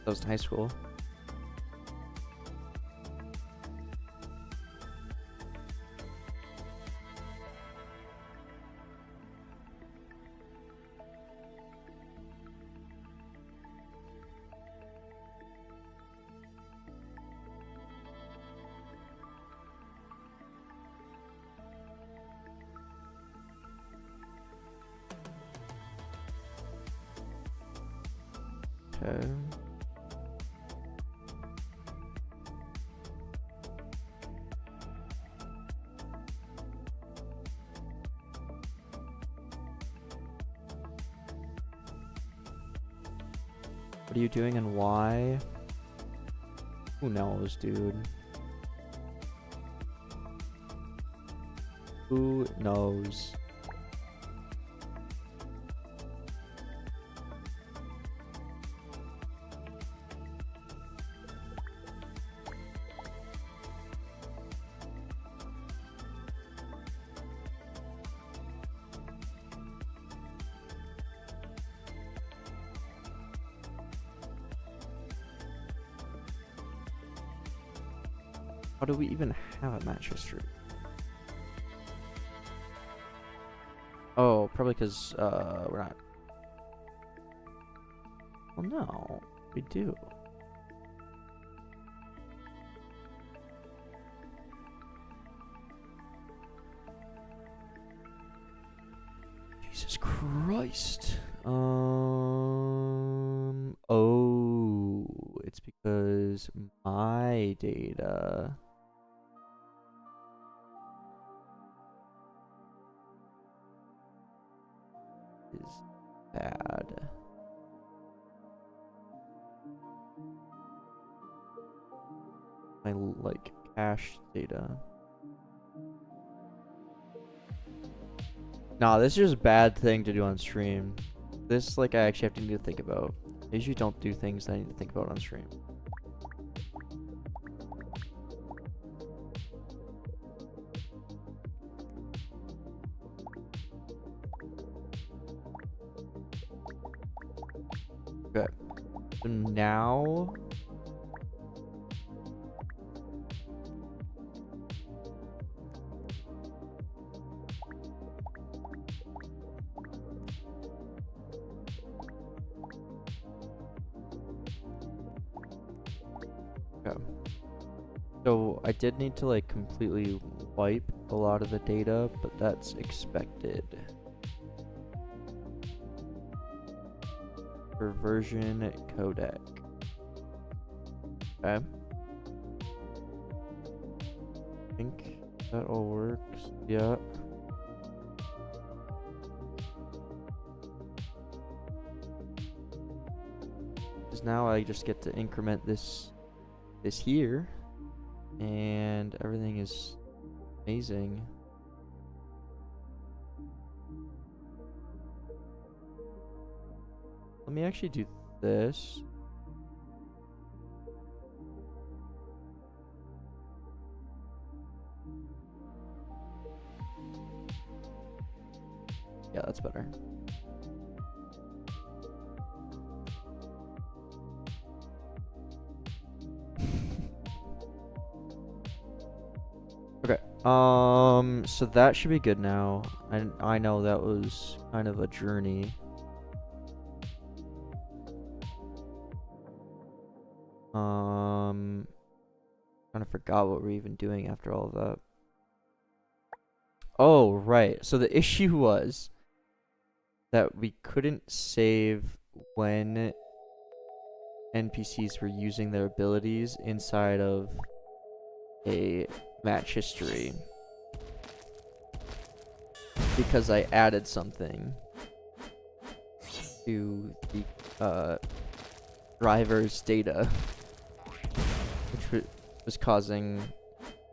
I was in high school. Okay. What are you doing and why? Who knows, dude? Who knows? How do we even have a match history? Oh, probably because we're not. Well, no, we do. Jesus Christ. Oh, it's because my data is bad. my like cache data. Nah, this is just a bad thing to do on stream. This like I actually have to need to think about. I usually don't do things that I need to think about on stream. Okay. So now okay. So I did need to like completely wipe a lot of the data, but that's expected. For version codec. Okay. I think that all works. Yeah. Because now I just get to increment this here, and everything is amazing. Let me actually do this. Yeah, that's better. Okay. So that should be good now. I know that was kind of a journey. Kind of forgot what we're even doing after all of that. Oh, right. So the issue was that we couldn't save when NPCs were using their abilities inside of a match history. Because I added something to the driver's data, which was causing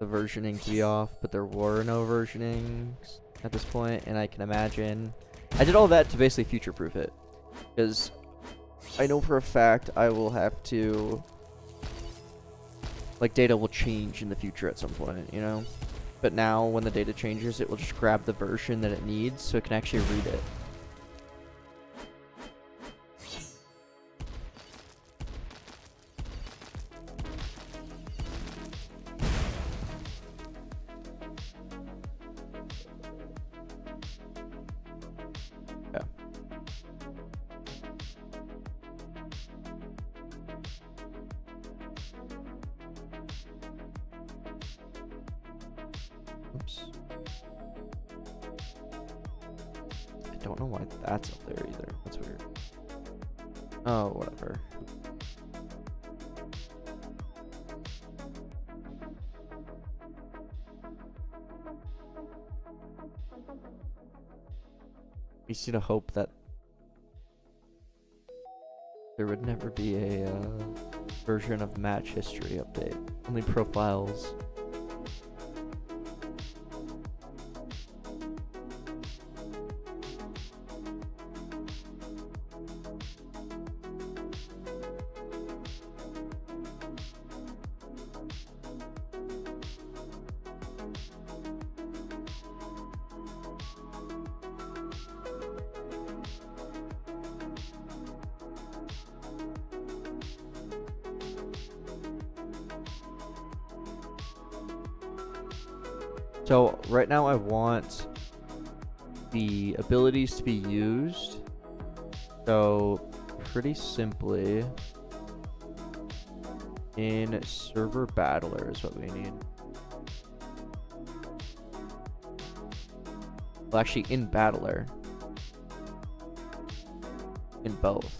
the versioning to be off, but there were no versionings at this point, and I can imagine I did all that to basically future-proof it, because I know for a fact I will have to, like, data will change in the future at some point, you know? But now when the data changes, it will just grab the version that it needs so it can actually read it. Oops. I don't know why that's up there either. That's weird. Oh, whatever. We used to hope that there would never be a version of match history update. Only profiles. So right now I want the abilities to be used. So pretty simply, in server battler is what we need. Well, actually in battler. In both.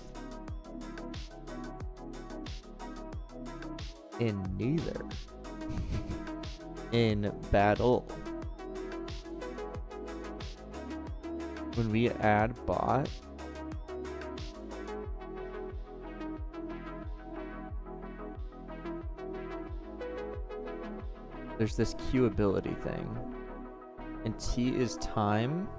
In neither. In battle. When we add bot, there's this queue ability thing. And T is time.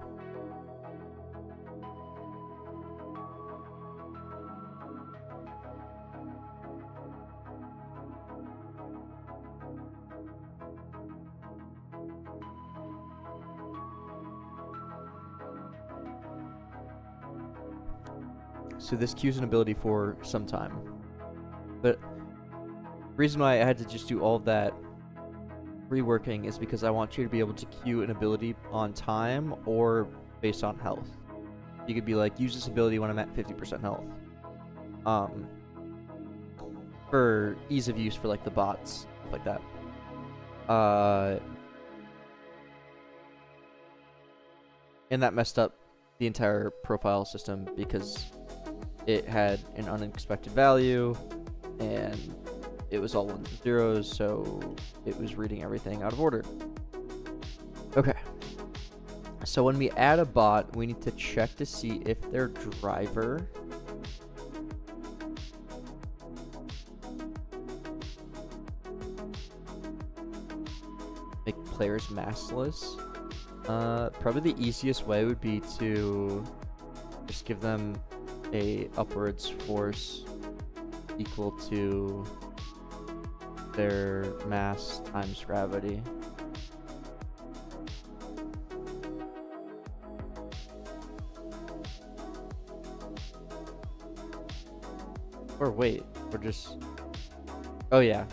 So this queues an ability for some time. But the reason why I had to just do all of that reworking is because I want you to be able to queue an ability on time or based on health. You could be like, use this ability when I'm at 50% health. For ease of use for like the bots, stuff like that. And that messed up the entire profile system because it had an unexpected value and it was all ones and zeros, so it was reading everything out of order. Okay. So when we add a bot, we need to check to see if their driver make players maskless. Probably the easiest way would be to just give them a upwards force equal to their mass times gravity. Or wait, we're just... Oh yeah.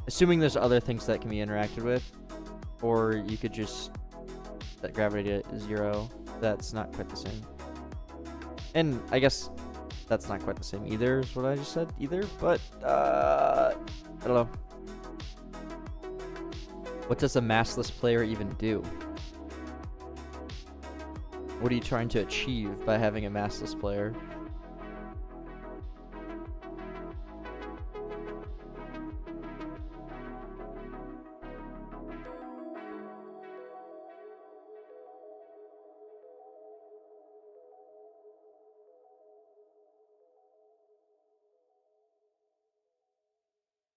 Assuming there's other things that can be interacted with, or you could just set gravity to 0. That's not quite the same. And I guess that's not quite the same either, is what I just said either, but I don't know. What does a massless player even do? What are you trying to achieve by having a massless player?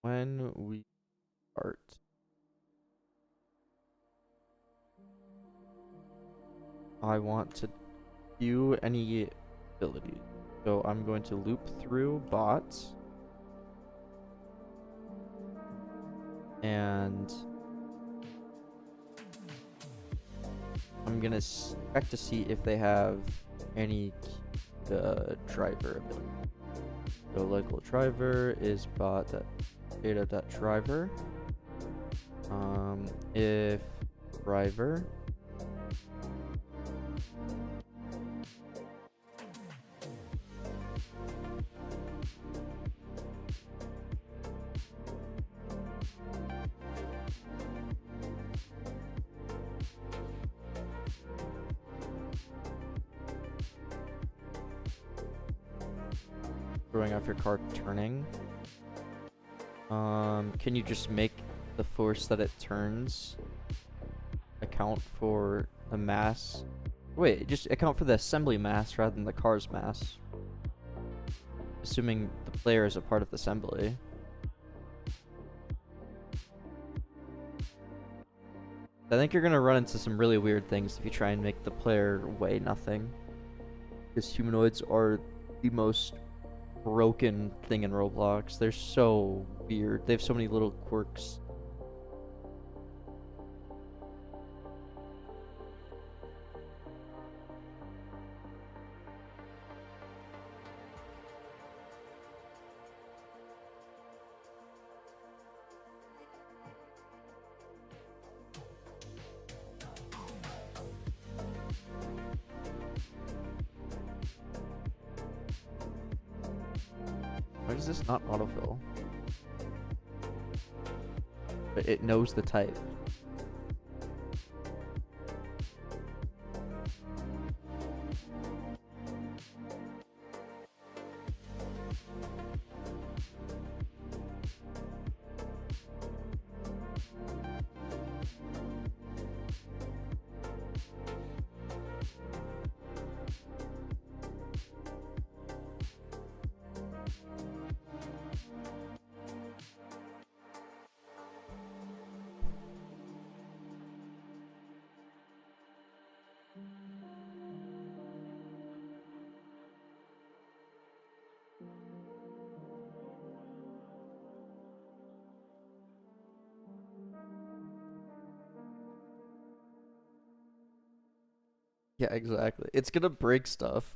When we start, I want to view any abilities. So I'm going to loop through bots. And I'm going to check to see if they have any driver ability. So local driver is bot.data.driver. If driver throwing off your card turning. Can you just make the force that it turns account for the mass? Wait, just account for the assembly mass rather than the car's mass. Assuming the player is a part of the assembly. I think you're gonna run into some really weird things if you try and make the player weigh nothing. Because humanoids are the most broken thing in Roblox. They're so weird. They have so many little quirks. Why does this not autofill? But it knows the type. Yeah, exactly. It's gonna break stuff.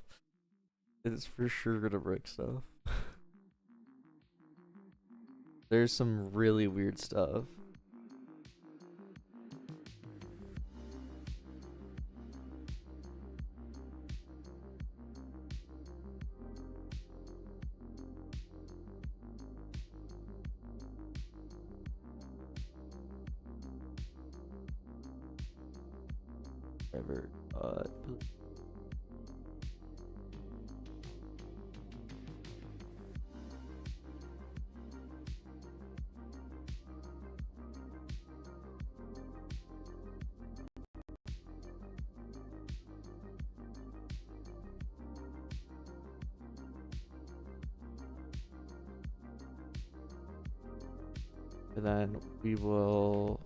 It's for sure gonna break stuff. There's some really weird stuff. Ever, and then we will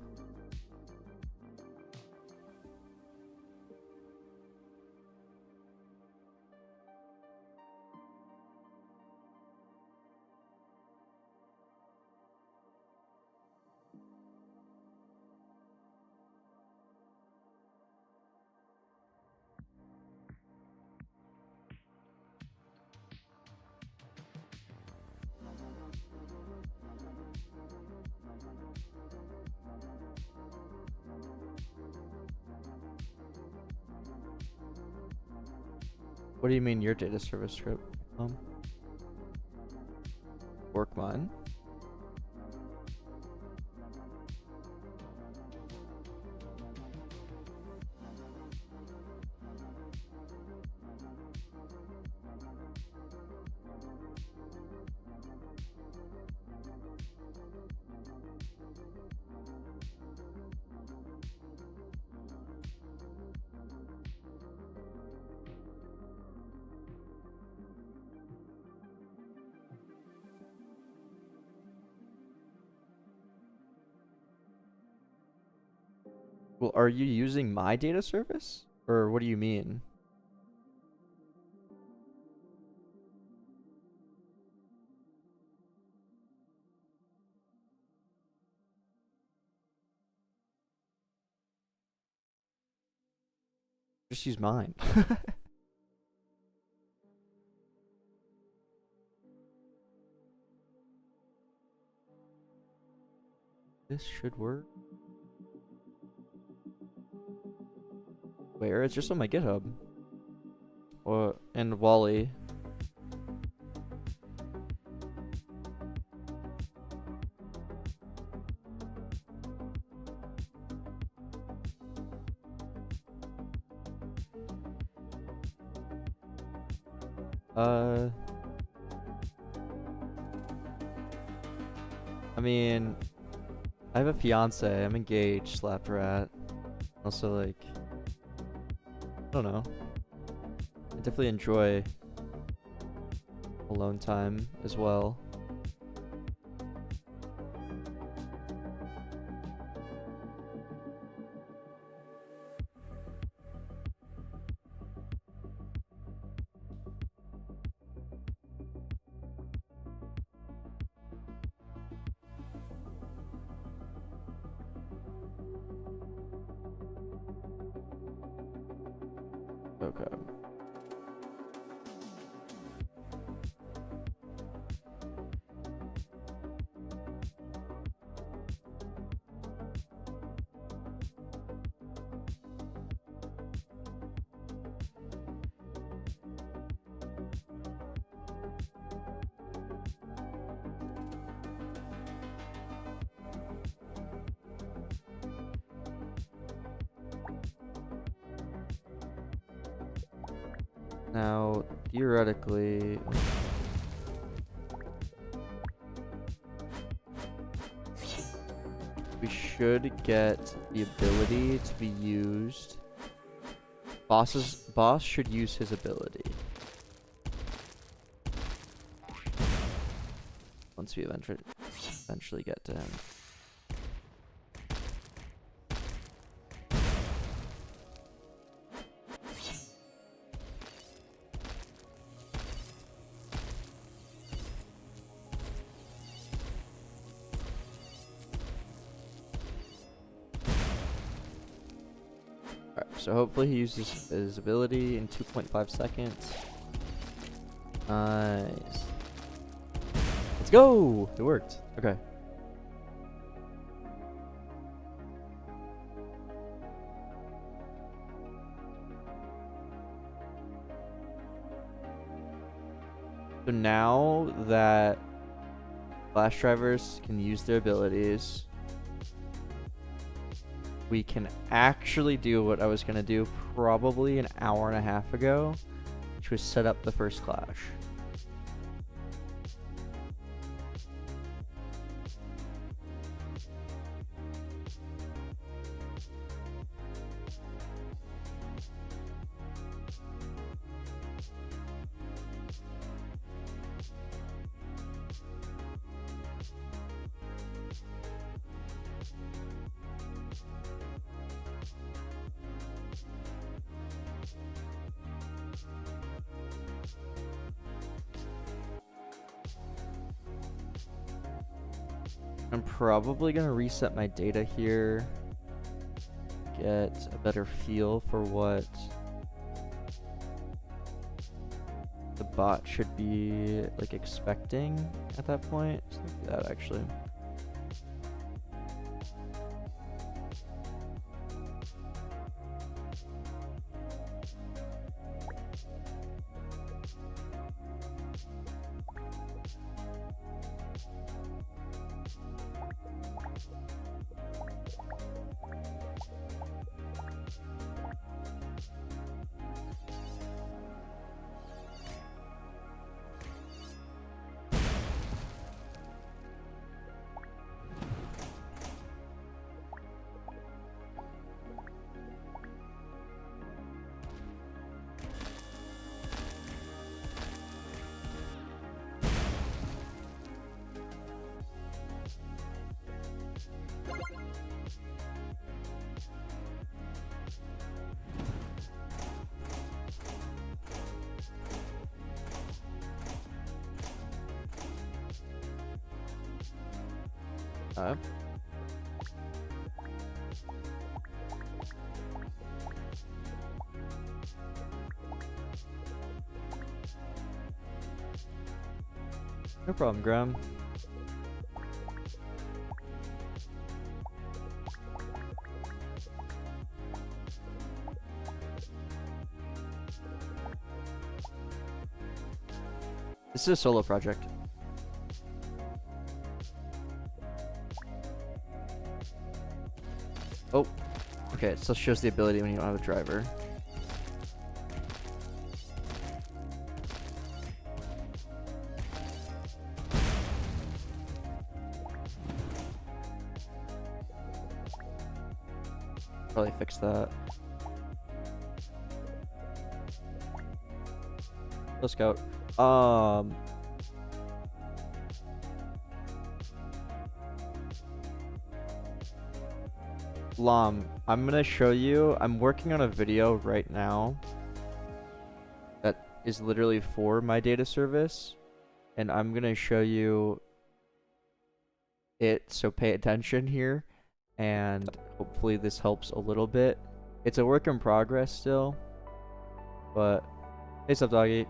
What do you mean your data service script? Work mine? Well, are you using my data service? Or what do you mean? Just use mine. This should work. Where? It's just on my GitHub. And Wally. I mean, I have a fiance. I'm engaged, slapped rat. Also, like, I don't know. I definitely enjoy alone time as well. Okay. Now, theoretically, we should get the ability to be used. Boss should use his ability. Once we eventually get to him. so hopefully he uses his ability in 2.5 seconds. Nice. Let's go! It worked. Okay. So now that Flash drivers can use their abilities, we can actually do what I was going to do probably an hour and a half ago, which was set up the first clash. I'm probably going to reset my data here, get a better feel for what the bot should be like expecting at that point. Let's look at that actually. No problem, Graham. This is a solo project. Oh, okay, it still shows the ability when you don't have a driver. Probably fix that. Let's go. Lam, I'm gonna show you. I'm working on a video right now that is literally for my data service, and I'm gonna show you it, so pay attention here, and hopefully this helps a little bit. It's a work in progress still, but hey, sup, doggy.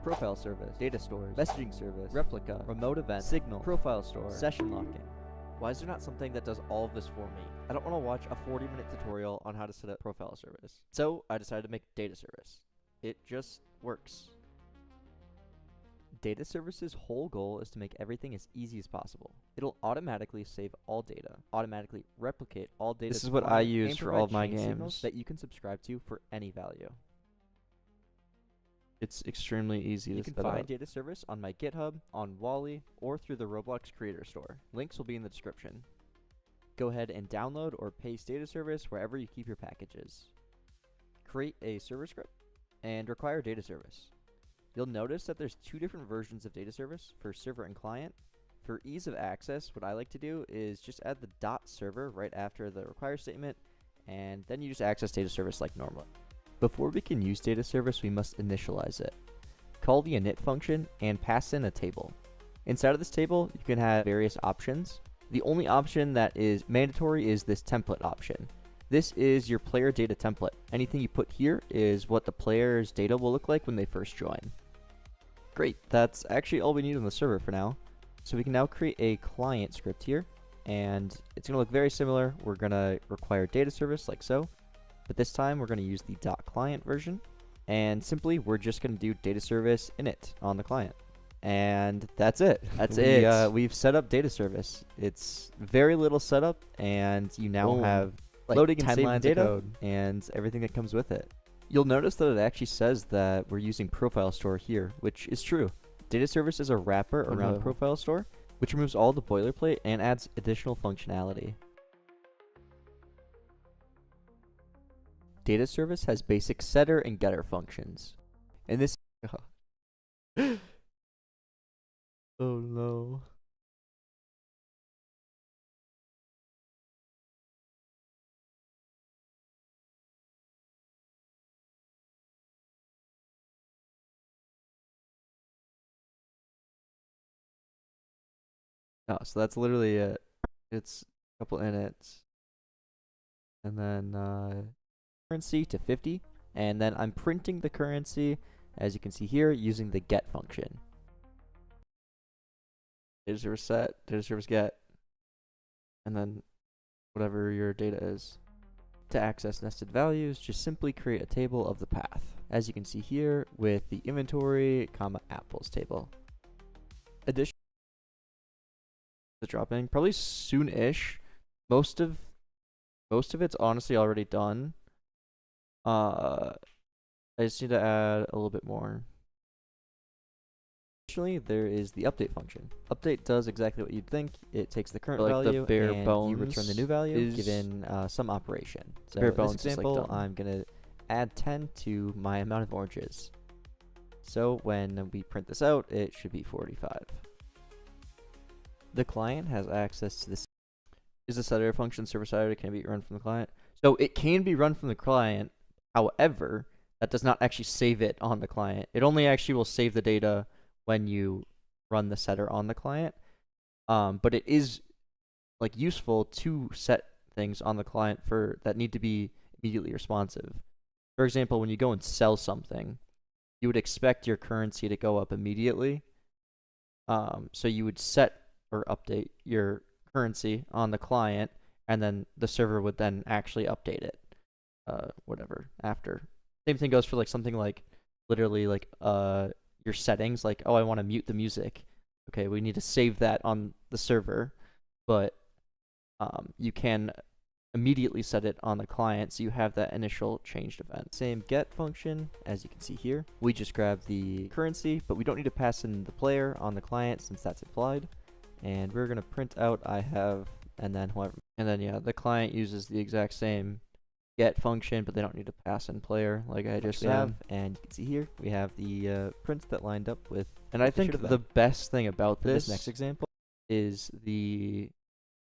Profile service, data stores, messaging service, replica, remote event, signal, profile store, session locking. Why is there not something that does all of this for me? I don't want to watch a 40-minute tutorial on how to set up profile service. So I decided to make data service. It just works. Data service's whole goal is to make everything as easy as possible. It'll automatically save all data, automatically replicate all data. This is what I use for all of my games that you can subscribe to for any value. It's extremely easy to set up. You can find data service on my GitHub, on Wally, or through the Roblox Creator Store. Links will be in the description. Go ahead and download or paste data service wherever you keep your packages. Create a server script and require data service. You'll notice that there's two different versions of data service for server and client. For ease of access, what I like to do is just add the .server right after the require statement, and then you just access data service like normal. Before we can use data service, we must initialize it. Call the init function and pass in a table. Inside of this table, you can have various options. The only option that is mandatory is this template option. This is your player data template. Anything you put here is what the player's data will look like when they first join. Great, that's actually all we need on the server for now. So we can now create a client script here, and it's gonna look very similar. We're gonna require data service like so, but this time we're gonna use the .client version, and simply we're just gonna do data service init on the client. And that's it. We've set up data service. It's very little setup, and you now have like loading and saving data code and everything that comes with it. You'll notice that it actually says that we're using profile store here, which is true. Data service is a wrapper around profile store, which removes all the boilerplate and adds additional functionality. Data service has basic setter and getter functions. And this oh no. Oh, so that's literally it. It's a couple inits. And then currency to 50. And then I'm printing the currency, as you can see here, using the get function. Data service set, data service get, and then whatever your data is. To access nested values, just simply create a table of the path, as you can see here with the inventory, apples table. Addition the dropping probably soon-ish. Most of it's honestly already done. I just need to add a little bit more. Additionally, there is the update function. Update does exactly what you'd think. It takes the current value and you return the new value given some operation. So in this example, I'm gonna add 10 to my amount of oranges. So when we print this out, it should be 45. The client has access to this. Is the setter function server-side, or can it be run from the client? So it can be run from the client. However, that does not actually save it on the client. It only actually will save the data when you run the setter on the client. But it is like useful to set things on the client that need to be immediately responsive. For example, when you go and sell something, you would expect your currency to go up immediately. So you would set or update your currency on the client, and then the server would then actually update it whatever after. Same thing goes for like something like literally like your settings, like, oh, I want to mute the music. Okay, we need to save that on the server, but you can immediately set it on the client, so you have that initial changed event. Same get function, as you can see here. We just grab the currency, but we don't need to pass in the player on the client since that's applied. And we're gonna print out I have, and then yeah, the client uses the exact same get function, but they don't need to pass in player like I just have. And you can see here we have the prints that lined up with. And I think the best thing about this next example is the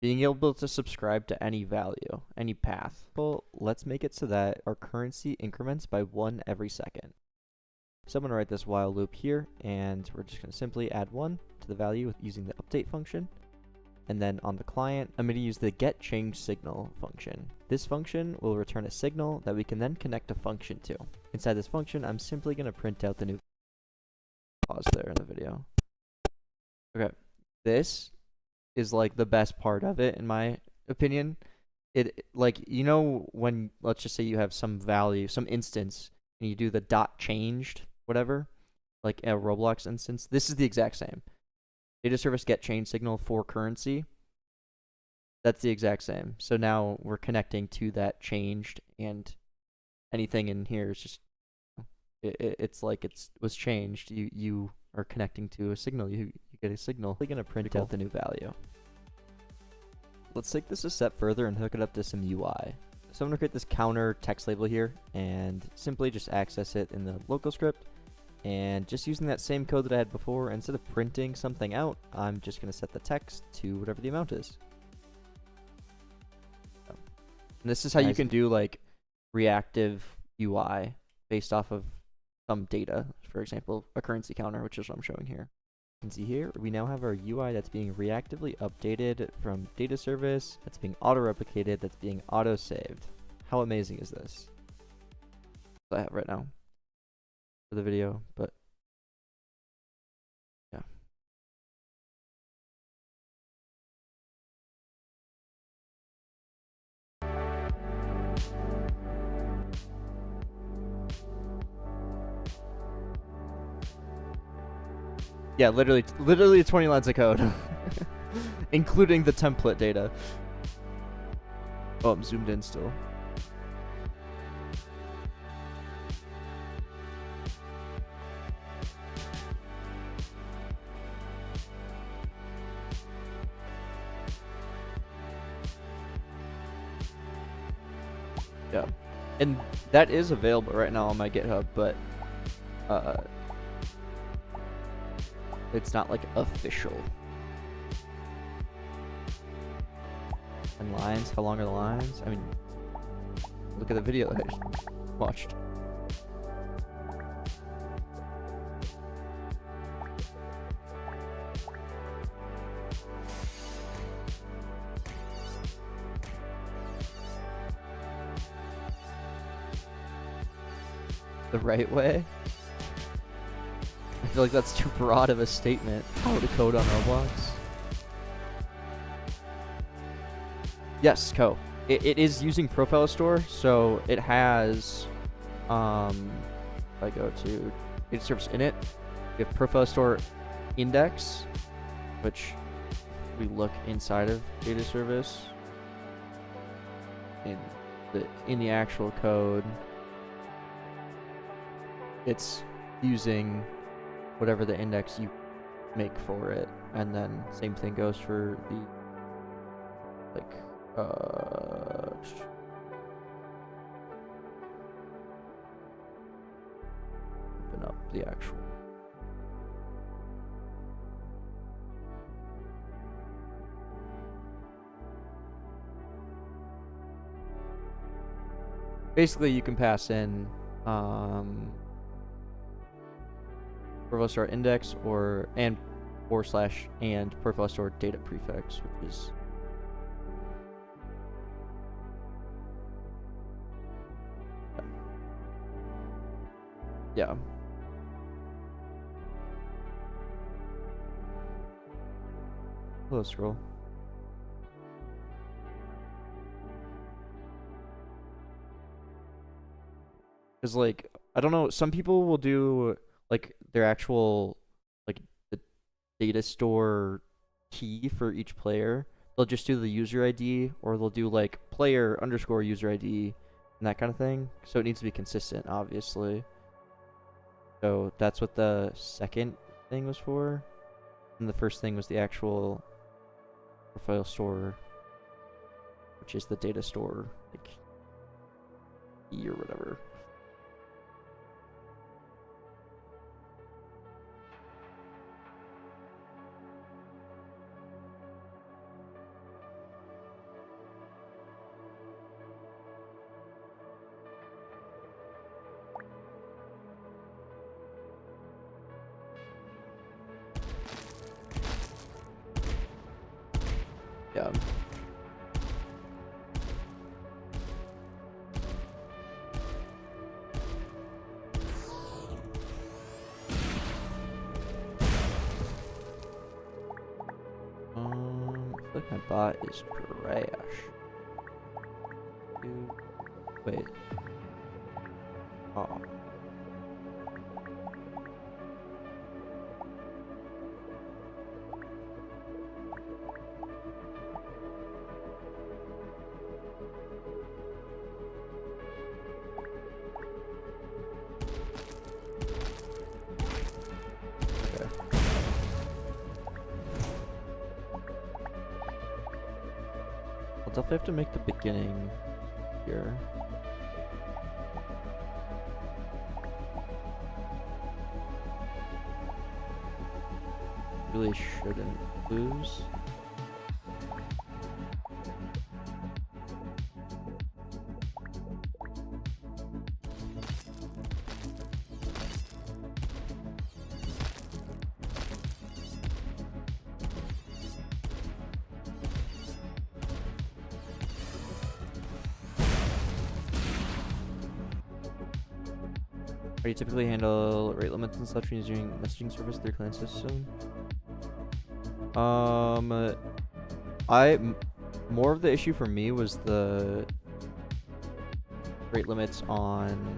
being able to subscribe to any value, any path. Well, let's make it so that our currency increments by 1 every second. So I'm going to write this while loop here, and we're just going to simply add 1 to the value using the update function. And then on the client, I'm going to use the getChangeSignal function. This function will return a signal that we can then connect a function to. Inside this function, I'm simply going to print out the new. Pause there in the video. Okay, this is like the best part of it in my opinion. It, like, you know, when let's just say you have some value, some instance, and you do the .changed whatever, like a Roblox instance, this is the exact same. Data service get change signal for currency. That's the exact same. So now we're connecting to that changed, and anything in here is just it's like it was changed. You are connecting to a signal. You get a signal. We're gonna print out the new value. Let's take this a step further and hook it up to some UI. So I'm gonna create this counter text label here and simply just access it in the local script. And just using that same code that I had before, instead of printing something out, I'm just going to set the text to whatever the amount is. And this is how you can do like reactive UI based off of some data, for example, a currency counter, which is what I'm showing here. You can see here, we now have our UI that's being reactively updated from data service, that's being auto-replicated, that's being auto-saved. How amazing is this? I have right now for the video, but yeah. Yeah, literally 20 lines of code, including the template data. Oh, I'm zoomed in still. Yeah, and that is available right now on my GitHub, but it's not like official. And lines, how long are the lines? I mean, look at the video that I just watched. The right way? I feel like that's too broad of a statement. How to code on Roblox? Yes, it is using Profile Store, so it has, if I go to data service init, we have Profile Store index, which we look inside of data service in the actual code. It's using whatever the index you make for it, and then same thing goes for the open up the actual basically you can pass in Profile Store index or and Profile Store data prefix, which is yeah. Hello, scroll. Because like I don't know, some people will do like their actual like the data store key for each player. They'll just do the user ID, or they'll do like player underscore user ID and that kind of thing. So it needs to be consistent, obviously. So that's what the second thing was for. And the first thing was the actual profile store, which is the data store like key or whatever. Yeah. I feel like my bot is trash. Wait. Oh. I'll definitely have to make the beginning here. Really shouldn't lose. do you typically handle rate limits and such when using messaging service through client system? More of the issue for me was the rate limits on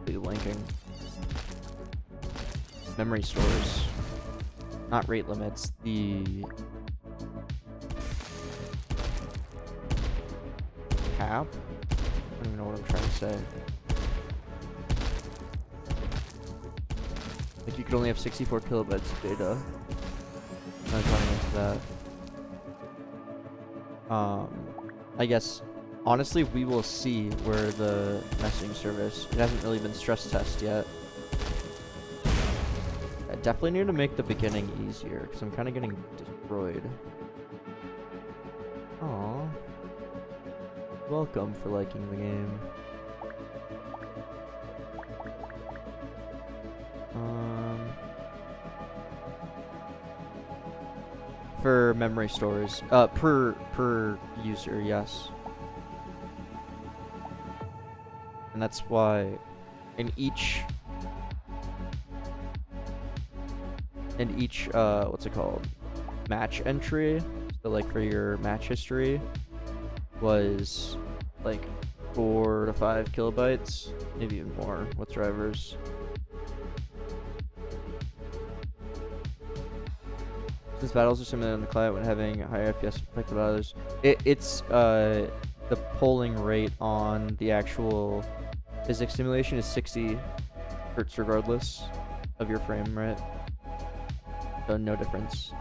the linking. Memory stores. Not rate limits, the cap? I don't even know what I'm trying to say. Like you could only have 64 kilobytes of data. I'm running into that. I guess honestly we will see where the messaging service, it hasn't really been stress tested yet. I definitely need to make the beginning easier because I'm kind of getting destroyed. Aww. Welcome for liking the game. For memory stores, per user, yes. And that's why in each what's it called, match entry, so like for your match history was like 4 to 5 kilobytes, maybe even more with drivers. Since battles are similar on the client when having higher FPS effect than others, it's the polling rate on the actual physics simulation is 60 hertz regardless of your frame rate. So no difference.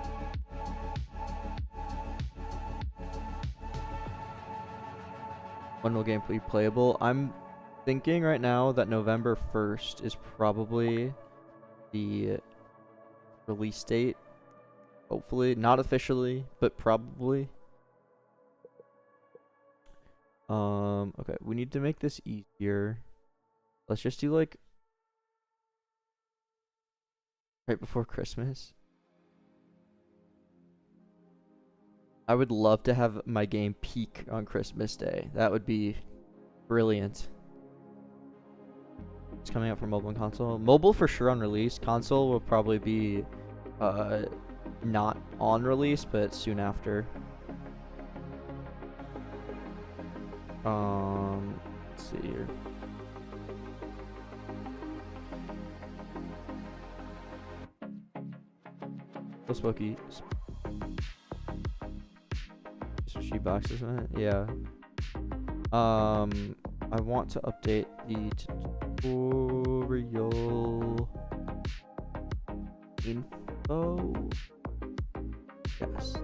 When will game be playable? I'm thinking right now that November 1st is probably the release date. Hopefully, not officially, but probably. Okay, we need to make this easier. Let's just do like right before Christmas. I would love to have my game peak on Christmas Day. That would be brilliant. It's coming out for mobile and console. Mobile for sure on release. Console will probably be not on release, but soon after. Let's see here. So spooky. Sushi boxes, man. Yeah. I want to update the tutorial info. Yes.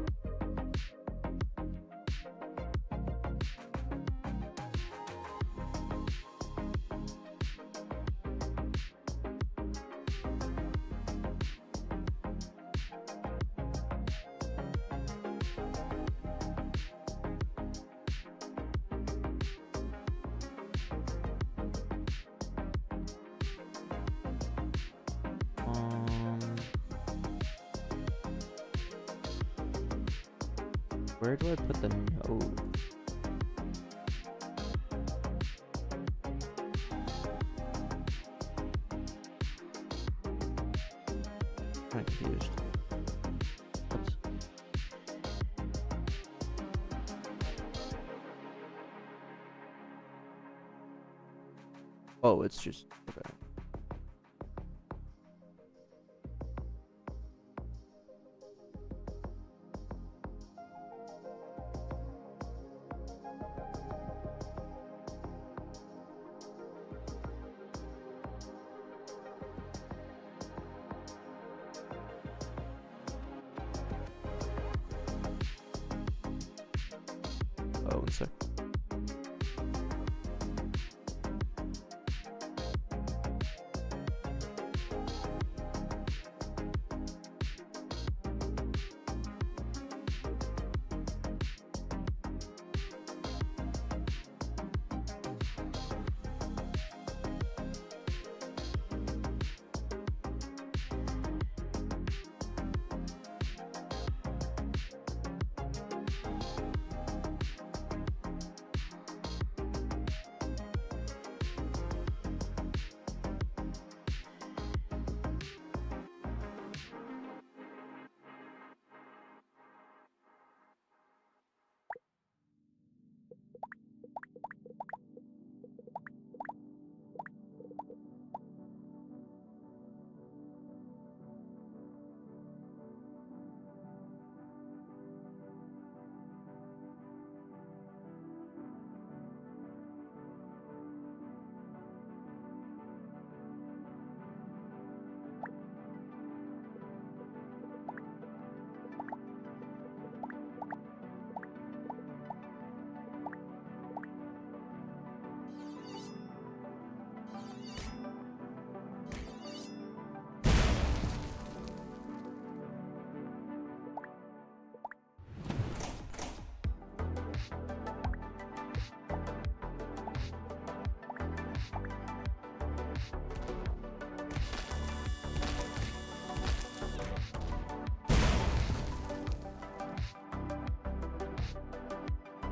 Where do I put the node? I'm confused. Oops. Oh, it's just okay. Oh, one sec.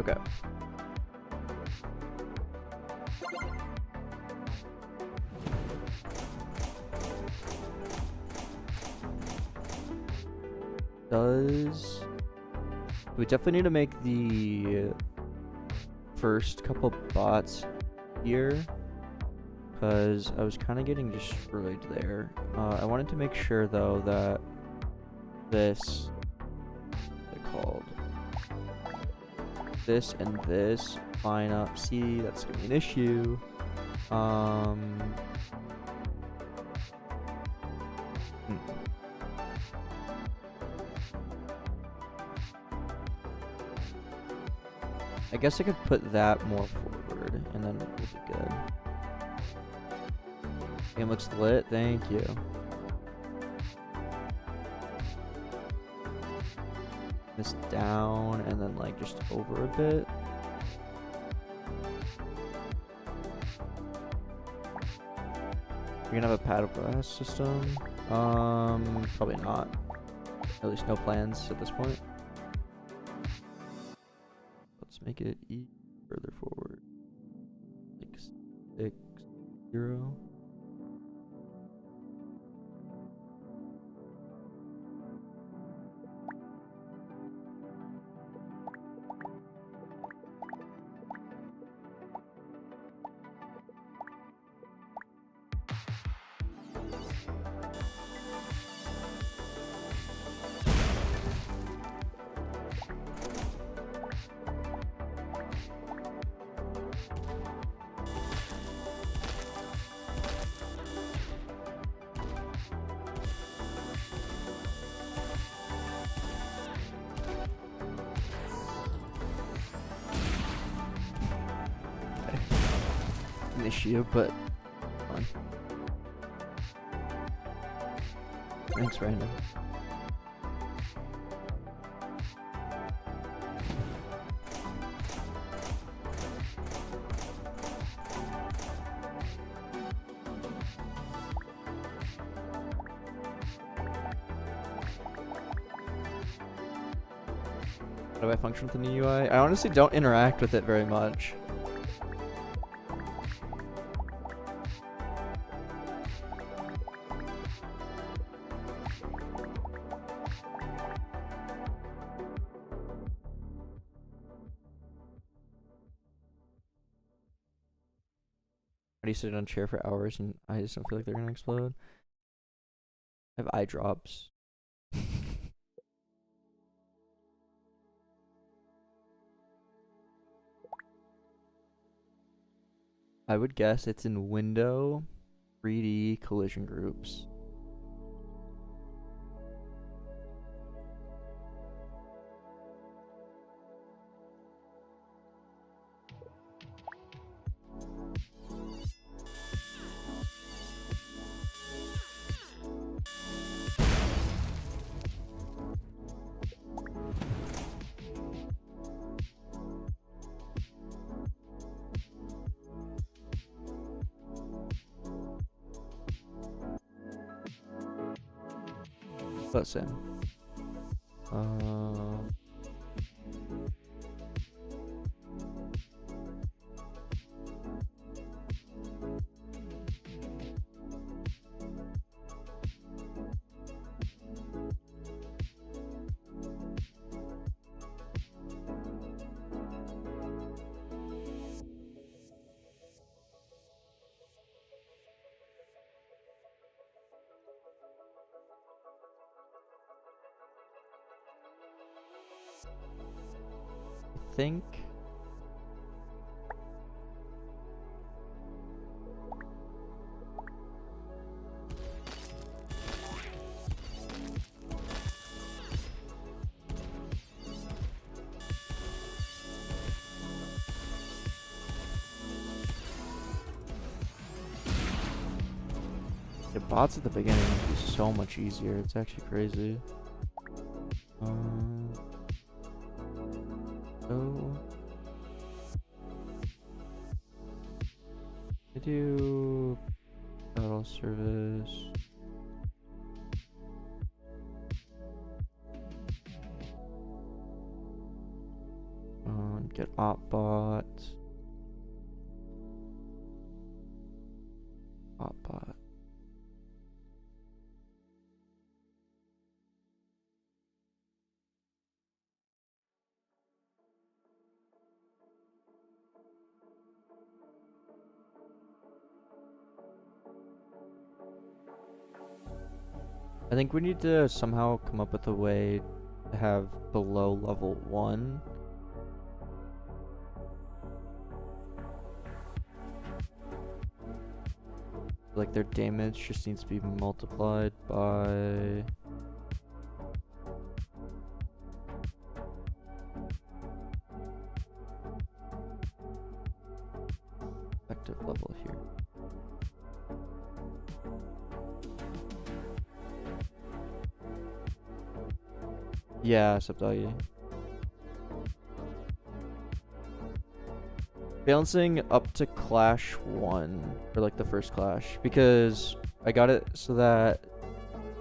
Okay. We definitely need to make the first couple bots here, because I was kind of getting destroyed there. I wanted to make sure though that this, what's it called? This and this line up. See, that's gonna be an issue. I guess I could put that more forward, and then we'll be good. Game looks lit, thank you. This down, and then like just over a bit. You're gonna have a paddle glass system? Probably not. At least no plans at this point. Let's make it further forward. Like 6, 0. An issue, but fine. Thanks, random. How do I function with the new UI? I honestly don't interact with it very much. How do you sit on a chair for hours and I just don't feel like they're gonna explode? I have eye drops. I would guess it's in window 3D collision groups. That's in. Think the bots at the beginning would be so much easier. It's actually crazy. So I do battle service. Get opbot. Opbot. I think we need to somehow come up with a way to have below level 1. Like their damage just needs to be multiplied by effective level here. Yeah, StarterGui. Balancing up to Clash 1 for like the first Clash, because I got it so that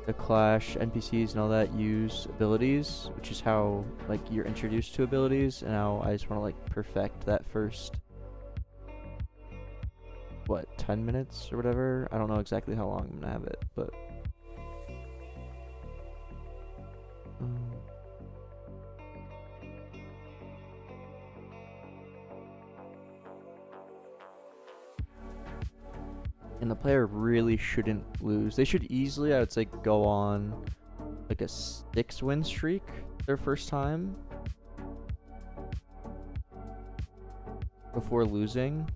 the Clash NPCs and all that use abilities, which is how like you're introduced to abilities, and now I just want to like perfect that first, what, 10 minutes or whatever? I don't know exactly how long I'm gonna have it, but and the player really shouldn't lose. They should easily, I would say, go on like a 6-win streak their first time before losing.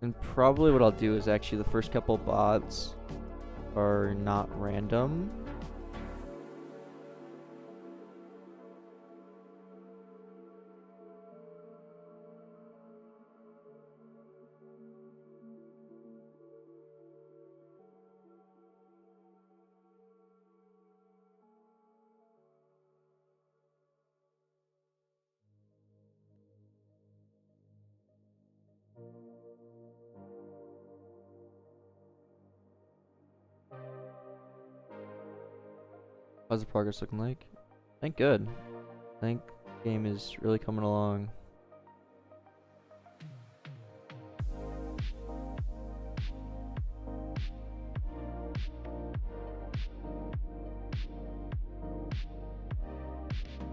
And probably what I'll do is actually the first couple bots are not random. How's the progress looking like? I think good. I think the game is really coming along.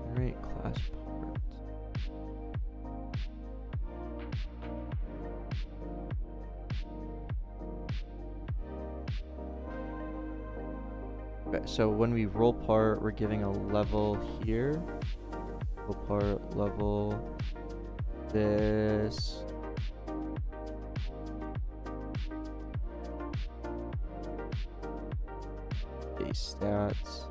Alright, class part. Okay, so when we roll part, we're giving a level here. Roll part, level, this. Base stats.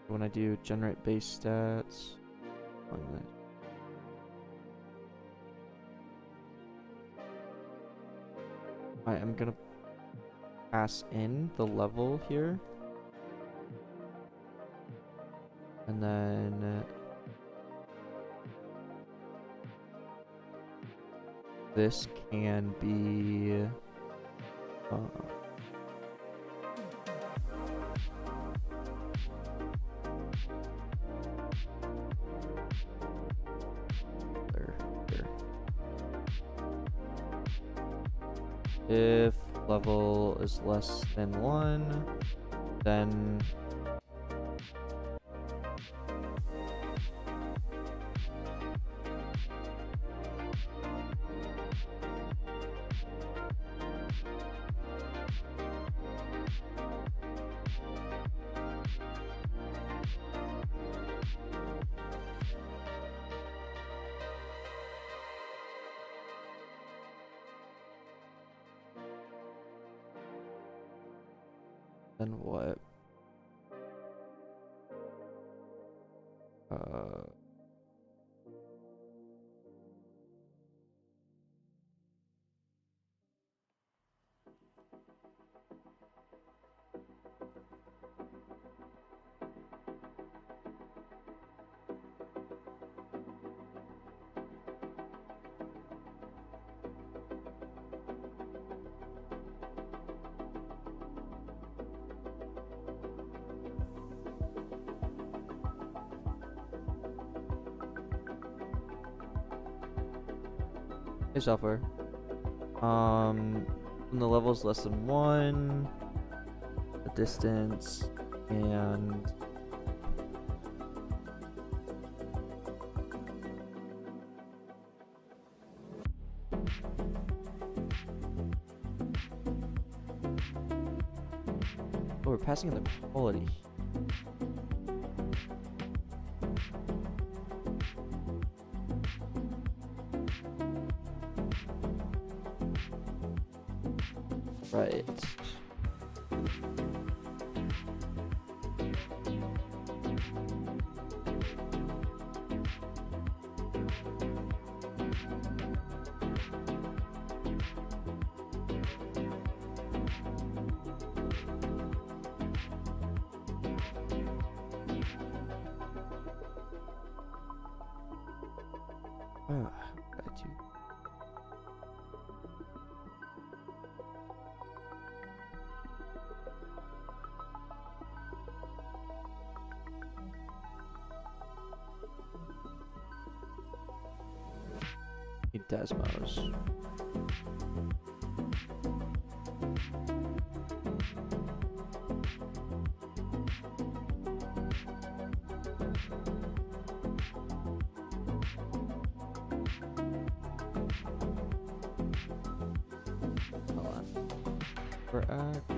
When I do generate base stats, I am gonna pass in the level here, and then this can be if level is less than 1, then what? Hey, software. When the level's less than 1, the distance, and oh, we're passing in the quality. Right. Got you. Desmos. Hold on. React.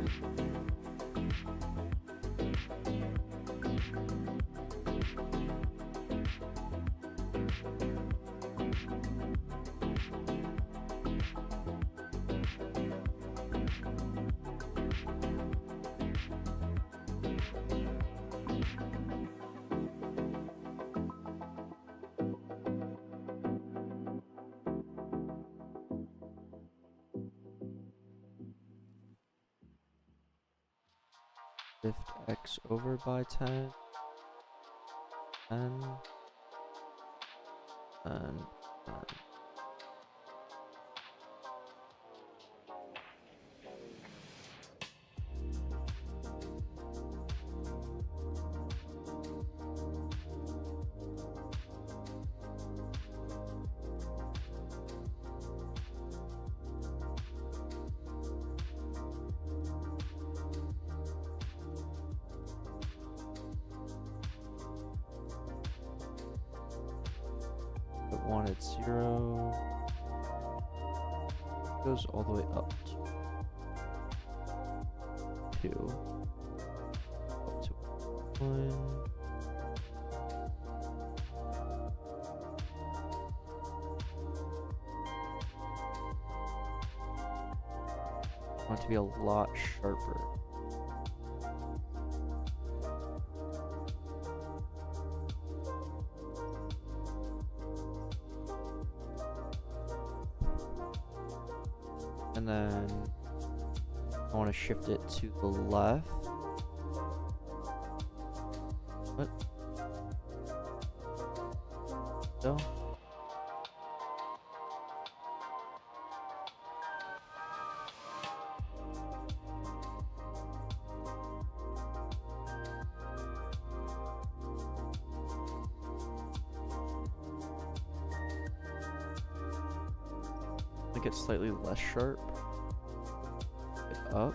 Shift X over by 10 and 10. Put 1 at 0. Goes all the way up to 2. Up to 1. I want it to be a lot sharper. And then I want to shift it to the left. What? So? Make it slightly less sharp. Get up.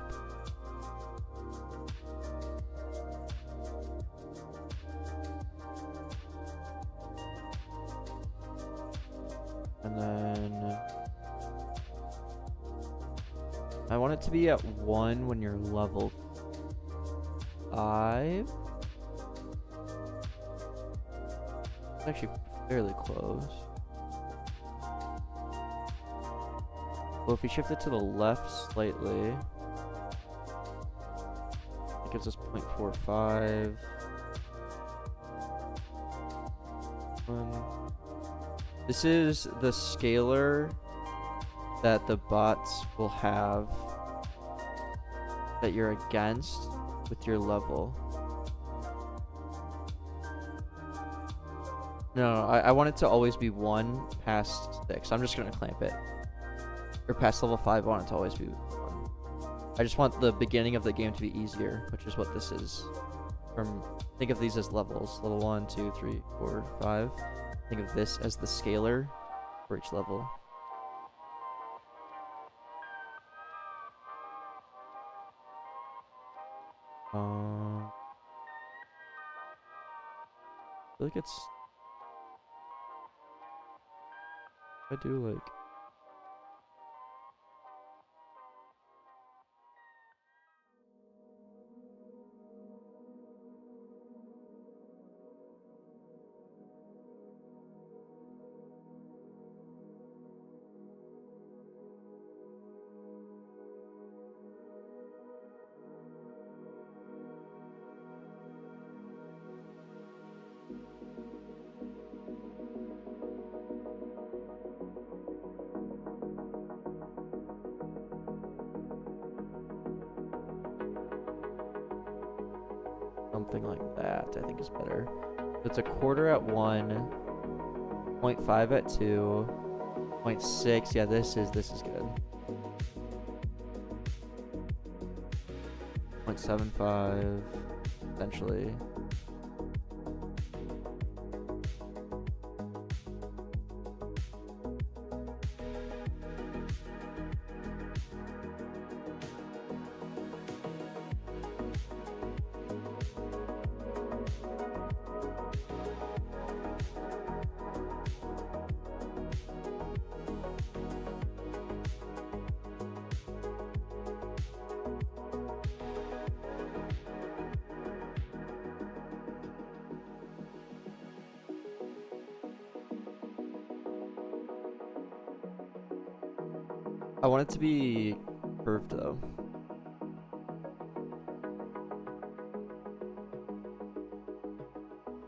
And then I want it to be at 1 when you're level 5. It's actually fairly close. Well, if we shift it to the left slightly, it gives us 0.45. This is the scalar that the bots will have that you're against with your level. No, I want it to always be 1 past 6. I'm just gonna clamp it. Or past level 5, I want it to always be 1. I just want the beginning of the game to be easier, which is what this is. Think of these as levels. Level 1, 2, 3, 4, 5. Think of this as the scalar for each level. I feel like it's... I do like... Something like that, I think is better. So it's a quarter at 1, 0.5 at 2, 0.6. Yeah, this is good. 0.75, essentially. I want it to be curved though.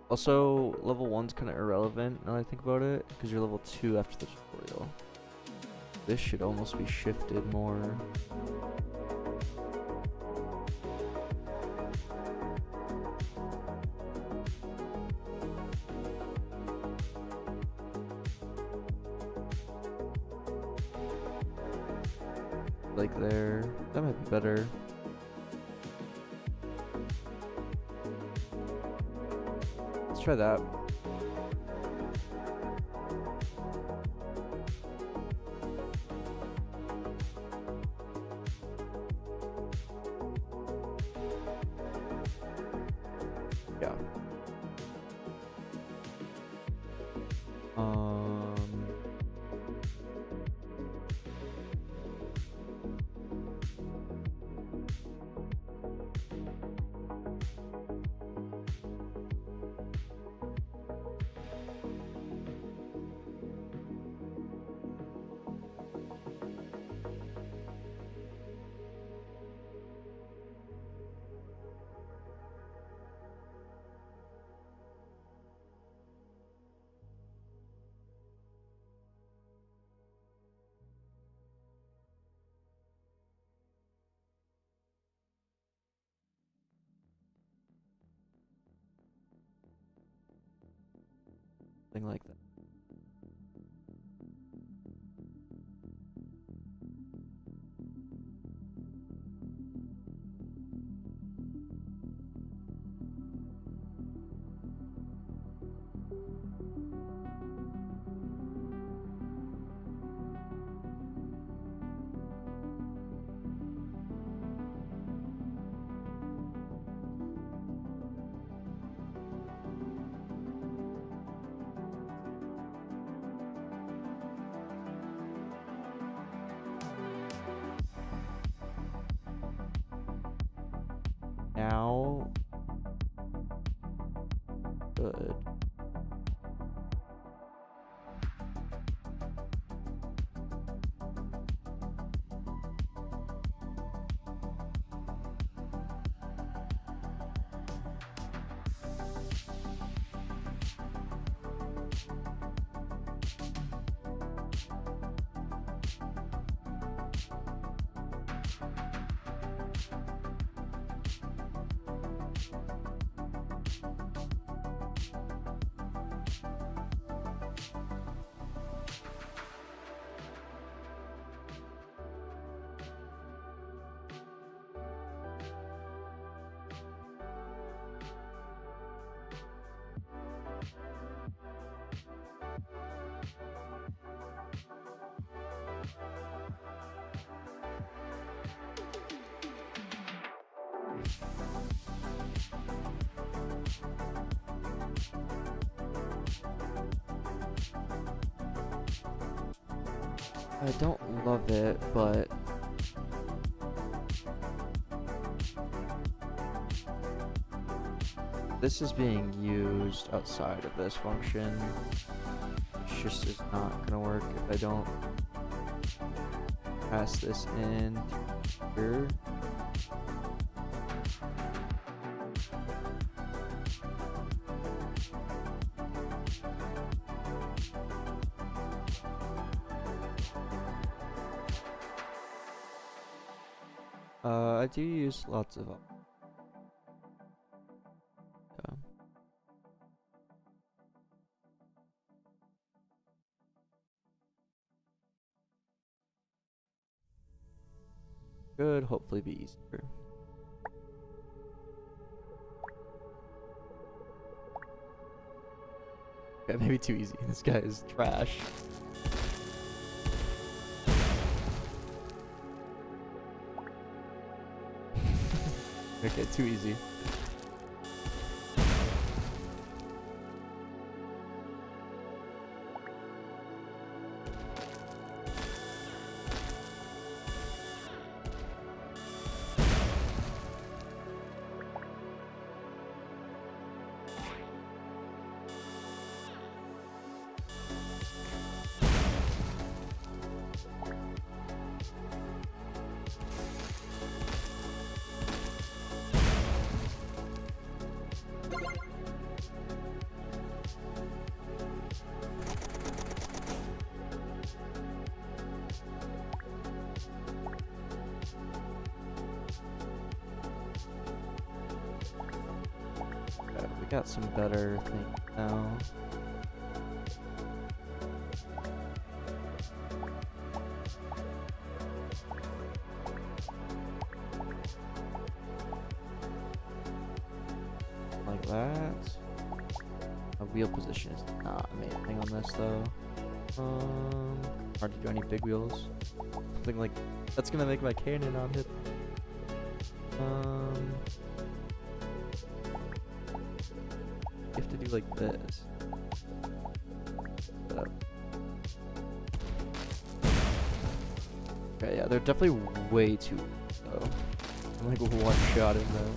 Also, level 1's kind of irrelevant now that I think about it, because you're level 2 after the tutorial. This should almost be shifted more. Like there. That might be better. Let's try that. Yeah. Something like that. Now, good. I don't love it, but this is being used outside of this function. It just is not gonna work if I don't pass this in here. I do use lots of could hopefully be easier. Okay, maybe too easy. This guy is trash. Okay, too easy. We got some better things now. Like that. A wheel position is not amazing on this though. Hard to do any big wheels. Something like that's gonna make my cannon not hit. You have to do like this. Okay, yeah, they're definitely way too low. I'm like one-shotting them.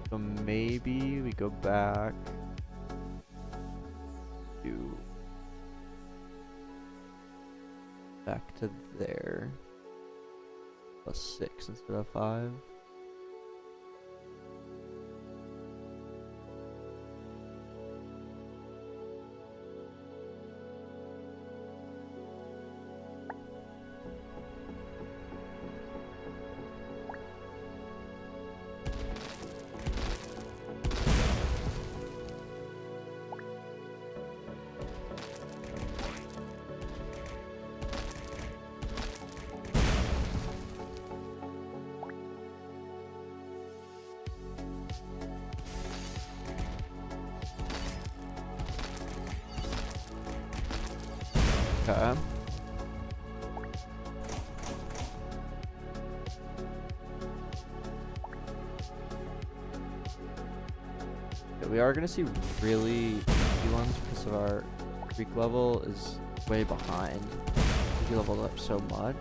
So maybe we go back to there. Plus 6 instead of 5. Okay. We are gonna see really easy ones because of our Greek level is way behind. We leveled up so much.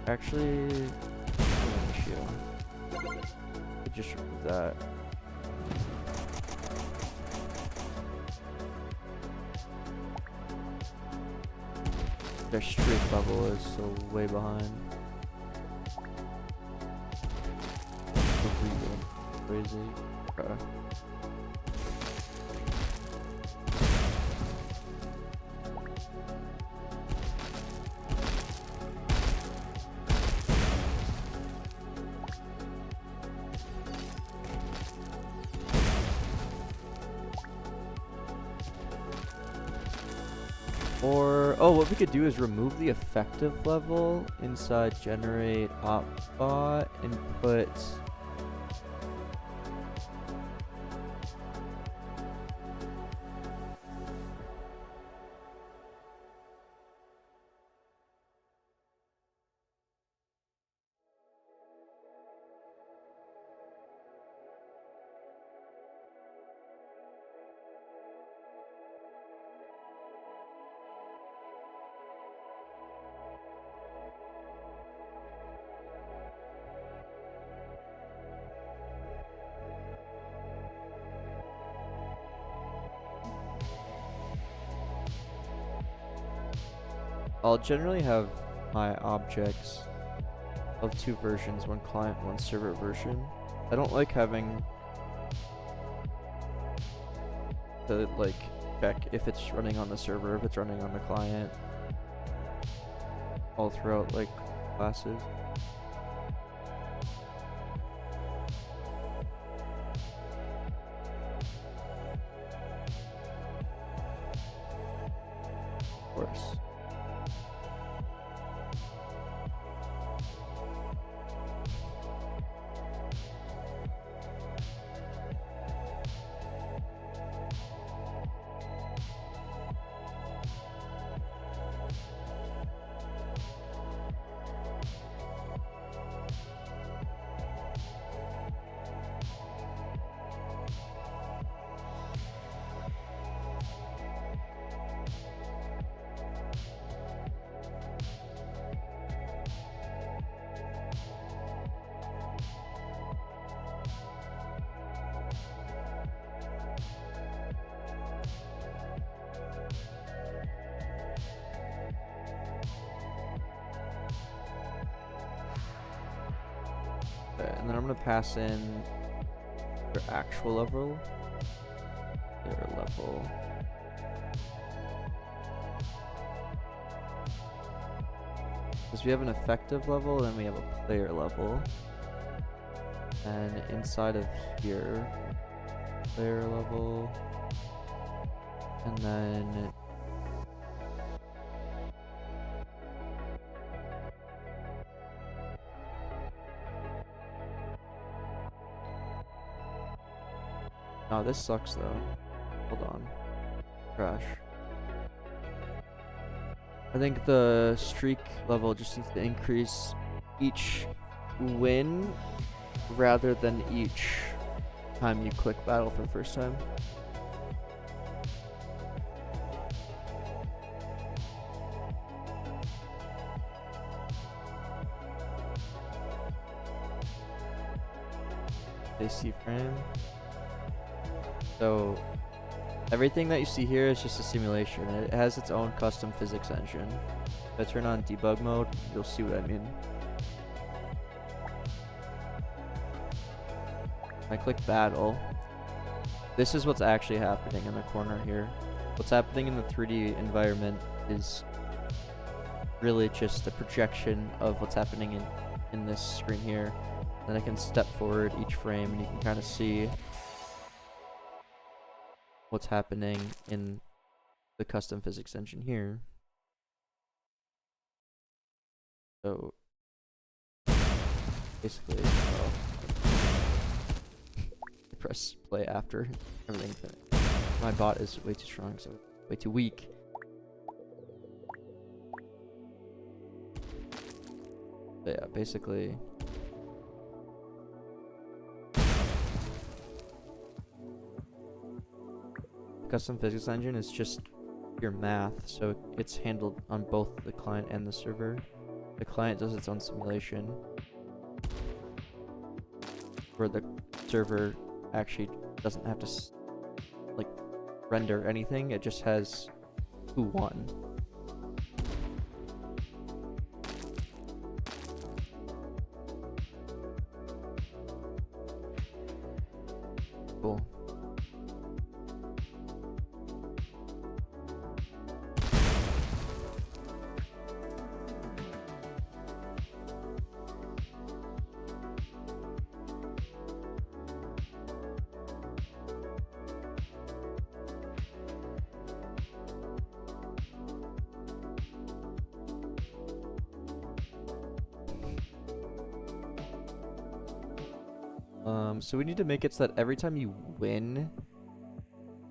Actually, not an issue. Just remove that. Their streak level is so way behind. Crazy. Okay. Or, oh, what we could do is remove the effective level inside generate opbot and put I'll generally have my objects of two versions, one client, one server version. I don't like having to like check if it's running on the server, if it's running on the client, all throughout like classes. Of course. Okay, and then I'm gonna pass in their actual level, their level. Because we have an effective level, then we have a player level, and inside of here, player level, and then oh, this sucks though. Hold on. Crash. I think the streak level just needs to increase each win rather than each time you click battle for the first time. AC frame. So everything that you see here is just a simulation. It has its own custom physics engine. If I turn on debug mode, you'll see what I mean. I click battle. This is what's actually happening in the corner here. What's happening in the 3D environment is really just a projection of what's happening in this screen here. Then I can step forward each frame and you can kind of see what's happening in the custom physics engine here. So basically, press play after everything. My bot is way too strong, so way too weak. But yeah, basically. Custom physics engine is just your math, so it's handled on both the client and the server. The client does its own simulation, where the server actually doesn't have to like render anything. It just has who won. Cool. So we need to make it so that every time you win,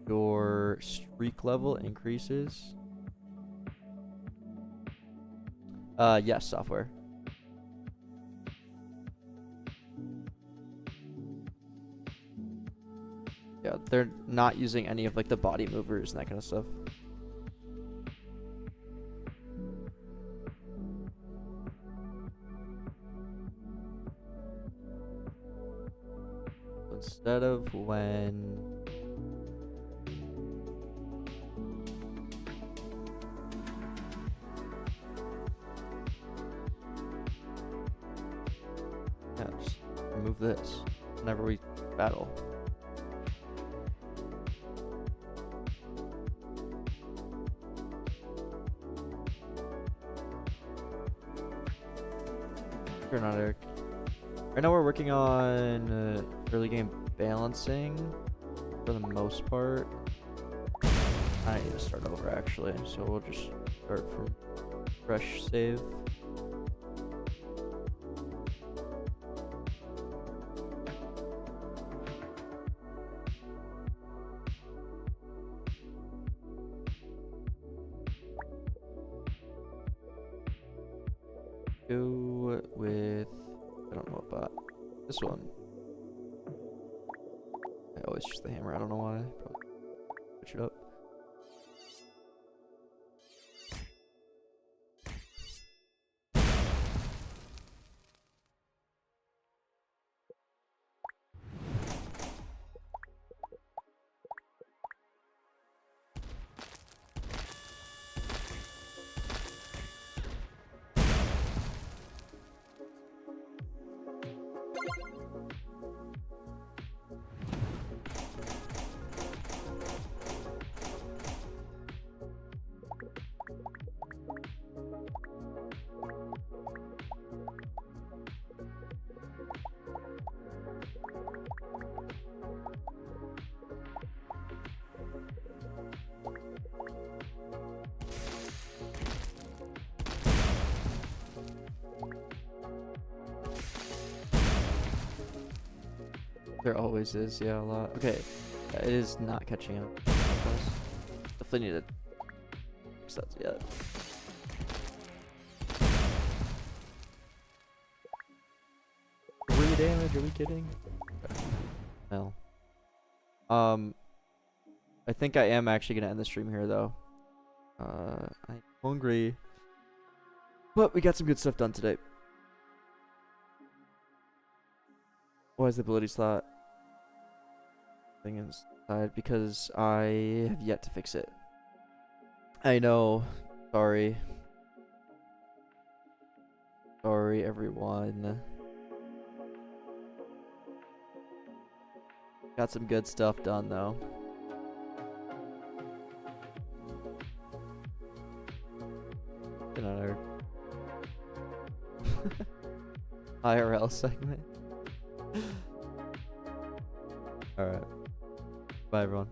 your streak level increases. Yes, software. Yeah, they're not using any of like the body movers and that kind of stuff. Instead of when remove this whenever we battle. You're not, Eric. Right now we're working on early game balancing for the most part. I need to start over actually, so we'll just start from fresh save. Go with, I don't know what bot. This one. I always use the hammer, I don't know why. Probably switch it up. There always is, yeah, a lot. Okay, it is not catching up. Definitely need to fix that yet. Damage? Are we kidding? No. I think I am actually gonna end the stream here though. I'm hungry, but we got some good stuff done today. Why is the ability slot thing inside? Because I have yet to fix it. I know. Sorry. Sorry, everyone. Got some good stuff done though. Another IRL segment. Alright. Bye everyone.